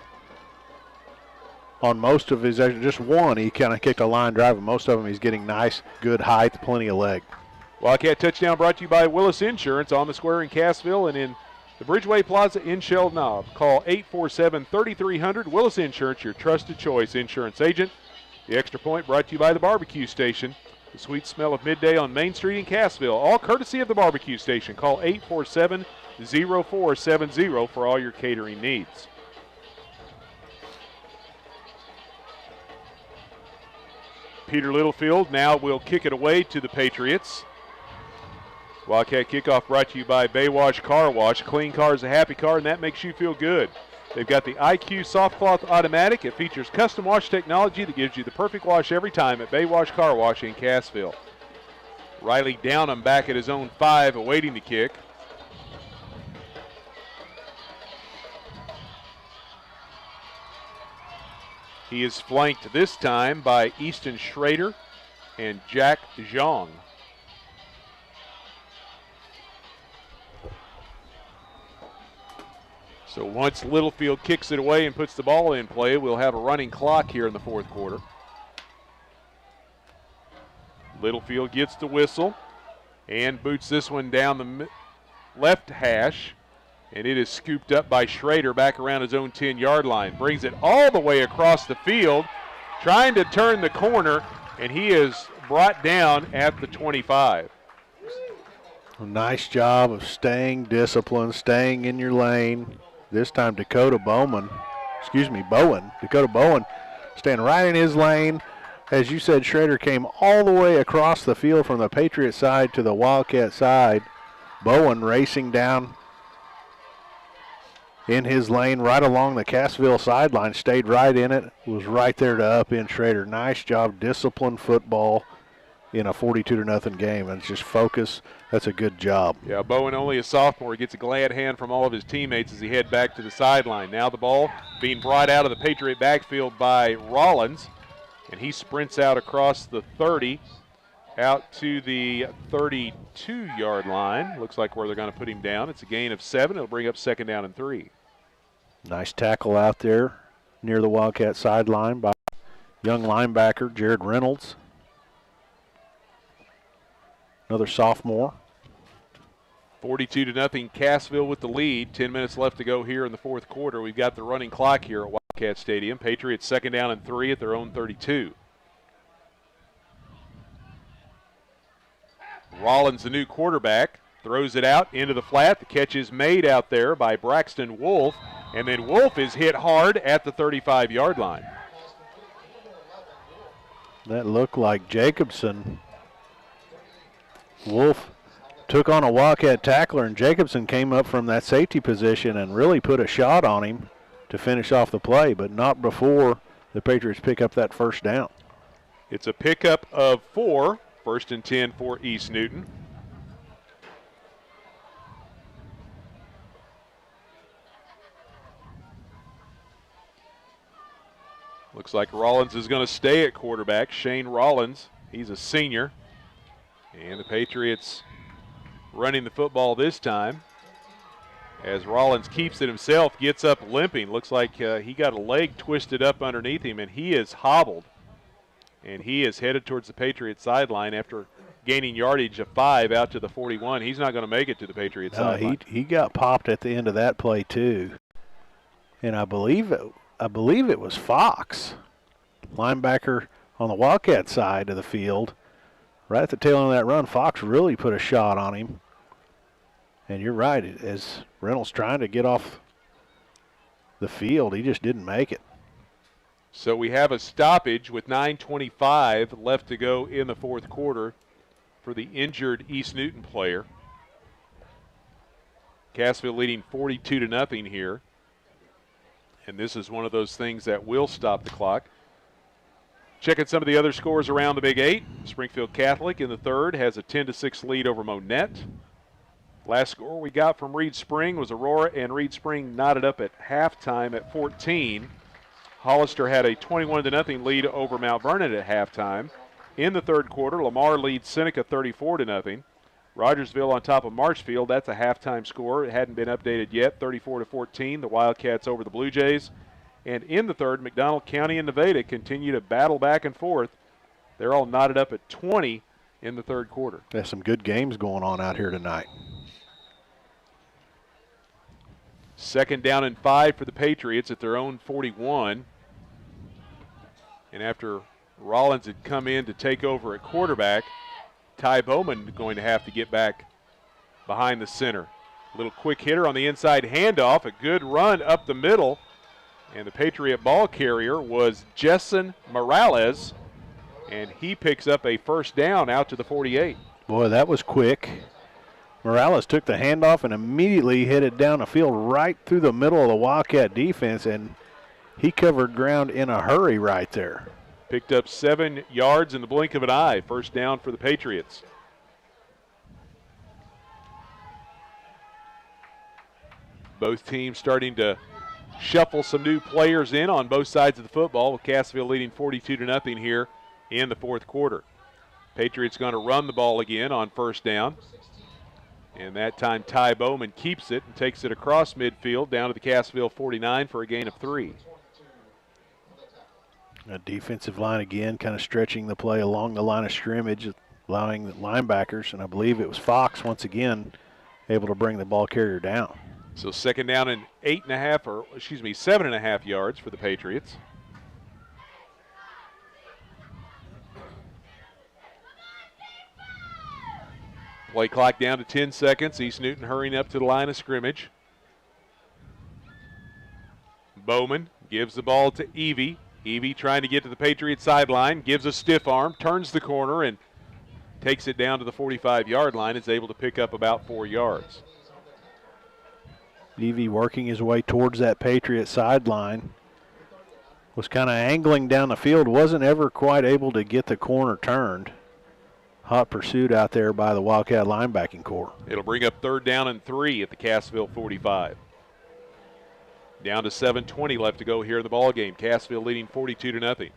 on most of his, just one, he kind of kicked a line drive, and most of them he's getting nice, good height, plenty of leg. Wildcat touchdown brought to you by Willis Insurance on the square in Cassville and in the Bridgeway Plaza in Shell Knob. Call 847-3300. Willis Insurance, your trusted choice insurance agent. The extra point brought to you by the Barbecue Station. The sweet smell of midday on Main Street in Cassville. All courtesy of the Barbecue Station. Call 847-0470 for all your catering needs. Peter Littlefield now will kick it away to the Patriots. Wildcat kickoff brought to you by Baywash Car Wash. Clean car is a happy car, and that makes you feel good. They've got the IQ Soft Cloth Automatic. It features custom wash technology that gives you the perfect wash every time at Baywash Car Wash in Cassville. Riley Downham back at his own 5, awaiting the kick. He is flanked this time by Easton Schrader and Jack Zhang. So once Littlefield kicks it away and puts the ball in play, we'll have a running clock here in the fourth quarter. Littlefield gets the whistle and boots this one down the left hash, and it is scooped up by Schrader back around his own 10-yard line. Brings it all the way across the field, trying to turn the corner, and he is brought down at the 25. A nice job of staying disciplined, staying in your lane. This time Dakota Bowen, staying right in his lane. As you said, Schrader came all the way across the field from the Patriot side to the Wildcat side. Bowen racing down in his lane right along the Cassville sideline, stayed right in it, was right there to upend Schrader. Nice job, disciplined football in a 42-0 game, and just focus. That's a good job. Yeah, Bowen, only a sophomore, gets a glad hand from all of his teammates as he head back to the sideline. Now the ball being brought out of the Patriot backfield by Rollins, and he sprints out across the 30, out to the 32-yard line. Looks like where they're going to put him down. It's a gain of 7. It'll bring up 2nd down and 3. Nice tackle out there near the Wildcat sideline by young linebacker Jared Reynolds. Another sophomore. 42-0 Cassville with the lead. 10 minutes left to go here in the fourth quarter. We've got the running clock here at Wildcat Stadium. Patriots 2nd down and 3 at their own 32. Rollins, the new quarterback, throws it out into the flat. The catch is made out there by Braxton Wolf, and then Wolf is hit hard at the 35-yard line. That looked like Jacobson. Wolf took on a Wildcat tackler, and Jacobson came up from that safety position and really put a shot on him to finish off the play, but not before the Patriots pick up that first down. It's a pickup of 4, 1st and 10 for East Newton. Looks like Rollins is going to stay at quarterback. Shane Rollins, he's a senior. And the Patriots running the football this time as Rollins keeps it himself, gets up limping. Looks like he got a leg twisted up underneath him, and he is hobbled. And he is headed towards the Patriots sideline after gaining yardage of 5 out to the 41. He's not going to make it to the Patriots sideline. He got popped at the end of that play too. And I believe it was Fox, linebacker on the Wildcat side of the field. Right at the tail end of that run, Fox really put a shot on him. And you're right, as Reynolds trying to get off the field, he just didn't make it. So we have a stoppage with 9:25 left to go in the fourth quarter for the injured East Newton player. Cassville leading 42-0 here. And this is one of those things that will stop the clock. Checking some of the other scores around the Big 8. Springfield Catholic in the third has a 10-6 lead over Monette. Last score we got from Reed Spring was Aurora, and Reed Spring knotted up at halftime at 14. Hollister had a 21-0 lead over Mount Vernon at halftime. In the third quarter, Lamar leads Seneca 34-0. Rogersville on top of Marshfield, that's a halftime score. It hadn't been updated yet, 34-14. The Wildcats over the Blue Jays. And in the third, McDonald County and Nevada continue to battle back and forth. They're all knotted up at 20 in the third quarter. There's some good games going on out here tonight. 2nd down and 5 for the Patriots at their own 41. And after Rollins had come in to take over at quarterback, Ty Bowman going to have to get back behind the center. A little quick hitter on the inside handoff, a good run up the middle. And the Patriot ball carrier was Jessen Morales, and he picks up a first down out to the 48. Boy, that was quick. Morales took the handoff and immediately headed down the field right through the middle of the Wildcat defense, and he covered ground in a hurry right there. Picked up 7 yards in the blink of an eye. First down for the Patriots. Both teams starting to shuffle some new players in on both sides of the football, with Cassville leading 42-0 here in the fourth quarter. Patriots going to run the ball again on first down. And that time Ty Bowman keeps it and takes it across midfield down to the Cassville 49 for a gain of 3. A defensive line again kind of stretching the play along the line of scrimmage, allowing the linebackers, and I believe it was Fox once again, able to bring the ball carrier down. So second down and 7.5 yards for the Patriots. Play clock down to 10 seconds. East Newton hurrying up to the line of scrimmage. Bowman gives the ball to Evie. Evie trying to get to the Patriots sideline, gives a stiff arm, turns the corner, and takes it down to the 45-yard line. Is able to pick up about 4 yards. Evie working his way towards that Patriot sideline. Was kind of angling down the field, wasn't ever quite able to get the corner turned. Hot pursuit out there by the Wildcat linebacking corps. It'll bring up third down and 3 at the Cassville 45. Down to 7:20 left to go here in the ball game. Cassville leading 42-0.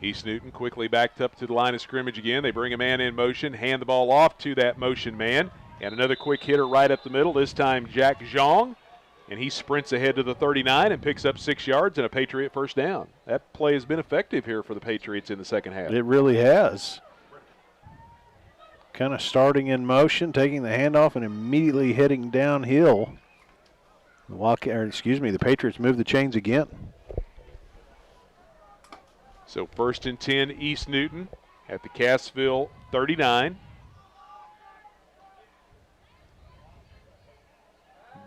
East Newton quickly backed up to the line of scrimmage again. They bring a man in motion, hand the ball off to that motion man, and another quick hitter right up the middle, this time Jack Zhang, and he sprints ahead to the 39 and picks up 6 yards and a Patriot first down. That play has been effective here for the Patriots in the second half. It really has. Kind of starting in motion, taking the handoff, and immediately heading downhill. The Patriots move the chains again. So first and 10, East Newton at the Cassville 39.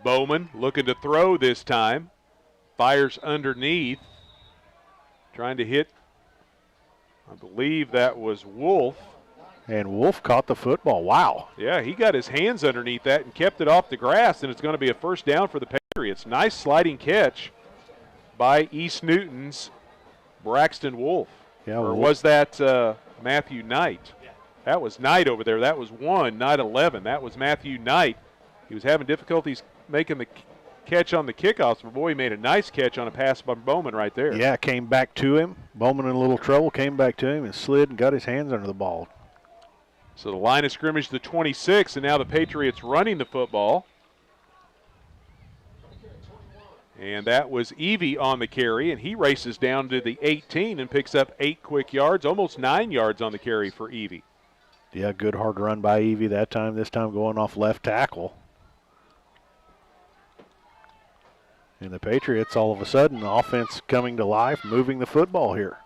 Bowman looking to throw this time. Fires underneath. Trying to hit, I believe that was Wolf. And Wolf caught the football. Wow. Yeah, he got his hands underneath that and kept it off the grass, and it's going to be a first down for the Patriots. Nice sliding catch by East Newton's Braxton Wolf. Yeah, or was that Matthew Knight? That was Knight over there. That was 1, not 11. That was Matthew Knight. He was having difficulties making the catch on the kickoffs, but boy, he made a nice catch on a pass by Bowman right there. Yeah, came back to him. Bowman in a little trouble, came back to him and slid and got his hands under the ball. So the line of scrimmage to 26, and now the Patriots running the football. And that was Evie on the carry, and he races down to the 18 and picks up 8 quick yards, almost 9 yards on the carry for Evie. Yeah, good hard run by Evie that time, this time going off left tackle. And the Patriots, all of a sudden, offense coming to life, moving the football here.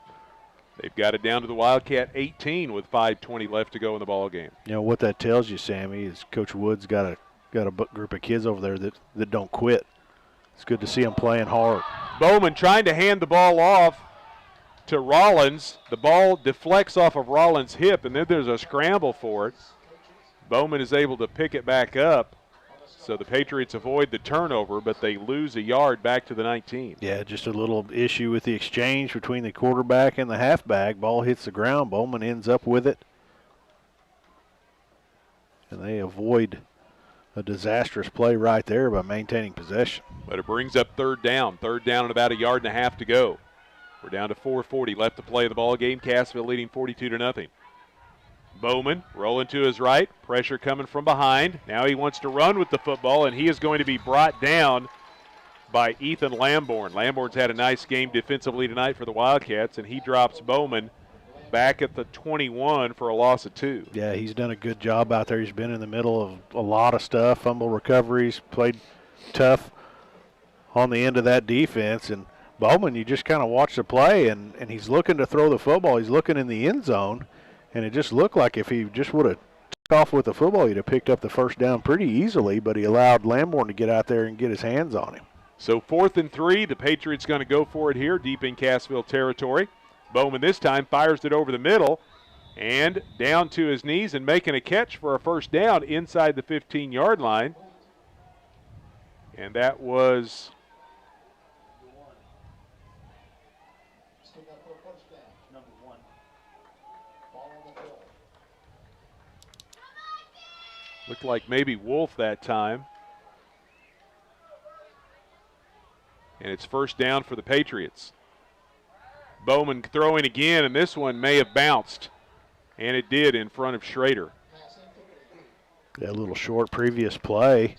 They've got it down to the Wildcat 18 with 5:20 left to go in the ball game. You know what that tells you, Sammy, is Coach Wood's got a group of kids over there that don't quit. It's good to see them playing hard. Bowman trying to hand the ball off to Rollins. The ball deflects off of Rollins' hip, and then there's a scramble for it. Bowman is able to pick it back up. So the Patriots avoid the turnover, but they lose a yard back to the 19. Yeah, just a little issue with the exchange between the quarterback and the halfback. Ball hits the ground. Bowman ends up with it. And they avoid a disastrous play right there by maintaining possession. But it brings up third down. Third down and about 1.5 yards to go. We're down to 4:40 left to play the ball game. Cassville leading 42-0. Bowman rolling to his right. Pressure coming from behind. Now he wants to run with the football, and he is going to be brought down by Ethan Lamborn. Lamborn's had a nice game defensively tonight for the Wildcats, and he drops Bowman back at the 21 for a loss of 2. Yeah, he's done a good job out there. He's been in the middle of a lot of stuff, fumble recoveries, played tough on the end of that defense. And Bowman, you just kind of watch the play, and he's looking to throw the football. He's looking in the end zone, and it just looked like if he just would have took off with the football, he'd have picked up the first down pretty easily, but he allowed Lamborn to get out there and get his hands on him. So 4th and 3, the Patriots going to go for it here, deep in Cassville territory. Bowman this time fires it over the middle and down to his knees and making a catch for a first down inside the 15-yard line. And that was Looked like maybe Wolf that time. And it's first down for the Patriots. Bowman throwing again, and this one may have bounced. And it did in front of Schrader. That little short previous play.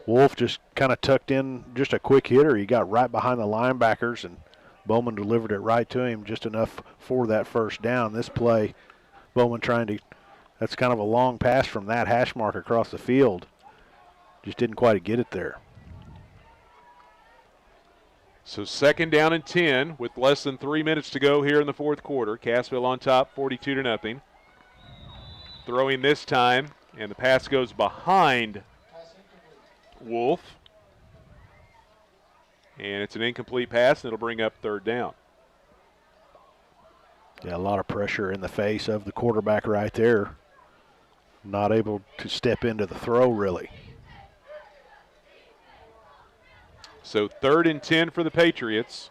Wolf just kind of tucked in just a quick hitter. He got right behind the linebackers, and Bowman delivered it right to him, just enough for that first down. This play, Bowman that's kind of a long pass from that hash mark across the field. Just didn't quite get it there. So second down and 10 with less than 3 minutes to go here in the fourth quarter. Cassville on top, 42-0. Throwing this time, and the pass goes behind Wolf. And it's an incomplete pass, and it'll bring up third down. Yeah, a lot of pressure in the face of the quarterback right there. Not able to step into the throw, really. So third and 10 for the Patriots.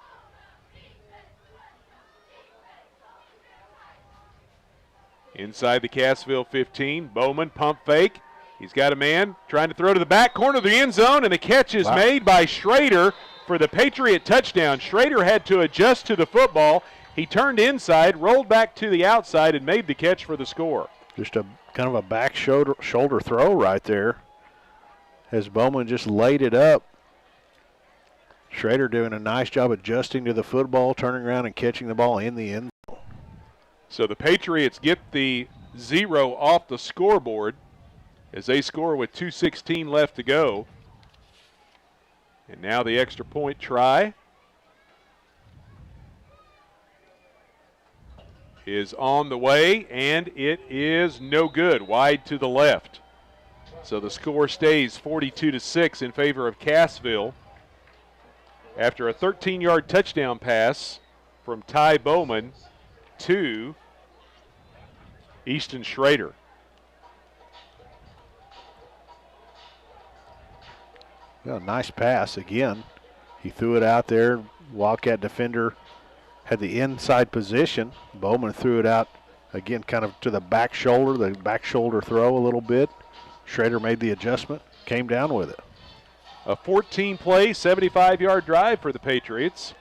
Inside the Cassville 15, Bowman pump fake. He's got a man trying to throw to the back corner of the end zone, and the catch is made by Schrader for the Patriot touchdown. Schrader had to adjust to the football. He turned inside, rolled back to the outside, and made the catch for the score. Just a kind of a back shoulder throw right there as Bowman just laid it up. Schrader doing a nice job adjusting to the football, turning around and catching the ball in the end zone. So the Patriots get the 0 off the scoreboard as they score with 2:16 left to go. And now the extra point try is on the way, and it is no good, wide to the left. So the score stays 42-6 in favor of Cassville after a 13-yard touchdown pass from Ty Bowman to Easton Schrader. Yeah, nice pass again. He threw it out there. Wildcat defender had the inside position. Bowman threw it out again kind of to the back shoulder throw a little bit. Schrader made the adjustment, came down with it. A 14-play, 75-yard drive for the Patriots.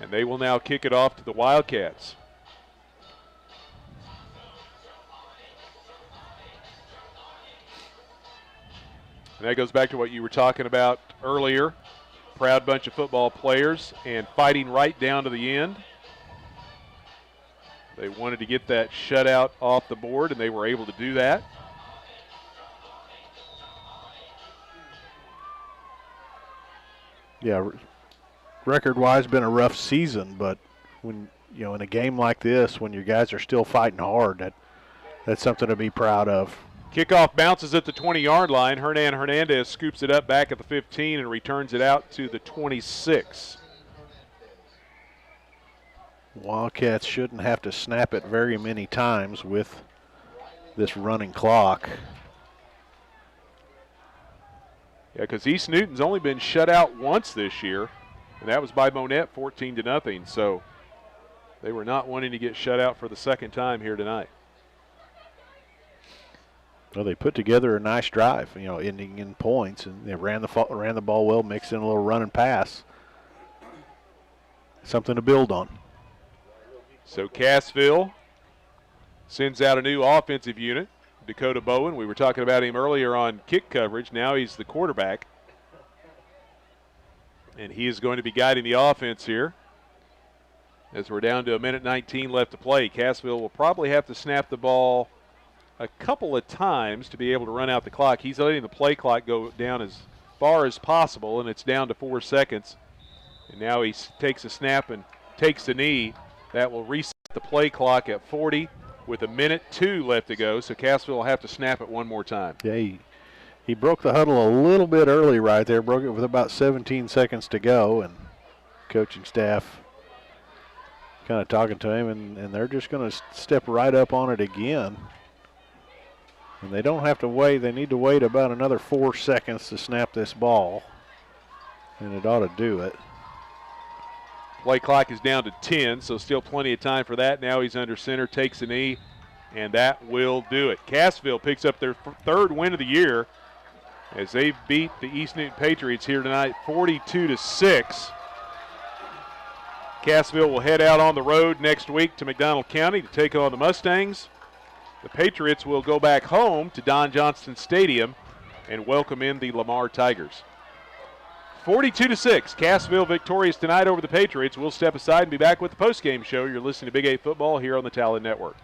And they will now kick it off to the Wildcats. And that goes back to what you were talking about earlier. Proud bunch of football players and fighting right down to the end. They wanted to get that shutout off the board, and they were able to do that. Yeah, record-wise, been a rough season, but when in a game like this, when your guys are still fighting hard, that's something to be proud of. Kickoff bounces at the 20-yard line. Hernan Hernandez scoops it up back at the 15 and returns it out to the 26. Wildcats shouldn't have to snap it very many times with this running clock. Yeah, because East Newton's only been shut out once this year, and that was by Monette, 14-0. So they were not wanting to get shut out for the second time here tonight. Well, they put together a nice drive, ending in points, and they ran the ball well, mixed in a little run and pass. Something to build on. So Cassville sends out a new offensive unit. Dakota Bowen, we were talking about him earlier on kick coverage. Now he's the quarterback. And he is going to be guiding the offense here as we're down to 1:19 left to play. Cassville will probably have to snap the ball a couple of times to be able to run out the clock. He's letting the play clock go down as far as possible, and it's down to 4 seconds. And now he takes a snap and takes the knee. That will reset the play clock at 40 with 1:02 left to go. So Cassville will have to snap it one more time. Yeah, he broke the huddle a little bit early right there, broke it with about 17 seconds to go, and coaching staff kind of talking to him, and they're just going to step right up on it again. And they don't have to wait. They need to wait about another 4 seconds to snap this ball, and it ought to do it. Play clock is down to 10, so still plenty of time for that. Now he's under center, takes a knee, and that will do it. Cassville picks up their third win of the year as they beat the East Newton Patriots here tonight 42-6. Cassville will head out on the road next week to McDonald County to take on the Mustangs. The Patriots will go back home to Don Johnston Stadium and welcome in the Lamar Tigers. 42-6, Cassville victorious tonight over the Patriots. We'll step aside and be back with the postgame show. You're listening to Big 8 Football here on the Talon Network.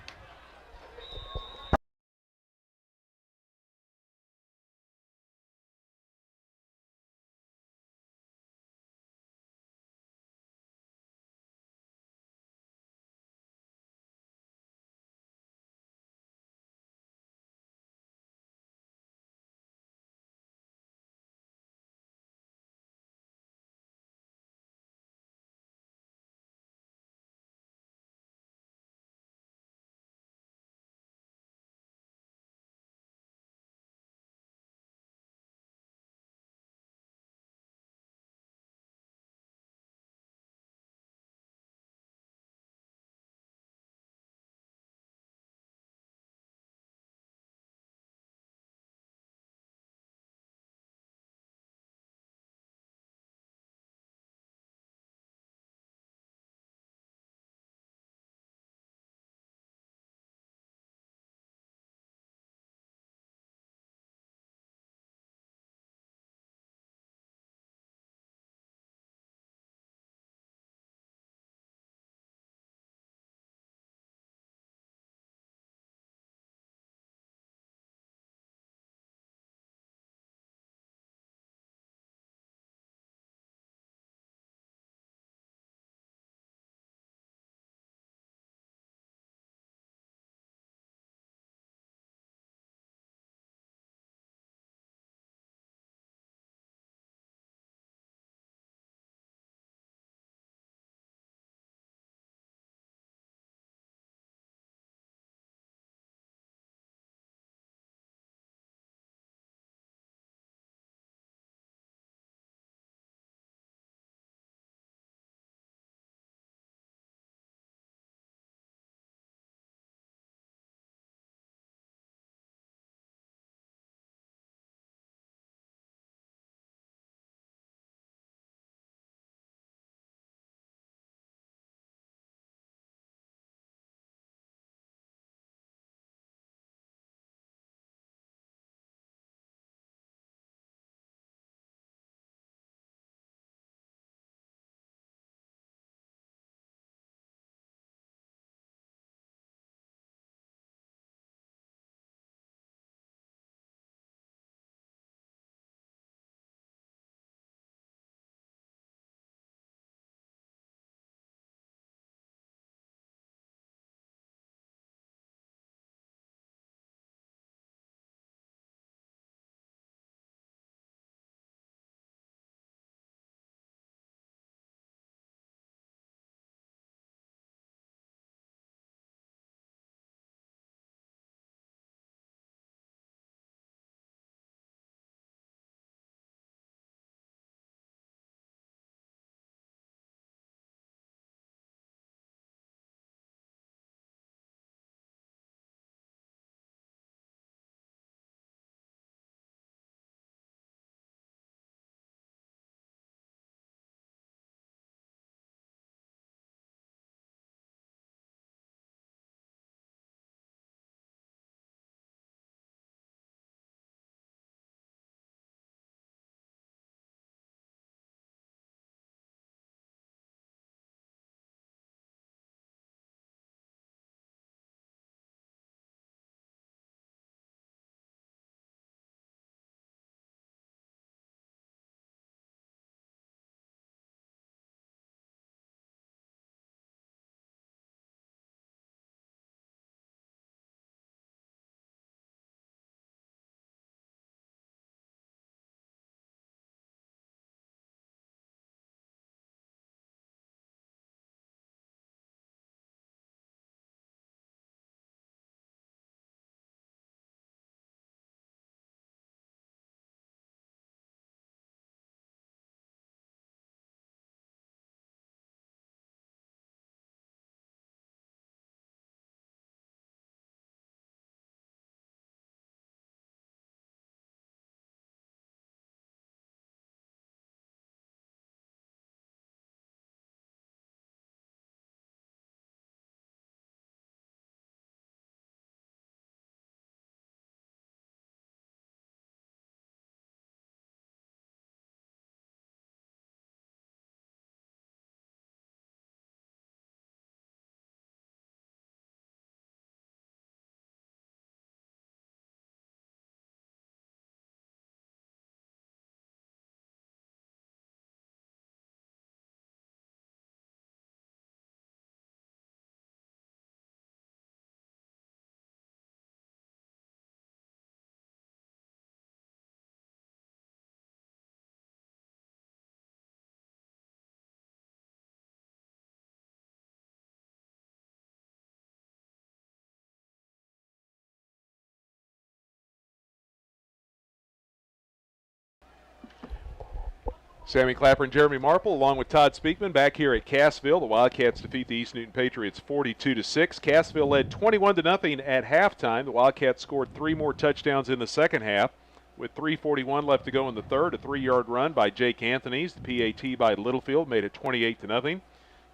Sammy Clapper and Jeremy Marple, along with Todd Speakman, back here at Cassville. The Wildcats defeat the East Newton Patriots 42-6. Cassville led 21-0 at halftime. The Wildcats scored 3 more touchdowns in the second half. With 3:41 left to go in the third, a 3-yard run by Jake Anthony's. The PAT by Littlefield made it 28-0.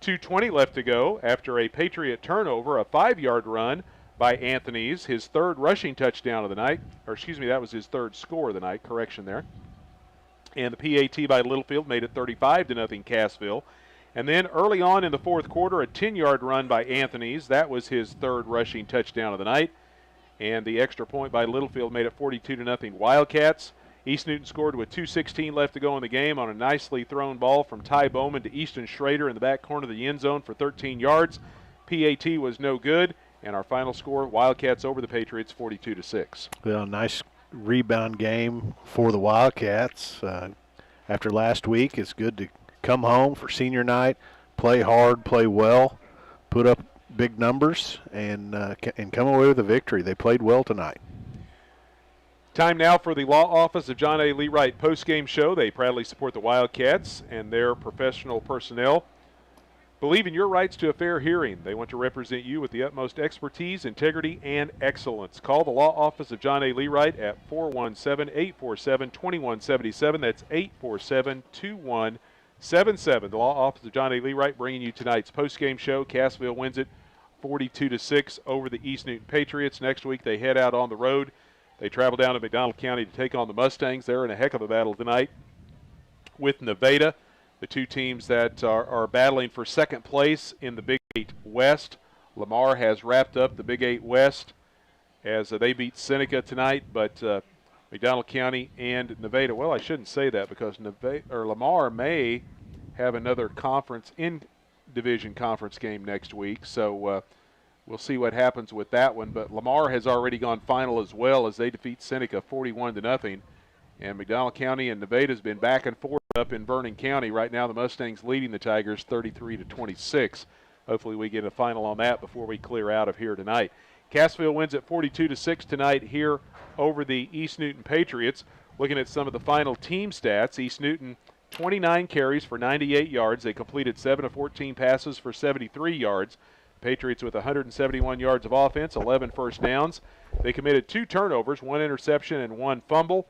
2:20 left to go after a Patriot turnover, a 5-yard run by Anthony's, his third rushing touchdown of the night. Or excuse me, that was his third score of the night. Correction there. And the PAT by Littlefield made it 35-0 Cassville. And then early on in the fourth quarter, a 10-yard run by Anthony's. That was his third rushing touchdown of the night. And the extra point by Littlefield made it 42-0 Wildcats. East Newton scored with 2:16 left to go in the game on a nicely thrown ball from Ty Bowman to Easton Schrader in the back corner of the end zone for 13 yards. PAT was no good. And our final score, Wildcats over the Patriots 42-6. Well, nice rebound game for the Wildcats. After last week, it's good to come home for senior night, play hard, play well, put up big numbers, and come away with a victory. They played well tonight. Time now for the Law Office of John A. Lee Wright postgame show. They proudly support the Wildcats and their professional personnel. Believe in your rights to a fair hearing. They want to represent you with the utmost expertise, integrity, and excellence. Call the Law Office of John A. Lee Wright at 417-847-2177. That's 847-2177. The Law Office of John A. Lee Wright bringing you tonight's postgame show. Cassville wins it 42-6 over the East Newton Patriots. Next week they head out on the road. They travel down to McDonald County to take on the Mustangs. They're in a heck of a battle tonight with Nevada. The two teams that are battling for second place in the Big 8 West. Lamar has wrapped up the Big 8 West as they beat Seneca tonight, but McDonald County and Nevada, well, I shouldn't say that because Lamar may have another in-division conference game next week, so we'll see what happens with that one. But Lamar has already gone final as well as they defeat Seneca 41-0. And McDonald County and Nevada's been back and forth up in Vernon County. Right now the Mustangs leading the Tigers 33-26. Hopefully we get a final on that before we clear out of here tonight. Cassville wins at 42-6 tonight here over the East Newton Patriots. Looking at some of the final team stats, East Newton 29 carries for 98 yards. They completed 7 of 14 passes for 73 yards. Patriots with 171 yards of offense, 11 first downs. They committed 2 turnovers, 1 interception and 1 fumble.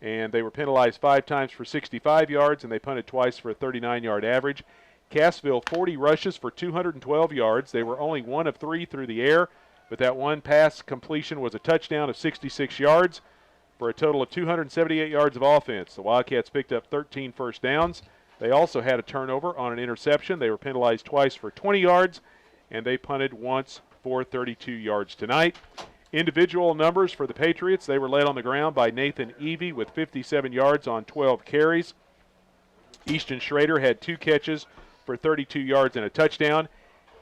And they were penalized 5 times for 65 yards, and they punted twice for a 39-yard average. Cassville, 40 rushes for 212 yards. They were only 1 of 3 through the air, but that one pass completion was a touchdown of 66 yards for a total of 278 yards of offense. The Wildcats picked up 13 first downs. They also had a turnover on an interception. They were penalized twice for 20 yards, and they punted once for 32 yards tonight. Individual numbers for the Patriots, they were led on the ground by Nathan Evie with 57 yards on 12 carries. Easton Schrader had 2 catches for 32 yards and a touchdown.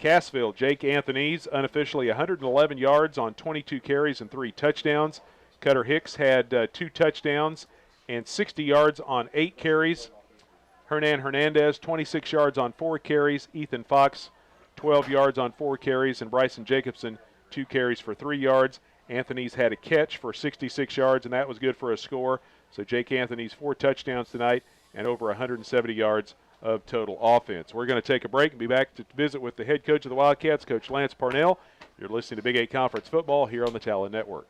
Cassville, Jake Anthony's unofficially 111 yards on 22 carries and 3 touchdowns. Cutter Hicks had 2 touchdowns and 60 yards on 8 carries. Hernan Hernandez, 26 yards on 4 carries. Ethan Fox, 12 yards on 4 carries. And Bryson Jacobson, 2 carries for 3 yards. Anthony's had a catch for 66 yards, and that was good for a score. So Jake Anthony's 4 touchdowns tonight and over 170 yards of total offense. We're going to take a break and be back to visit with the head coach of the Wildcats, Coach Lance Parnell. You're listening to Big 8 Conference Football here on the Talon Network.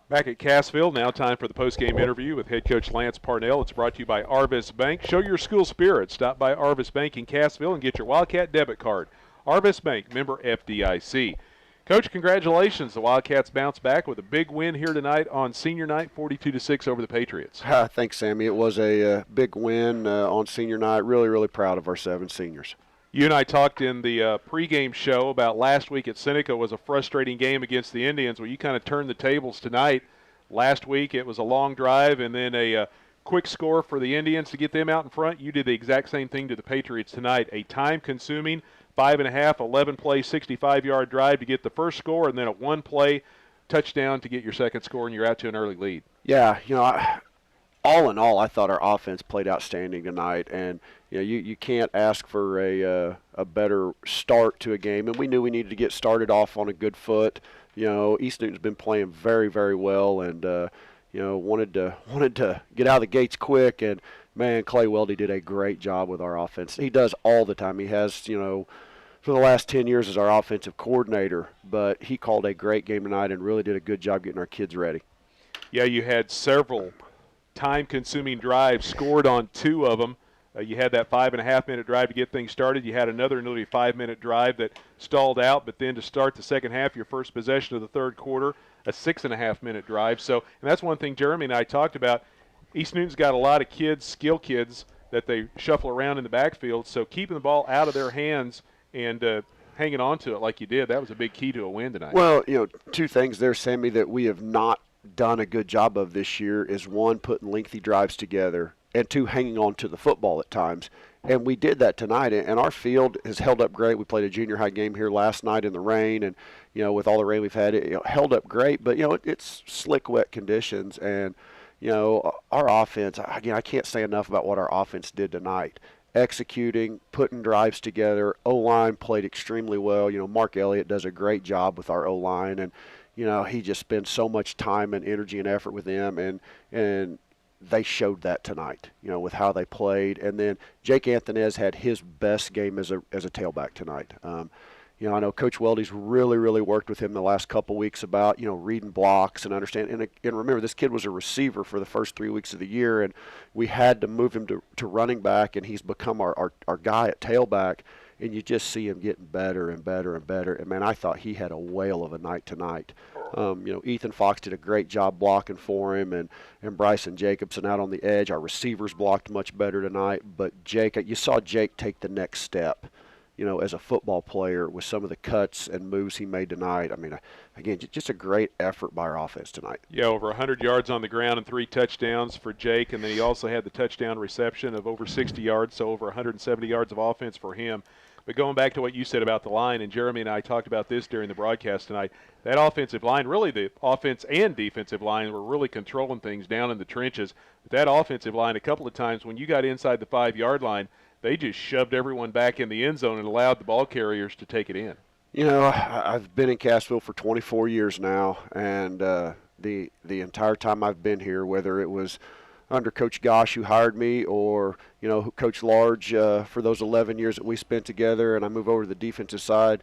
Back at Cassville, now time for the post-game interview with head coach Lance Parnell. It's brought to you by Arvis Bank. Show your school spirit. Stop by Arvis Bank in Cassville and get your Wildcat debit card. Arvis Bank, member FDIC. Coach, congratulations. The Wildcats bounce back with a big win here tonight on senior night, 42-6 over the Patriots. Thanks, Sammy. It was a big win on senior night. Really, really proud of our 7 seniors. You and I talked in the pregame show about last week at Seneca was a frustrating game against the Indians. Well, you kind of turned the tables tonight. Last week it was a long drive and then a quick score for the Indians to get them out in front. You did the exact same thing to the Patriots tonight. A time-consuming 5.5, 11-play, 65-yard drive to get the first score, and then a 1-play touchdown to get your second score, and you're out to an early lead. Yeah, all in all, I thought our offense played outstanding tonight, and you can't ask for a better start to a game. And we knew we needed to get started off on a good foot. East Newton's been playing very, very well, and wanted to get out of the gates quick. And man, Clay Weldy did a great job with our offense. He does all the time. He has, for the last 10 years as our offensive coordinator, but he called a great game tonight and really did a good job getting our kids ready. Yeah, you had several time-consuming drives, scored on 2 of them. You had that 5.5-minute drive to get things started. You had another nearly 5-minute drive that stalled out, but then to start the second half, your first possession of the third quarter, a 6.5-minute drive. So, and that's one thing Jeremy and I talked about. East Newton's got a lot of kids, skill kids, that they shuffle around in the backfield. So keeping the ball out of their hands and hanging on to it like you did, that was a big key to a win tonight. Well, 2 things there, Sammy, that we have not done a good job of this year is 1, putting lengthy drives together, and 2, hanging on to the football at times. And we did that tonight, and our field has held up great. We played a junior high game here last night in the rain, and with all the rain we've had, it held up great. But it's slick, wet conditions, and our offense. Again, I can't say enough about what our offense did tonight. Executing, putting drives together. O-line played extremely well. Mark Elliott does a great job with our O-line, and he just spends so much time and energy and effort with them, and they showed that tonight, with how they played. And then Jake Anthonez had his best game as a tailback tonight. I know Coach Weldy's really, really worked with him the last couple weeks about, reading blocks and understanding. And remember, this kid was a receiver for the first 3 weeks of the year, and we had to move him to running back, and he's become our guy at tailback. And you just see him getting better and better and better. And, man, I thought he had a whale of a night tonight. Ethan Fox did a great job blocking for him, and Bryson Jacobson out on the edge. Our receivers blocked much better tonight. But you saw Jake take the next step, as a football player with some of the cuts and moves he made tonight. I mean, again, just a great effort by our offense tonight. Yeah, over 100 yards on the ground and 3 touchdowns for Jake. And then he also had the touchdown reception of over 60 yards, so over 170 yards of offense for him. But going back to what you said about the line, and Jeremy and I talked about this during the broadcast tonight, that offensive line, really the offense and defensive line were really controlling things down in the trenches. But that offensive line, a couple of times when you got inside the 5-yard line, they just shoved everyone back in the end zone and allowed the ball carriers to take it in. I've been in Cassville for 24 years now, and the entire time I've been here, whether it was under Coach Gosh, who hired me, or Coach Large for those 11 years that we spent together, and I move over to the defensive side.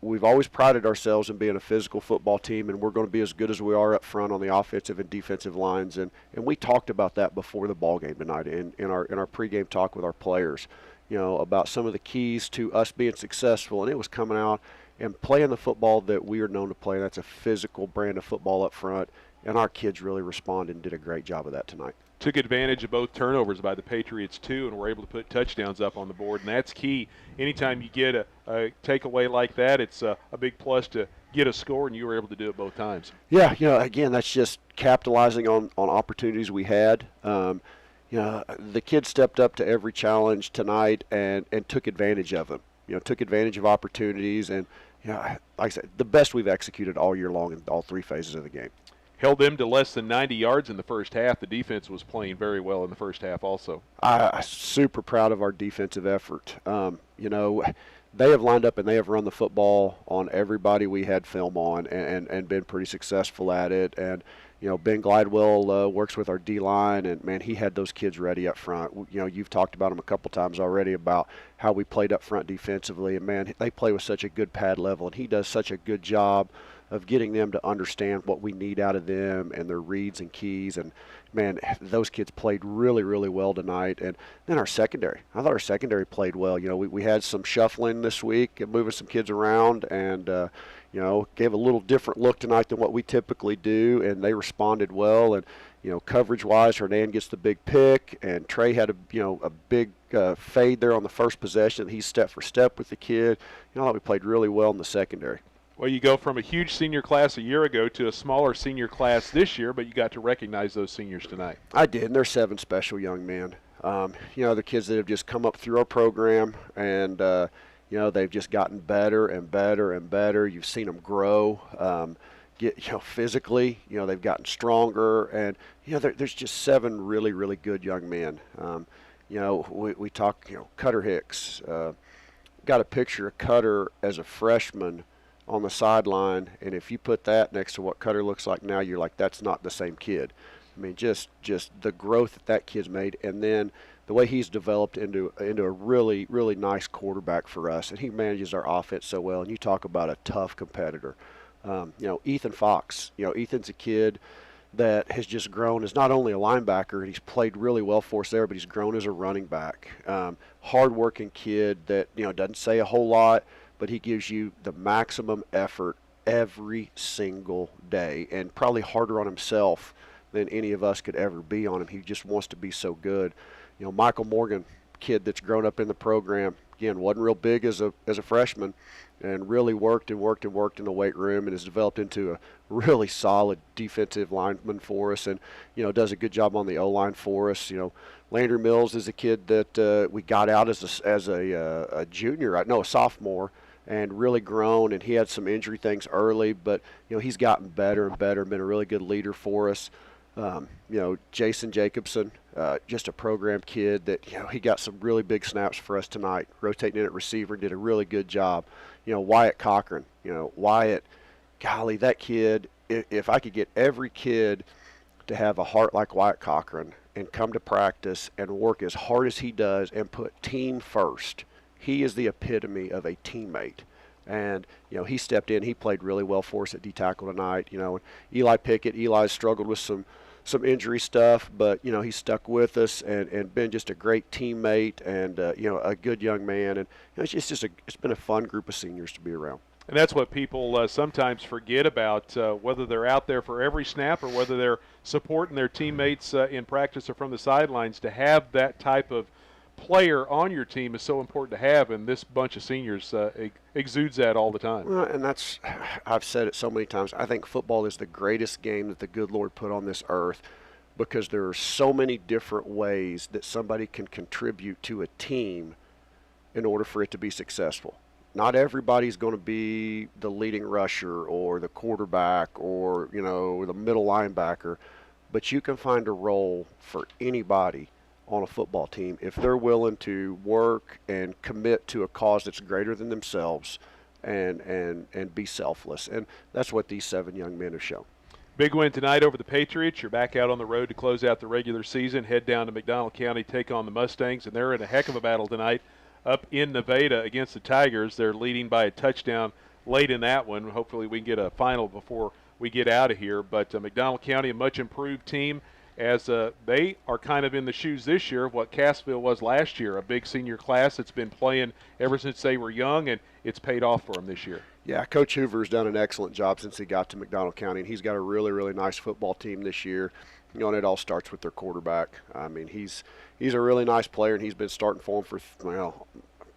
We've always prided ourselves in being a physical football team, and we're going to be as good as we are up front on the offensive and defensive lines. And we talked about that before the ball game tonight in our pregame talk with our players, about some of the keys to us being successful. And it was coming out and playing the football that we are known to play. That's a physical brand of football up front. And our kids really responded and did a great job of that tonight. Took advantage of both turnovers by the Patriots, too, and were able to put touchdowns up on the board. And that's key. Anytime you get a takeaway like that, it's a big plus to get a score, and you were able to do it both times. Yeah, again, that's just capitalizing on opportunities we had. The kids stepped up to every challenge tonight and took advantage of them. Took advantage of opportunities. And, like I said, the best we've executed all year long in all 3 phases of the game. Held them to less than 90 yards in the first half. The defense was playing very well in the first half also. I'm super proud of our defensive effort. They have lined up and they have run the football on everybody we had film on and been pretty successful at it. And, Ben Glidewell works with our D-line, and, man, he had those kids ready up front. You've talked about them a couple times already about how we played up front defensively. And, man, they play with such a good pad level, and he does such a good job of getting them to understand what we need out of them and their reads and keys. And man, those kids played really, really well tonight. And then our secondary, I thought our secondary played well. You know, we had some shuffling this week and moving some kids around, and you know, gave a little different look tonight than what we typically do, and they responded well. And you know, coverage-wise, Hernan gets the big pick, and Trey had a big fade there on the first possession. He's step for step with the kid. You know, I thought we played really well in the secondary. Well, you go from a huge senior class a year ago to a smaller senior class this year, but you got to recognize those seniors tonight. I did, and they're 7 special young men. You know, the kids that have just come up through our program, and you know, they've just gotten better and better and better. You've seen them grow. Physically, you know, they've gotten stronger, and you know, there's just 7 really, really good young men. You know, we talk, you know, Cutter Hicks. Got a picture of Cutter as a freshman on the sideline, and if you put that next to what Cutter looks like now, you're like, that's not the same kid. I mean, just the growth that kid's made, and then the way he's developed into a really, really nice quarterback for us, and he manages our offense so well. And you talk about a tough competitor. You know, Ethan Fox. You know, Ethan's a kid that has just grown as not only a linebacker, and he's played really well for us there, but he's grown as a running back. Hard-working kid that, you know, doesn't say a whole lot, but he gives you the maximum effort every single day, and probably harder on himself than any of us could ever be on him. He just wants to be so good. You know, Michael Morgan, kid that's grown up in the program, again, wasn't real big as a freshman, and really worked in the weight room, and has developed into a really solid defensive lineman for us, and you know, does a good job on the O-line for us. You know, Landry Mills is a kid that we got out as a junior, a sophomore, and really grown, and he had some injury things early, but you know, he's gotten better and better, been a really good leader for us. You know, Jason Jacobson, just a program kid that, you know, he got some really big snaps for us tonight, rotating in at receiver, did a really good job. You know, Wyatt Cochran, you know, Wyatt, golly, that kid, if I could get every kid to have a heart like Wyatt Cochran and come to practice and work as hard as he does and put team first, he is the epitome of a teammate. And, you know, he stepped in. He played really well for us at D-tackle tonight. You know, Eli Pickett, Eli's struggled with some injury stuff, but, you know, he stuck with us and been just a great teammate and, you know, a good young man. And you know, it's been a fun group of seniors to be around. And that's what people sometimes forget about, whether they're out there for every snap or whether they're supporting their teammates in practice or from the sidelines. To have that type of player on your team is so important to have, and this bunch of seniors exudes that all the time. Well, and that's, I've said it so many times, I think football is the greatest game that the good Lord put on this earth, because there are so many different ways that somebody can contribute to a team in order for it to be successful. Not everybody's going to be the leading rusher or the quarterback or, you know, the middle linebacker, but you can find a role for anybody on a football team if they're willing to work and commit to a cause that's greater than themselves and be selfless. And that's what these 7 young men have shown. Big win tonight over the Patriots. You're back out on the road to close out the regular season, head down to McDonald County, take on the Mustangs, and they're in a heck of a battle tonight up in Nevada against the Tigers. They're leading by a touchdown late in that one. Hopefully we can get a final before we get out of here. But McDonald County, a much improved team, as they are kind of in the shoes this year of what Cassville was last year, a big senior class that's been playing ever since they were young, and it's paid off for them this year. Yeah, Coach Hoover's done an excellent job since he got to McDonald County, and he's got a really, really nice football team this year. You know, and it all starts with their quarterback. I mean, he's a really nice player, and he's been starting for them for,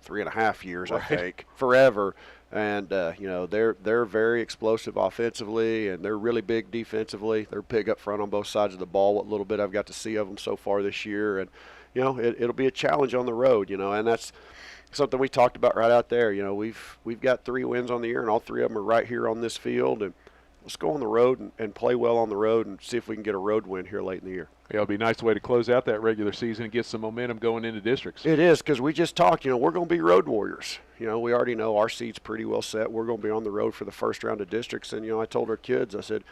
3.5 years, right. I think, forever. And, you know, they're very explosive offensively, and they're really big defensively. They're big up front on both sides of the ball, what little bit I've got to see of them so far this year. And, you know, it'll be a challenge on the road, you know, and that's something we talked about right out there. You know, we've got 3 wins on the year, and all 3 of them are right here on this field. And let's go on the road and play well on the road and see if we can get a road win here late in the year. Yeah, it'll be a nice way to close out that regular season and get some momentum going into districts. It is, because we just talked, you know, we're going to be road warriors. You know, we already know our seat's pretty well set. We're going to be on the road for the first round of districts. And, you know, I told our kids, I said,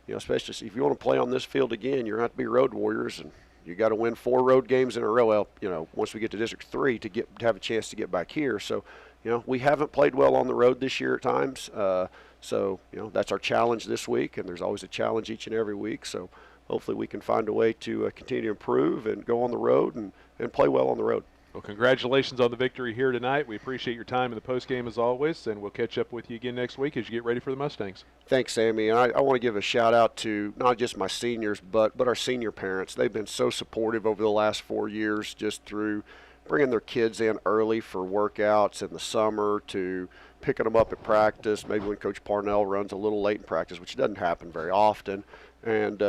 you know, especially if you want to play on this field again, you're going to have to be road warriors, and you got to win 4 road games in a row. Well, you know, once we get to District 3 to have a chance to get back here. So, you know, we haven't played well on the road this year at times. So, that's our challenge this week, and there's always a challenge each and every week. So hopefully we can find a way to continue to improve and go on the road and play well on the road. Well, congratulations on the victory here tonight. We appreciate your time in the postgame as always, and we'll catch up with you again next week as you get ready for the Mustangs. Thanks, Sammy. And I want to give a shout out to not just my seniors, but our senior parents. They've been so supportive over the last 4 years, just through bringing their kids in early for workouts in the summer, to picking them up at practice, maybe when Coach Parnell runs a little late in practice, which doesn't happen very often. And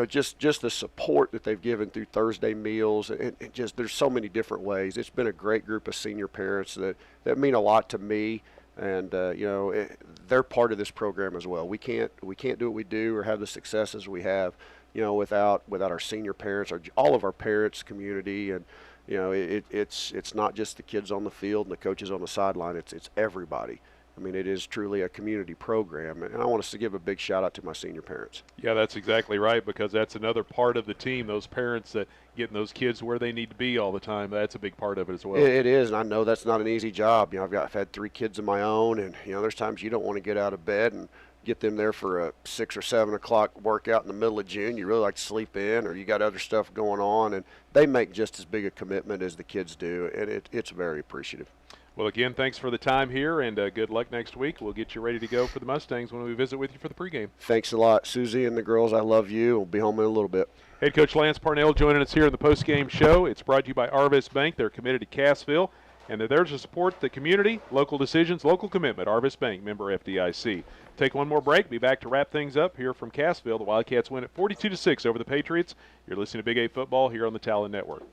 just the support that they've given through Thursday meals, and just there's so many different ways. It's been a great group of senior parents that mean a lot to me, and they're part of this program as well. We can't do what we do or have the successes we have, without our senior parents, all of our parents, community, and it's not just the kids on the field and the coaches on the sideline. It's everybody. I mean, it is truly a community program, and I want us to give a big shout out to my senior parents. Yeah, that's exactly right, because that's another part of the team, those parents that getting those kids where they need to be all the time. That's a big part of it as well. It is, and I know that's not an easy job. I've had 3 kids of my own, and there's times you don't want to get out of bed and get them there for a 6 or 7 o'clock workout in the middle of June. You really like to sleep in, or you got other stuff going on, and they make just as big a commitment as the kids do, and it's very appreciative. Well, again, thanks for the time here, and good luck next week. We'll get you ready to go for the Mustangs when we visit with you for the pregame. Thanks a lot, Susie and the girls. I love you. We'll be home in a little bit. Head coach Lance Parnell joining us here in the postgame show. It's brought to you by Arvis Bank. They're committed to Cassville, and they're there to support the community, local decisions, local commitment. Arvis Bank, member FDIC. Take one more break. Be back to wrap things up here from Cassville. The Wildcats win at 42-6 over the Patriots. You're listening to Big 8 Football here on the Talon Network.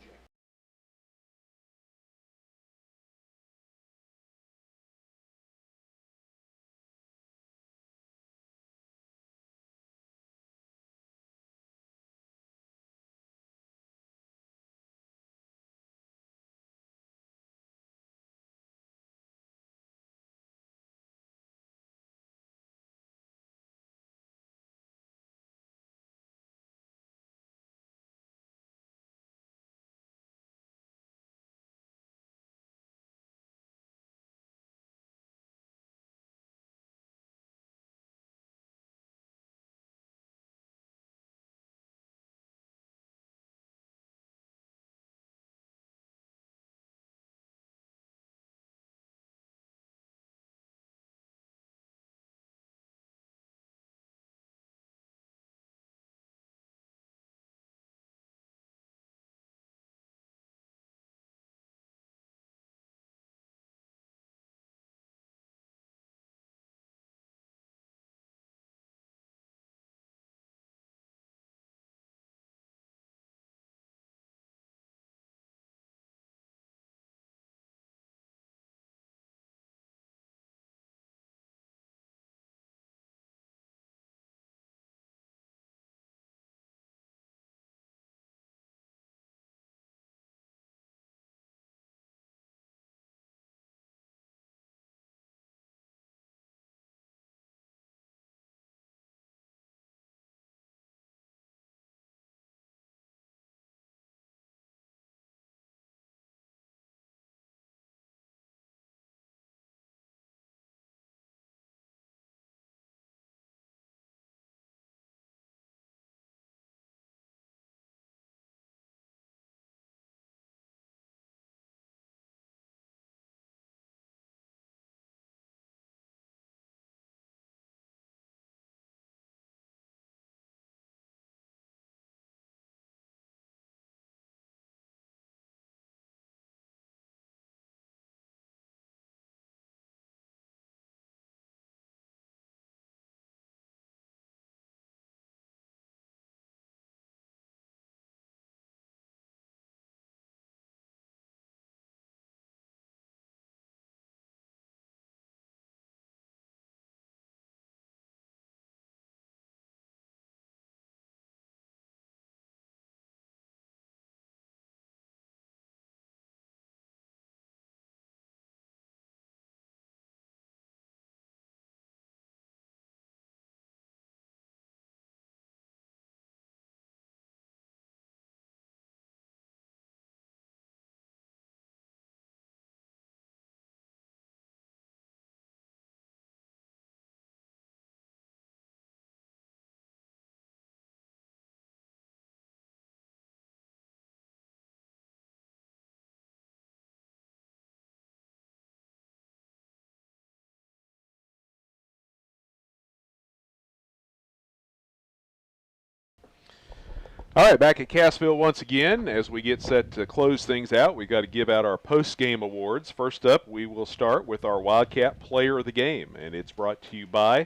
All right, back at Cassville once again. As we get set to close things out, we've got to give out our post-game awards. First up, we will start with our Wildcat Player of the Game, and it's brought to you by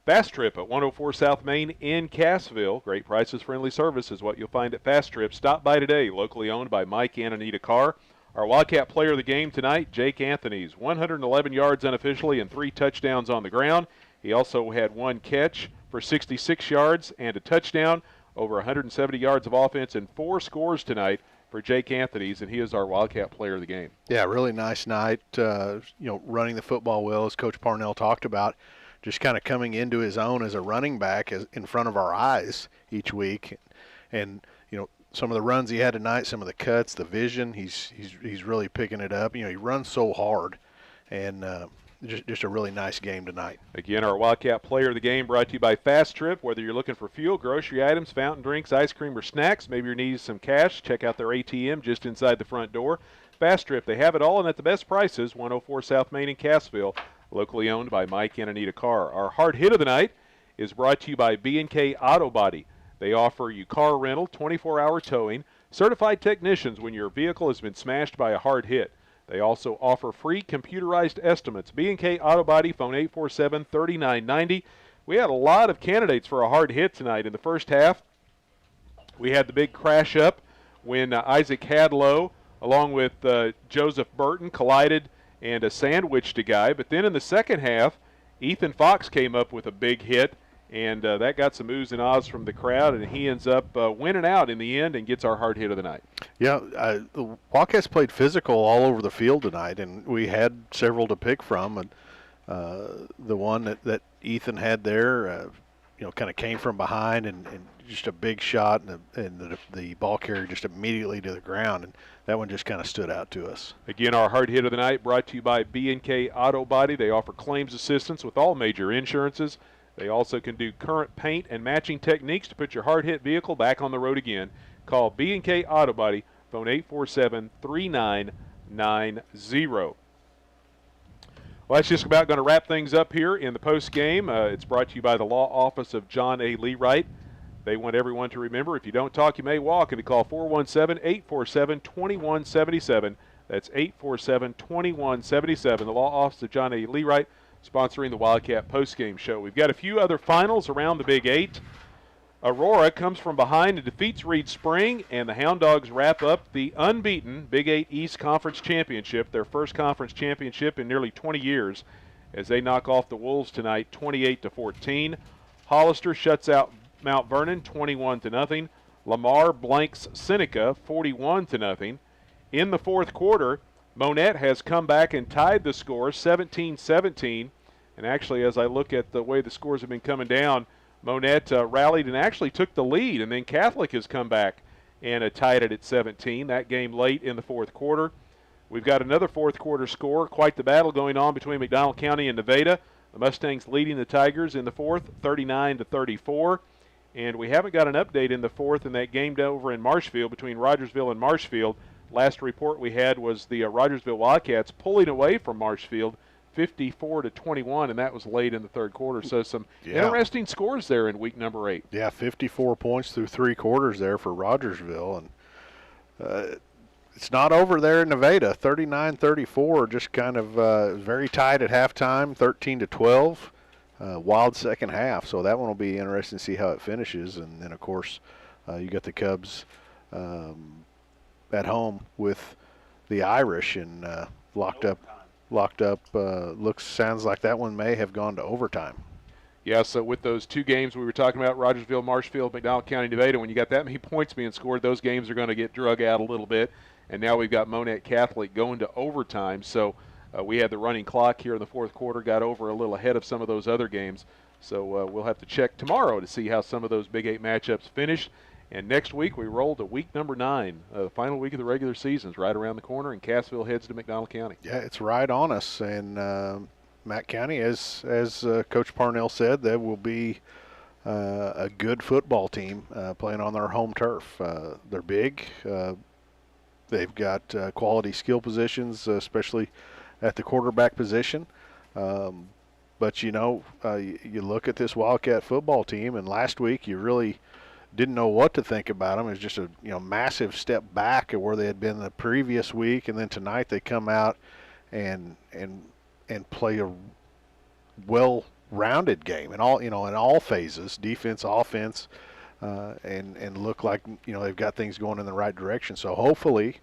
Fast Trip at 104 South Main in Cassville. Great prices, friendly service is what you'll find at Fast Trip. Stop by today, locally owned by Mike and Anita Carr. Our Wildcat Player of the Game tonight, Jake Anthony's 111 yards unofficially and 3 touchdowns on the ground. He also had 1 catch for 66 yards and a touchdown, over 170 yards of offense and 4 scores tonight for Jake Anthony's, and he is our Wildcat Player of the Game. Yeah, really nice night. Running the football well, as Coach Parnell talked about, just kind of coming into his own as a running back in front of our eyes each week. And, some of the runs he had tonight, some of the cuts, the vision, he's really picking it up. He runs so hard, and just a really nice game tonight. Again, our Wildcat Player of the Game brought to you by Fast Trip. Whether you're looking for fuel, grocery items, fountain drinks, ice cream, or snacks, maybe you're needing some cash, check out their ATM just inside the front door. Fast Trip, they have it all and at the best prices, 104 South Main in Cassville, locally owned by Mike and Anita Carr. Our hard hit of the night is brought to you by B&K Auto Body. They offer you car rental, 24-hour towing, certified technicians when your vehicle has been smashed by a hard hit. They also offer free computerized estimates. B&K Auto Body, phone 847-3990. We had a lot of candidates for a hard hit tonight. In the first half, we had the big crash up when Isaac Hadlow, along with Joseph Burton, collided and sandwiched a guy. But then in the second half, Ethan Fox came up with a big hit, and that got some oohs and ahs from the crowd, and he ends up winning out in the end and gets our hard hit of the night. Yeah, the Wildcats played physical all over the field tonight, and we had several to pick from. And the one that Ethan had there, kind of came from behind and just a big shot, and the ball carrier just immediately to the ground, and that one just kind of stood out to us. Again, our hard hit of the night brought to you by B&K Auto Body. They offer claims assistance with all major insurances. They also can do current paint and matching techniques to put your hard-hit vehicle back on the road again. Call B&K Auto Body, phone 847-3990. Well, that's just about going to wrap things up here in the post-game. It's brought to you by the law office of John A. Leewright. They want everyone to remember, if you don't talk, you may walk, and to call 417-847-2177. That's 847-2177. The law office of John A. Leewright, sponsoring the Wildcat postgame show. We've got a few other finals around the Big Eight. Aurora comes from behind and defeats Reed Spring, and the Hound Dogs wrap up the unbeaten Big Eight East Conference Championship, their first conference championship in nearly 20 years, as they knock off the Wolves tonight 28-14. Hollister shuts out Mount Vernon 21-0. Lamar blanks Seneca 41-0. In the fourth quarter, Monette has come back and tied the score 17-17. And actually, as I look at the way the scores have been coming down, Monette rallied and actually took the lead. And then Catholic has come back and tied it at 17. That game late in the fourth quarter. We've got another fourth quarter score. Quite the battle going on between McDonald County and Nevada. The Mustangs leading the Tigers in the fourth, 39-34. And we haven't got an update in the fourth in that game over in Marshfield between Rogersville and Marshfield. Last report we had was the Rogersville Wildcats pulling away from Marshfield 54-21, and that was late in the third quarter. So some interesting scores there in week number 8. Yeah, 54 points through 3 quarters there for Rogersville. And it's not over there in Nevada. 39-34, just kind of very tight at halftime, 13-12. Wild second half, so that one will be interesting to see how it finishes. And then, of course, you got the Cubs at home with the Irish and locked up. Sounds like that one may have gone to overtime. Yeah, so with those two games we were talking about, Rogersville, Marshfield, McDonald County, Nevada, when you got that many points being scored, those games are going to get drug out a little bit. And now we've got Monette Catholic going to overtime. So we had the running clock here in the fourth quarter, got over a little ahead of some of those other games. So we'll have to check tomorrow to see how some of those Big 8 matchups finished. And next week we roll to week number 9. The final week of the regular season is right around the corner, and Cassville heads to McDonald County. Yeah, it's right on us. And Matt County, as Coach Parnell said, that will be a good football team playing on their home turf. They're big. They've got quality skill positions, especially at the quarterback position. But, you look at this Wildcat football team, and last week you really didn't know what to think about them. It was just a massive step back of where they had been the previous week, and then tonight they come out and play a well-rounded game in all phases, defense, offense, and look like they've got things going in the right direction. So hopefully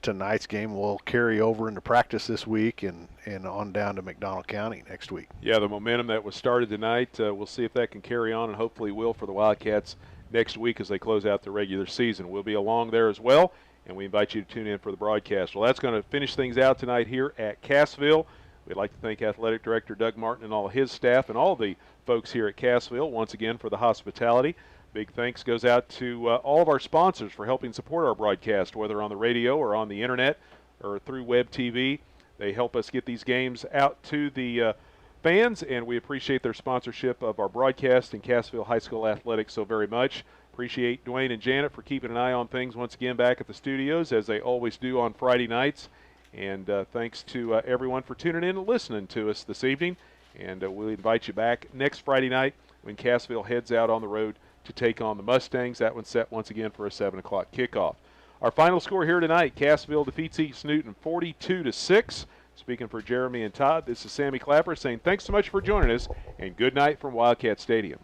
tonight's game will carry over into practice this week and on down to McDonald County next week. Yeah, the momentum that was started tonight, we'll see if that can carry on, and hopefully will for the Wildcats next week as they close out the regular season. We'll be along there as well, and we invite you to tune in for the broadcast. Well, that's going to finish things out tonight here at Cassville. We'd like to thank Athletic Director Doug Martin and all of his staff and all the folks here at Cassville once again for the hospitality. Big thanks goes out to all of our sponsors for helping support our broadcast, whether on the radio or on the internet or through web TV. They help us get these games out to the fans, and we appreciate their sponsorship of our broadcast in Cassville High School Athletics so very much. Appreciate Dwayne and Janet for keeping an eye on things once again back at the studios, as they always do on Friday nights. And thanks to everyone for tuning in and listening to us this evening. And we'll invite you back next Friday night when Cassville heads out on the road to take on the Mustangs. That one's set once again for a 7 o'clock kickoff. Our final score here tonight, Cassville defeats East Newton 42-6. Speaking for Jeremy and Todd, this is Sammy Clapper saying thanks so much for joining us, and good night from Wildcat Stadium.